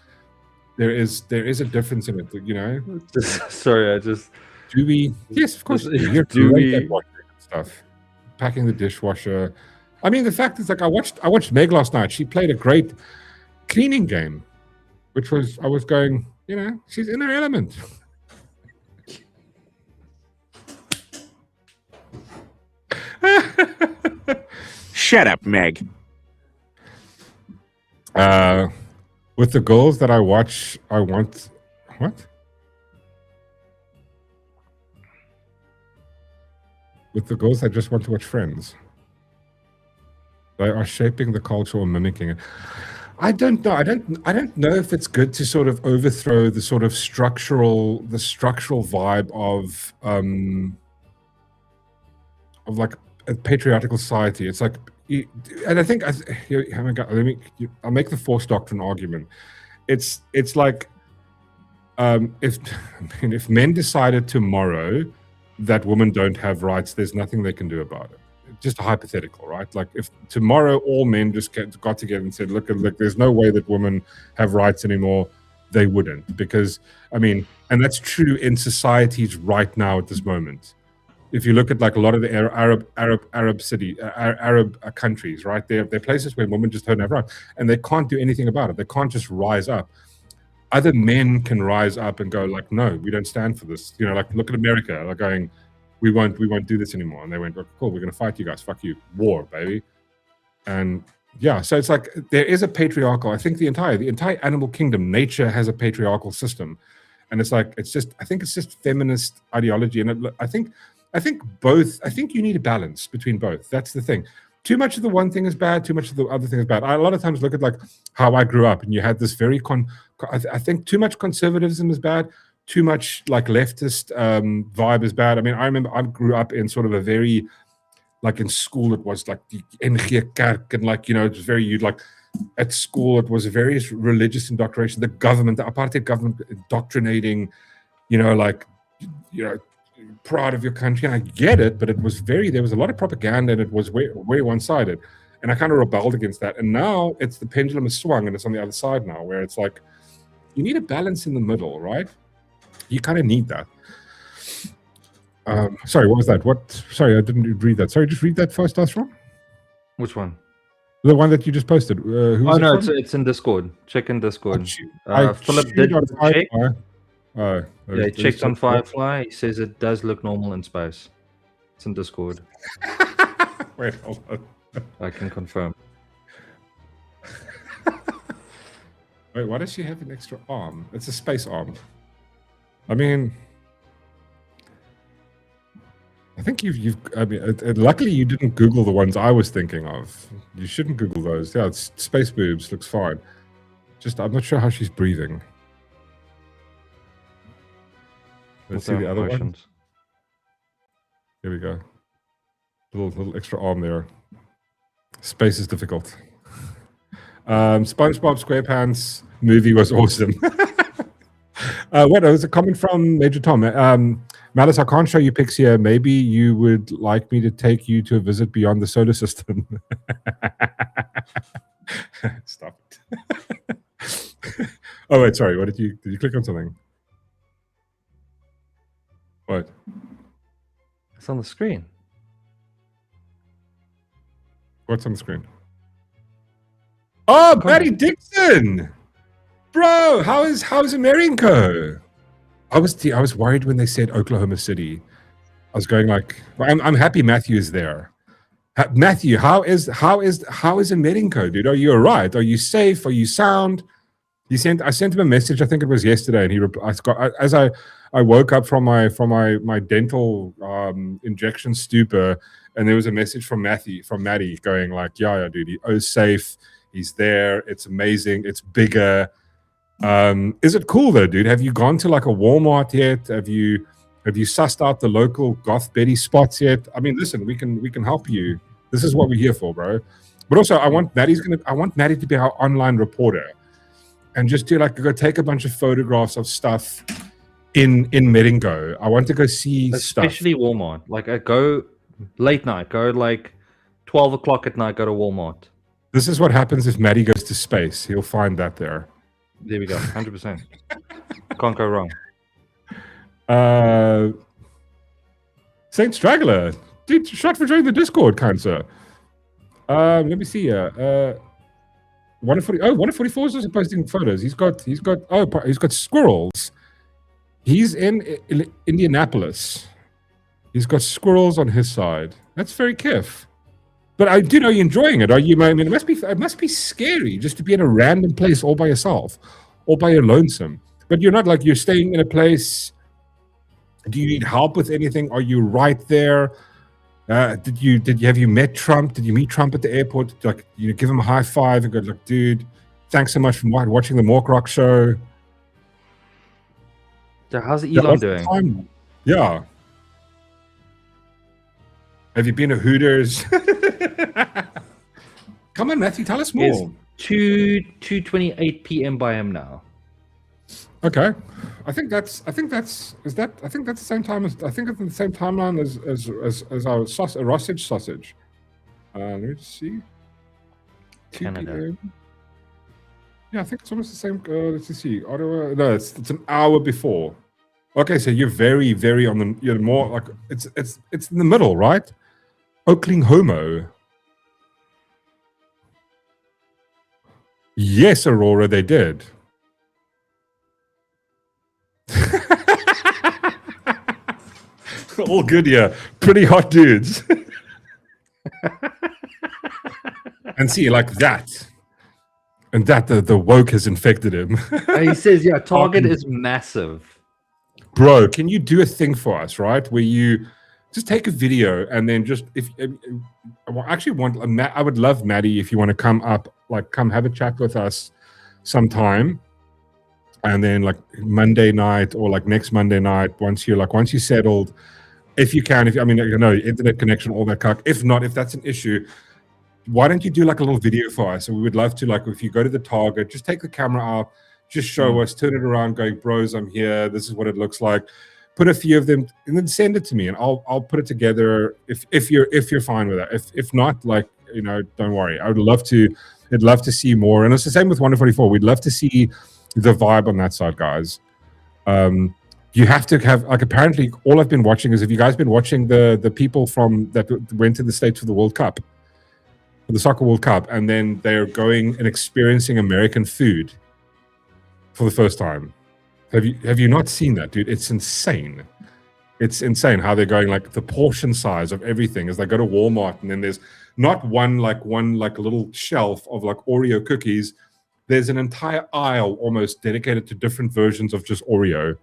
there is a difference in it. Sorry, do we? Yes, of course. You're great at washing stuff, packing the dishwasher. I mean, the fact is, like, I watched Meg last night. She played a great cleaning game, which was I was going, she's in her element. Shut up, Meg. With the girls that I watch, I want what? With the girls, I just want to watch Friends. They are shaping the culture or mimicking it. I don't know. I don't know if it's good to sort of overthrow the sort of structural vibe of like a patriarchal society. It's like, and I think I'll make the forced doctrine argument. It's like if men decided tomorrow that women don't have rights, there's nothing they can do about it. Just a hypothetical, right? Like if tomorrow all men just got together and said, look, there's no way that women have rights anymore, they wouldn't. Because and that's true in societies right now at this moment. If you look at like a lot of the Arab countries, right? They're places where women just don't have rights, and they can't do anything about it. They can't just rise up. Other men can rise up and go like, no, we don't stand for this. Like look at America, like going, we won't do this anymore. And they went, oh, cool, we're gonna fight you guys. Fuck you, war, baby. And yeah, so it's like there is a patriarchal. I think the entire animal kingdom, nature has a patriarchal system, and it's like I think it's just feminist ideology, and I think both. I think you need a balance between both. That's the thing. Too much of the one thing is bad. Too much of the other thing is bad. I a lot of times look at like how I grew up, and you had this very I think too much conservatism is bad. Too much like leftist vibe is bad. I remember I grew up in sort of a very, like in school it was like the NG Kerk, and like it was very like at school it was a very religious indoctrination. The government, the apartheid government indoctrinating, proud of your country. And I get it, but there was a lot of propaganda and it was very one-sided. And I kind of rebelled against that. And now it's the pendulum has swung and it's on the other side now, where it's like, you need a balance in the middle, right? You kind of need that. Sorry, what was that? Sorry, I didn't read that. Sorry, just read that first, Darth Shaun. Which one? The one that you just posted. It's in Discord. Check in Discord. Philip did check. Yeah, he checked on Firefly. He says it does look normal in space. It's in Discord. Wait, hold on. I can confirm. Wait, why does she have an extra arm? It's a space arm. I mean, I think luckily you didn't Google the ones I was thinking of. You shouldn't Google those. Yeah, it's space boobs. Looks fine. Just, I'm not sure how she's breathing. Let's see the other ones. Here we go. Little extra arm there. Space is difficult. SpongeBob SquarePants movie was awesome. What was a comment from Major Tom? Malice, I can't show you pics here. Maybe you would like me to take you to a visit beyond the solar system. Stop it. Oh wait, sorry. What did you click on something? What? It's on the screen. What's on the screen? Oh, Matty Dixon, bro. How's America? I was worried when they said Oklahoma City. I was going like, well, I'm happy Matthew is there. Matthew, how is America, dude? Are you all right? Are you safe? Are you sound? I sent him a message. I think it was yesterday, and he as I woke up from my dental injection stupor, and there was a message from Matty going like, yeah, dude, he's safe. He's there. It's amazing. It's bigger. Is it cool though, dude? Have you gone to like a Walmart yet? Have you sussed out the local Goth Betty spots yet? I mean, listen, we can help you. This is what we're here for, bro. But also, I want Matty to be our online reporter, and just to go take a bunch of photographs of stuff in Meringo. I want to go see especially stuff. Walmart. Like I go late night, go like 12 o'clock at night, go to Walmart. This is what happens if Matty goes to space. He'll find that there. There we go, 100%. Can't go wrong. Saint Straggler, dude, shot for joining the Discord, kind sir. Let me see here. 144 is also posting photos. He's got squirrels. He's in Indianapolis. He's got squirrels on his side. That's very kiff. But I do know you're enjoying it. Are you? I mean, it must be scary just to be in a random place all by yourself, all by your lonesome. But you're not like you're staying in a place. Do you need help with anything? Are you right there? Have you met Trump? Did you meet Trump at the airport? Like, you give him a high five and go like, dude, thanks so much for watching the Mork Rock show. So how's Elon doing? Yeah. Have you been to Hooters? Come on, Matthew, tell us more. It's 2:28 p.m. by him now. Okay, I think that's the same time as it's the same timeline as our sausage. Let me just see. Canada. Yeah, I think it's almost the same. Let's just see. Ottawa. No, it's an hour before. Okay, so you're very, very on the. You're more like it's in the middle, right? Oakling Homo. Yes, Aurora, they did. All good, yeah. Pretty hot dudes. And see, like that. And that the woke has infected him. He says, yeah, Target is massive. Bro, can you do a thing for us, right? Where you just take a video and then just I would love Maddie if you want to come up, like come have a chat with us sometime. And then like Monday night or like next Monday night, once you're settled, if you can, internet connection, all that cuck. If not, if that's an issue, why don't you do like a little video for us? And we would love to, like, if you go to the Target, just take the camera out, just show us, turn it around, going, bros, I'm here. This is what it looks like. put a few of them, and then send it to me, and I'll put it together if you're fine with that. If not, like, don't worry. I'd love to see more, and it's the same with Wonder 44. We'd love to see the vibe on that side, guys. You have to have, like, apparently all I've been watching is, have you guys been watching the people from that went to the States for the World Cup, for the Soccer World Cup, and then they're going and experiencing American food for the first time? Have you not seen that, dude? It's insane. It's insane how they're going, like, the portion size of everything is they go to Walmart, and then there's not one little shelf of like Oreo cookies. There's an entire aisle almost dedicated to different versions of just Oreo.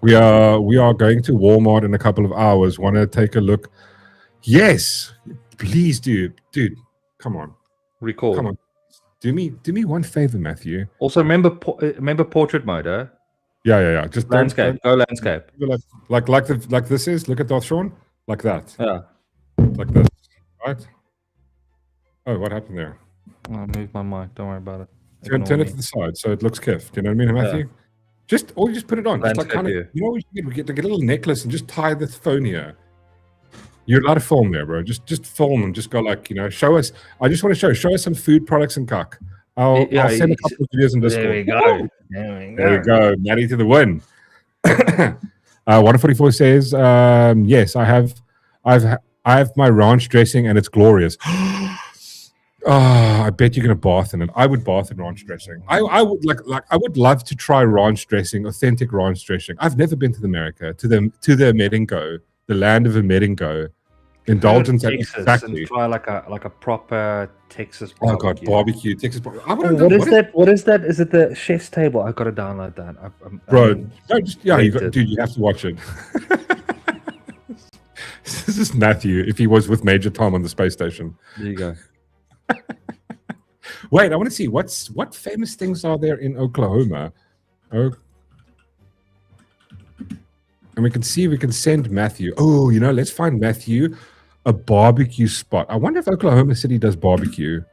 We are going to Walmart in a couple of hours. Want to take a look? Yes, please do, dude. Come on, record. Come on, do me one favor, Matthew. Also, remember portrait mode, huh? Yeah. Just landscape. Go landscape. Like this is. Look at Darth Shaun. Like that. Yeah. Like this. Right. Oh, what happened there? I moved my mic. Don't worry about it. Turn it to the side so it looks kiff. Do you know what I mean, Matthew? Yeah. Just put it on. Just like kind of, we get a little necklace and just tie the phone here. You're allowed to film there, bro. Just film and just go, like, show us. I just want to show us some food products and cock. I'll send a couple of videos in Discord. There we go. Natty to the win. 144 says, yes, I have my ranch dressing and it's glorious. I bet you're gonna bath in it. I would bath in ranch dressing. I would I would love to try ranch dressing, authentic ranch dressing. I've never been to America, to the Medingo, the land of Medingo. Indulgence at exactly. And try like a proper Texas barbecue. Oh god, barbecue, Texas barbecue. What is that? Is it the chef's table? I've got to download that. Dude, you have to watch it. This is Matthew if he was with Major Tom on the space station. There you go. Wait, I want to see what famous things are there in Oklahoma. And we can send Matthew. Oh, let's find Matthew a barbecue spot. I wonder if Oklahoma City does barbecue.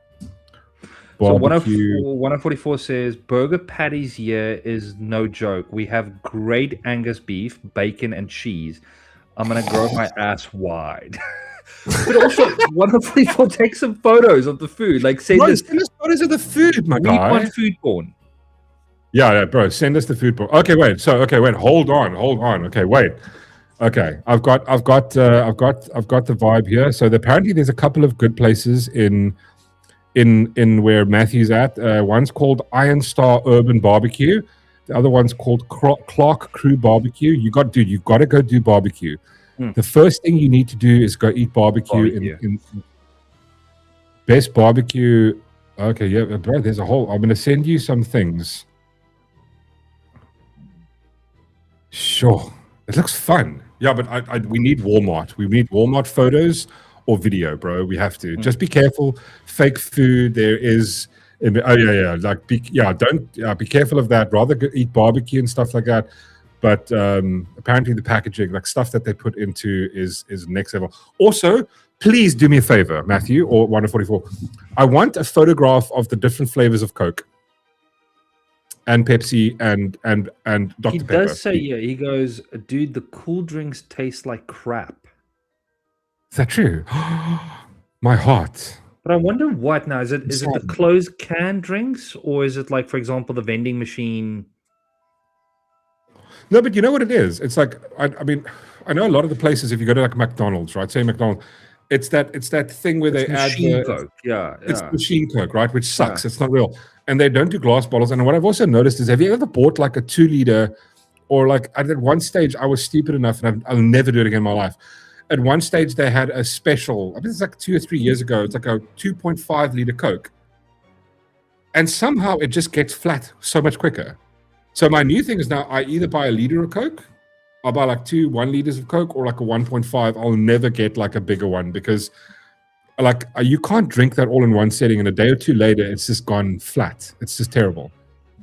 So 144 says burger patties here is no joke. We have great Angus beef, bacon, and cheese. I'm gonna grow my ass wide. But also, 144 take some photos of the food. Like, send us photos of the food, my guy. We want food porn. Yeah, bro. Send us the food porn. Okay, wait. Hold on. Okay, wait. Okay, I've got the vibe here. So apparently, there's a couple of good places in where Matthew's at. One's called Iron Star Urban Barbecue. The other one's called Clark Crew Barbecue. You've got to go do barbecue. The first thing you need to do is go eat barbecue. In best barbecue. Okay, yeah, bro. There's a whole. I'm going to send you some things. Sure, it looks fun. Yeah, but we need Walmart. We need Walmart photos or video, bro. We have to. Just be careful. Fake food. There is. Oh yeah. Like be careful of that. Rather go eat barbecue and stuff like that. But apparently the packaging, like stuff that they put into, is next level. Also, please do me a favor, Matthew or 144. I want a photograph of the different flavors of Coke and Pepsi and Dr. Pepper. He does say, he goes, dude, the cool drinks taste like crap. Is that true? My heart. But I wonder what now. Is it the closed can drinks, or is it, like, for example, the vending machine? No, but you know what it is? It's like, I mean, I know a lot of the places, if you go to like McDonald's, right? Say McDonald's, it's that thing where they add machine Coke. Yeah. It's machine Coke, right? Which sucks. Yeah. It's not real. And they don't do glass bottles. And what I've also noticed is, have you ever bought like a 2-liter, or like at one stage I was stupid enough, and I'll never do it again in my life. At one stage they had a special, I think it's like 2 or 3 years ago, it's like a 2.5-liter Coke. And somehow it just gets flat so much quicker. So my new thing is now I either buy a liter of Coke, I'll buy like 2 1-liters of Coke, or like a 1.5. I'll never get like a bigger one, because like you can't drink that all in one setting, and a day or two later it's just gone flat. It's just terrible.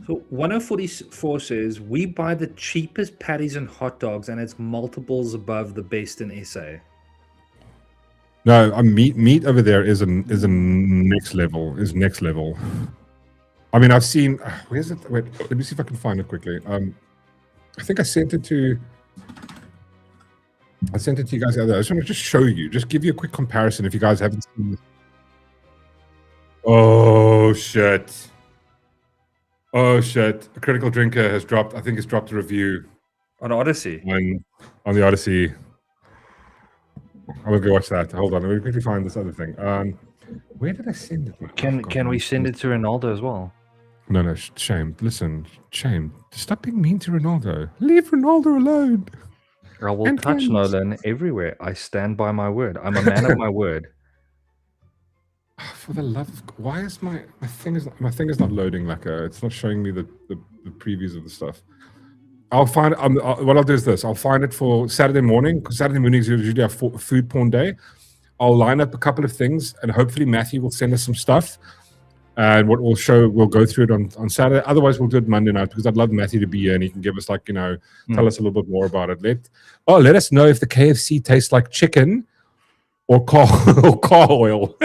So 1044 says we buy the cheapest patties and hot dogs, and it's multiples above the best in SA. No, meat over there is a next level. Is next level. I mean, I've seen. Where's it? Wait, let me see if I can find it quickly. I think I sent it to you guys the other day. I just want to just show you, just give you a quick comparison if you guys haven't seen this. Oh shit. Oh shit. A Critical Drinker has dropped, I think it's dropped a review on Odyssey. On the Odyssey. I'm gonna go watch that. Hold on, let me quickly find this other thing. Where did I send it? Can we send it to Ronaldo as well? No, shame. Listen, shame. Stop being mean to Ronaldo. Leave Ronaldo alone. I will touch Nolan everywhere. I stand by my word. I'm a man of my word. For the love of, why is my thing is not loading like it's not showing me the previews of the stuff. I'll find what I'll do is this. I'll find it for Saturday morning, because Saturday mornings usually have food porn day. I'll line up a couple of things, and hopefully Matthew will send us some stuff. And what we'll go through it on Saturday. Otherwise, we'll do it Monday night, because I'd love Matthew to be here and he can give us tell us a little bit more about it. Let us know if the KFC tastes like chicken or car oil.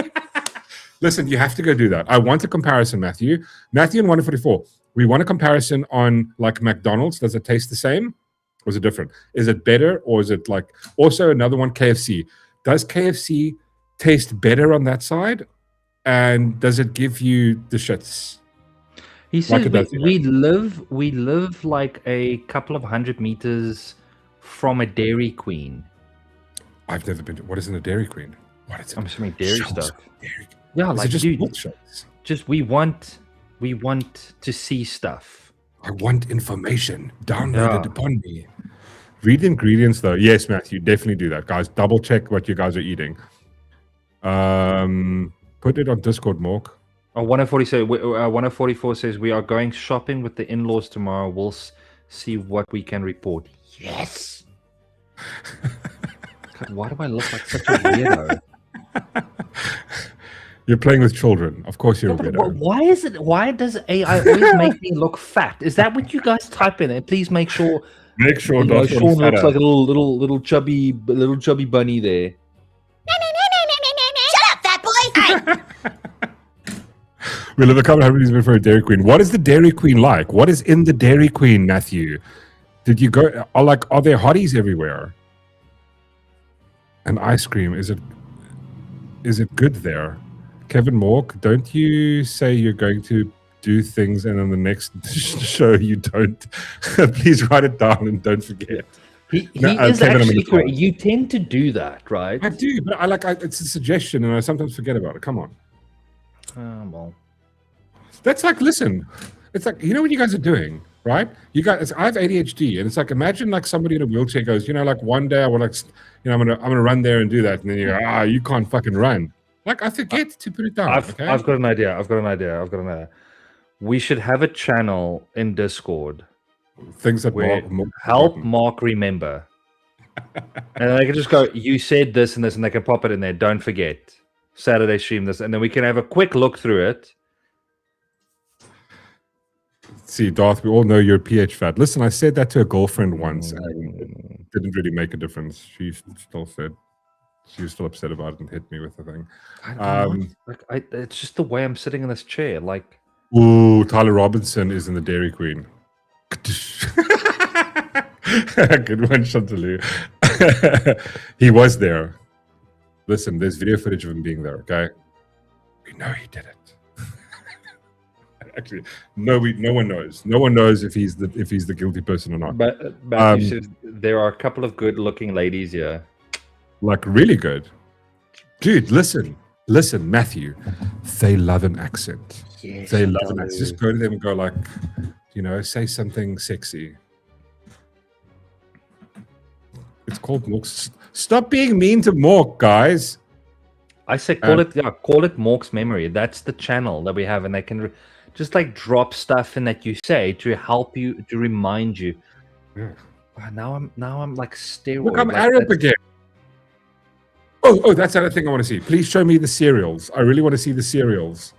Listen, you have to go do that. I want a comparison, Matthew. Matthew and 144. We want a comparison on like McDonald's. Does it taste the same? Or is it different? Is it better? Or is it like, also another one, KFC. Does KFC taste better on that side? And does it give you the shits? He says we live like a couple of 100 meters from a Dairy Queen. I've never been to, what is in a Dairy Queen? What is it? I'm assuming dairy stuff. Yeah, like just dude, just we want to see stuff. I want information downloaded upon me. Read the ingredients though. Yes, Matthew, definitely do that, guys. Double check what you guys are eating. Put it on Discord, Mork. 144 says we are going shopping with the in-laws tomorrow. We'll see what we can report. Yes. God, why do I look like such a weirdo? You're playing with children. Of course you're a weirdo. Why does AI always make me look fat? Is that what you guys type in? And please make sure Sean looks like a little chubby bunny there. Shut up, fat boy! We'll have a couple of minutes for a Dairy Queen. What is the Dairy Queen like? What is in the Dairy Queen, Matthew? Did you go? Are there hotties everywhere? And ice cream, is it good there? Kevin Mork, don't you say you're going to do things and on the next show you don't? Please write it down and don't forget. He is actually correct. You tend to do that, right? I do, but it's a suggestion and I sometimes forget about it. Come on. Well. That's like, listen, it's like, you know what you guys are doing, right? You guys, I have ADHD, and it's like, imagine like somebody in a wheelchair goes, like one day I will like, I'm gonna run there and do that, and then you go, you can't fucking run. Like I forget to put it down. I've got an idea. We should have a channel in Discord. Things that help Mark remember, and they can just go, you said this and this, and they can pop it in there. Don't forget Saturday stream this, and then we can have a quick look through it. See, Darth, we all know you're pH fat. Listen, I said that to a girlfriend once, and it didn't really make a difference. She still said she was still upset about it and hit me with the thing. It's just the way I'm sitting in this chair. Like, ooh, Tyler Robinson is in the Dairy Queen. Good one, Chantaloo. He was there. Listen, there's video footage of him being there. Okay, we know he did it. Actually, no one knows. No one knows if he's the guilty person or not. But you said there are a couple of good-looking ladies here. Like really good, dude. Listen, Matthew. They love an accent. Yes, they love an accent. Just go to them and go like, say something sexy. It's called Mork. Stop being mean to Mork, guys. I say call it Mork's Memory. That's the channel that we have, and they can just like drop stuff in that you say to help you, to remind you. Yeah. Now I'm like steroid. Look, I'm like Arab again. Oh, that's another thing I want to see. Please show me the cereals. I really want to see the cereals.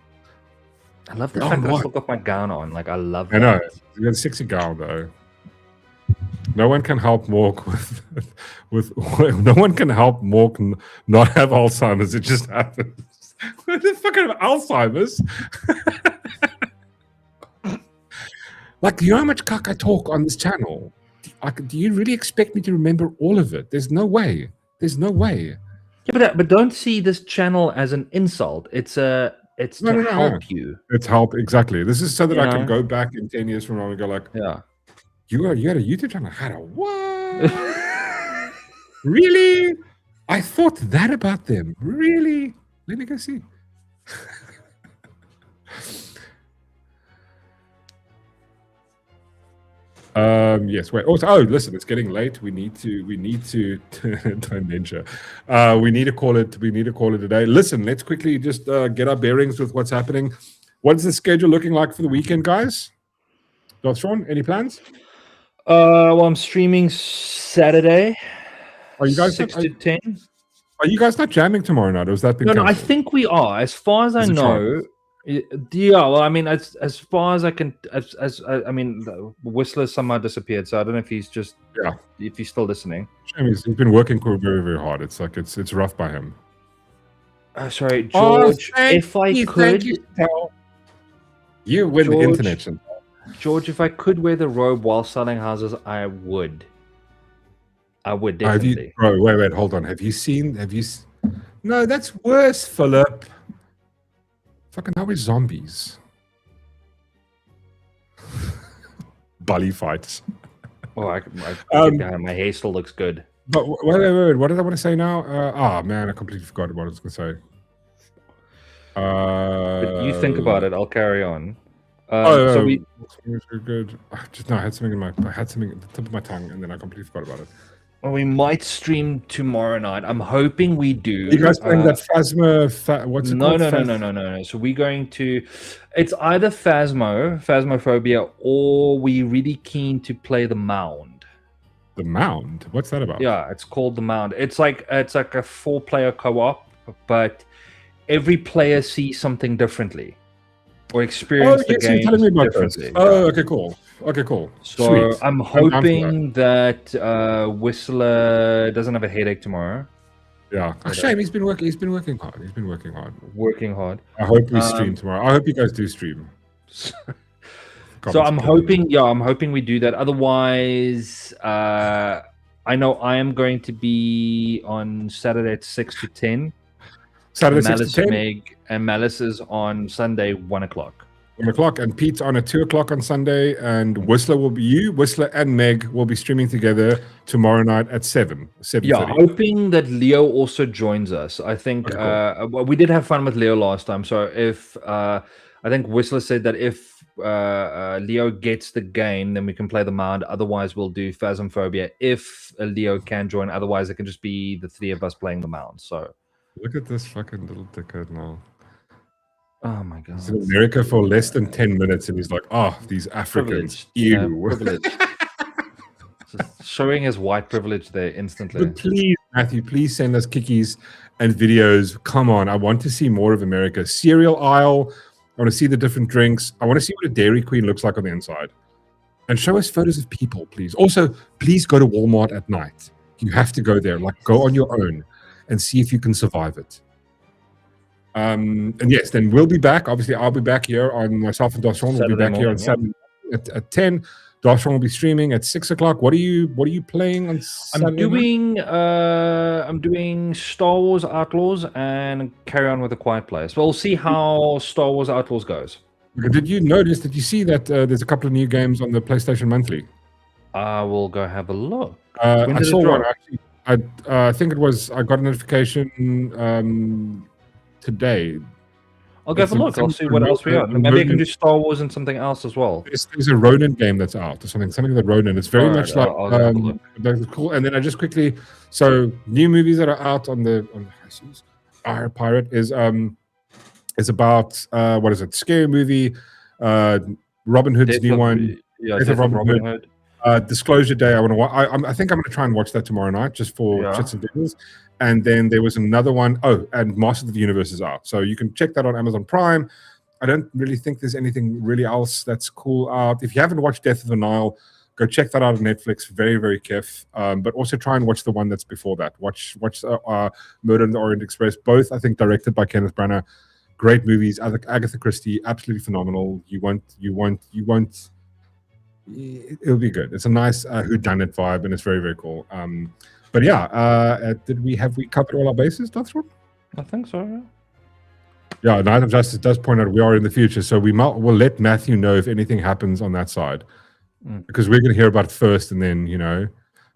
I love the fact that I still got my gown on. Like I love that. I know. You got a sexy gown though. No one can help Mork with no one can help Mork not have Alzheimer's. It just happens. What the fuck have Alzheimer's? Like, you know how much cock I talk on this channel? do you really expect me to remember all of it? There's no way. There's no way. Yeah, but don't see this channel as an insult. It's to help you. It's help, exactly. This is so that I can go back in 10 years from now and go like, yeah, you had a YouTube channel. Had a what? Really? I thought that about them. Really? Let me go see. Yes. Wait. Also, listen, it's getting late. We need to dementia. We need to call it. We need to call it a day. Listen, let's quickly just get our bearings with what's happening. What's the schedule looking like for the weekend, guys? Darth Shaun, any plans? Well, I'm streaming Saturday. Are you guys 6 to 10? Are you guys not jamming tomorroa night, or has that been? No, I think we are. As far as I know. Yeah, well, I mean, as far as I can, I mean, Whistler somehow disappeared, so I don't know if he's just if he's still listening. He's been working very, very hard. It's like it's rough by him. Sorry, George. If I could, you win the internet. George, if I could wear the robe while selling houses, I would. I would definitely. Bro, wait, hold on. Have you seen? No, that's worse, Philip. Fucking how is zombies? Bully fights. Oh, my hair still looks good. But wait. What did I want to say now? Man, I completely forgot what I was going to say. But you think about it. I'll carry on. So we good. I had something at the tip of my tongue, and then I completely forgot about it. Well, we might stream tomorrow night. I'm hoping we do. You guys playing that Phasma? What's it called? No. So we're going to. It's either Phasmophobia, or we're really keen to play the Mound. The Mound? What's that about? Yeah, it's called the Mound. It's like a 4-player co-op, but every player sees something differently, or experience the game differently. Oh, okay, cool. So sweet. I'm hoping that Whistler doesn't have a headache tomorrow. Yeah, shame. He's been working hard. I hope we stream tomorrow. I hope you guys do stream. So I'm hoping we do that. Otherwise, I know I am going to be on Saturday at 6 to 10. Saturday 6 to 10. Meg and Malice is on Sunday 1 o'clock. 1 o'clock, and Pete's on at 2 o'clock on Sunday, and Whistler and Meg will be streaming together tomorrow night at 7:30. Yeah, hoping that Leo also joins us. I think we did have fun with Leo last time, so if I think Whistler said that if Leo gets the game, then we can play the Mound. Otherwise, we'll do Phasmophobia if Leo can join. Otherwise, it can just be the three of us playing the Mound. So look at this fucking little dickhead now. Oh my god! He's in America for less than 10 minutes, and he's like, these Africans, ew." Just showing his white privilege there instantly. But please, Matthew, please send us kickies and videos. Come on, I want to see more of America. Cereal aisle. I want to see the different drinks. I want to see what a Dairy Queen looks like on the inside. And show us photos of people, please. Also, please go to Walmart at night. You have to go there. Like, go on your own and see if you can survive it. And yes, then we'll be back. Obviously, I'll be back here on myself and Darth Shaun. We'll be back here on Saturday at 10. Darth Shaun will be streaming at 6 o'clock. What are you playing on Saturday? I'm doing Star Wars Outlaws and Carry On with a Quiet Place. We'll see how Star Wars Outlaws goes. Did you see that there's a couple of new games on the PlayStation Monthly? I will go have a look. I saw one actually. I think it was. I got a notification today. I'll go have a look. I'll see what else we got. Maybe I can do Star Wars and something else as well. There's a Ronin game that's out or something that Ronin. It's very much like that's cool. And then I just quickly, so new movies that are out on the Our Pirate is about what is it? Scary movie. Robin Hood's new one. Yeah, Death of Robin Hood. Disclosure Day. I think I'm going to try and watch that tomorrow night just for shits and giggles. And then there was another one. And Masters of the Universe is out, so you can check that on Amazon Prime. I don't really think there's anything really else that's cool out. If you haven't watched Death of the Nile, go check that out on Netflix. Very, very kiff. But also try and watch the one that's before that. Watch Murder on the Orient Express. Both, I think, directed by Kenneth Branagh. Great movies. Agatha Christie, absolutely phenomenal. You won't it'll be good. It's a nice whodunit vibe, and it's very, very cool. But yeah, have we covered all our bases, Darth Shaun? I think so. Yeah. Yeah, Night of Justice does point out we are in the future, so we'll let Matthew know if anything happens on that side, because we're going to hear about it first, and then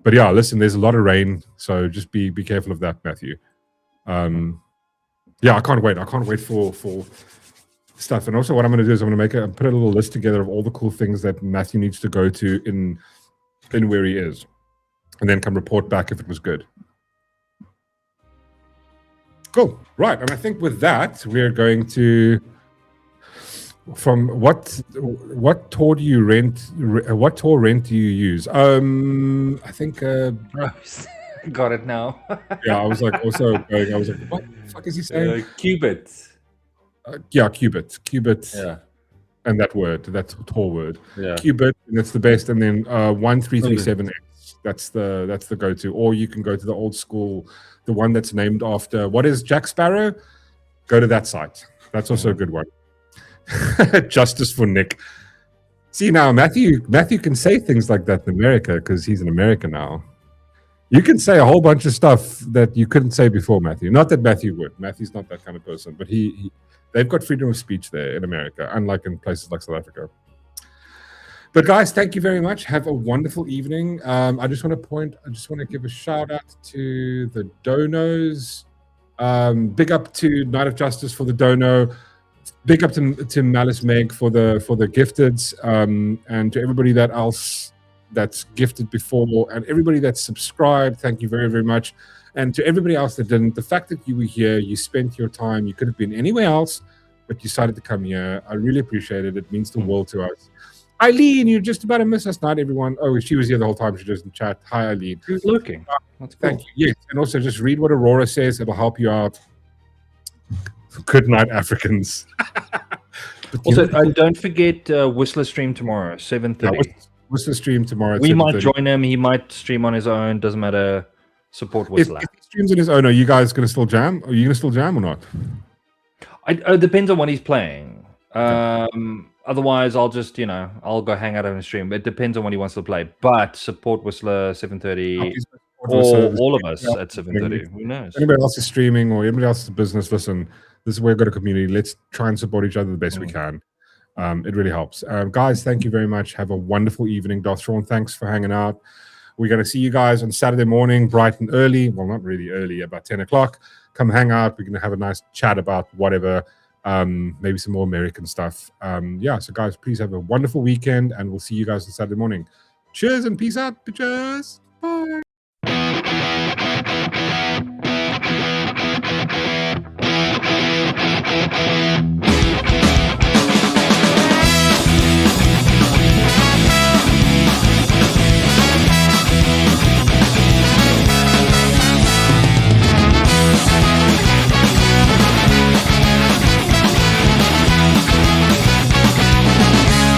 But yeah, listen, there's a lot of rain, so just be careful of that, Matthew. Yeah, I can't wait. I can't wait for stuff. And also, what I'm going to do is I'm going to put a little list together of all the cool things that Matthew needs to go to in where he is, and then come report back if it was good. Cool. Right. And I think with that, we're going to, from what tour do you rent? What tour rent do you use? I think. Got it now. Yeah, I was like, also going, I was like, what the fuck is he saying? Qubit. Yeah, Qubit. Yeah. And that tour word. Yeah. Qubit, and that's the best. And then 1337X. That's the go-to. Or you can go to the old school, the one that's named after what is Jack Sparrow? Go to that site. That's also a good one. Justice for Nick. See, now Matthew can say things like that in America because he's in America now. You can say a whole bunch of stuff that you couldn't say before, Matthew. Not that Matthew would. Matthew's not that kind of person, but they've got freedom of speech there in America, unlike in places like South Africa. But guys, thank you very much. Have a wonderful evening. I just want to give a shout out to the donos. Big up to Night of Justice for the dono. Big up to Malice Meg for the gifteds, and to everybody that's gifted before, and everybody that's subscribed. Thank you very, very much. And to everybody else that didn't, the fact that you were here, you spent your time, you could have been anywhere else, but you decided to come here. I really appreciate it. It means the world to us. Eileen, you're just about to miss us, not everyone. Oh, she was here the whole time. She doesn't chat. Hi, Eileen. She's looking. That's cool. Thank you. Yes, and also just read what Aurora says. It'll help you out. Good night, Africans. Also, don't forget Whistler stream tomorrow, 7:30. Yeah, Whistler stream tomorrow. We might join him. He might stream on his own. Doesn't matter. Support Whistler. If he streams on his own, are you guys going to still jam? Are you going to still jam or not? It depends on what he's playing. Otherwise, I'll just, I'll go hang out on the stream. It depends on what he wants to play. But support Whistler 7:30, or all of us at 7:30. Who knows? Anybody else is streaming or anybody else is business, listen, this is where we've got a community. Let's try and support each other the best we can. It really helps. Guys, thank you very much. Have a wonderful evening. Darth Shaun, thanks for hanging out. We're going to see you guys on Saturday morning, bright and early. Well, not really early, about 10 o'clock. Come hang out. We're going to have a nice chat about whatever. Maybe some more American stuff. So guys, please have a wonderful weekend, and we'll see you guys on Saturday morning. Cheers and peace out, bitches. Bye.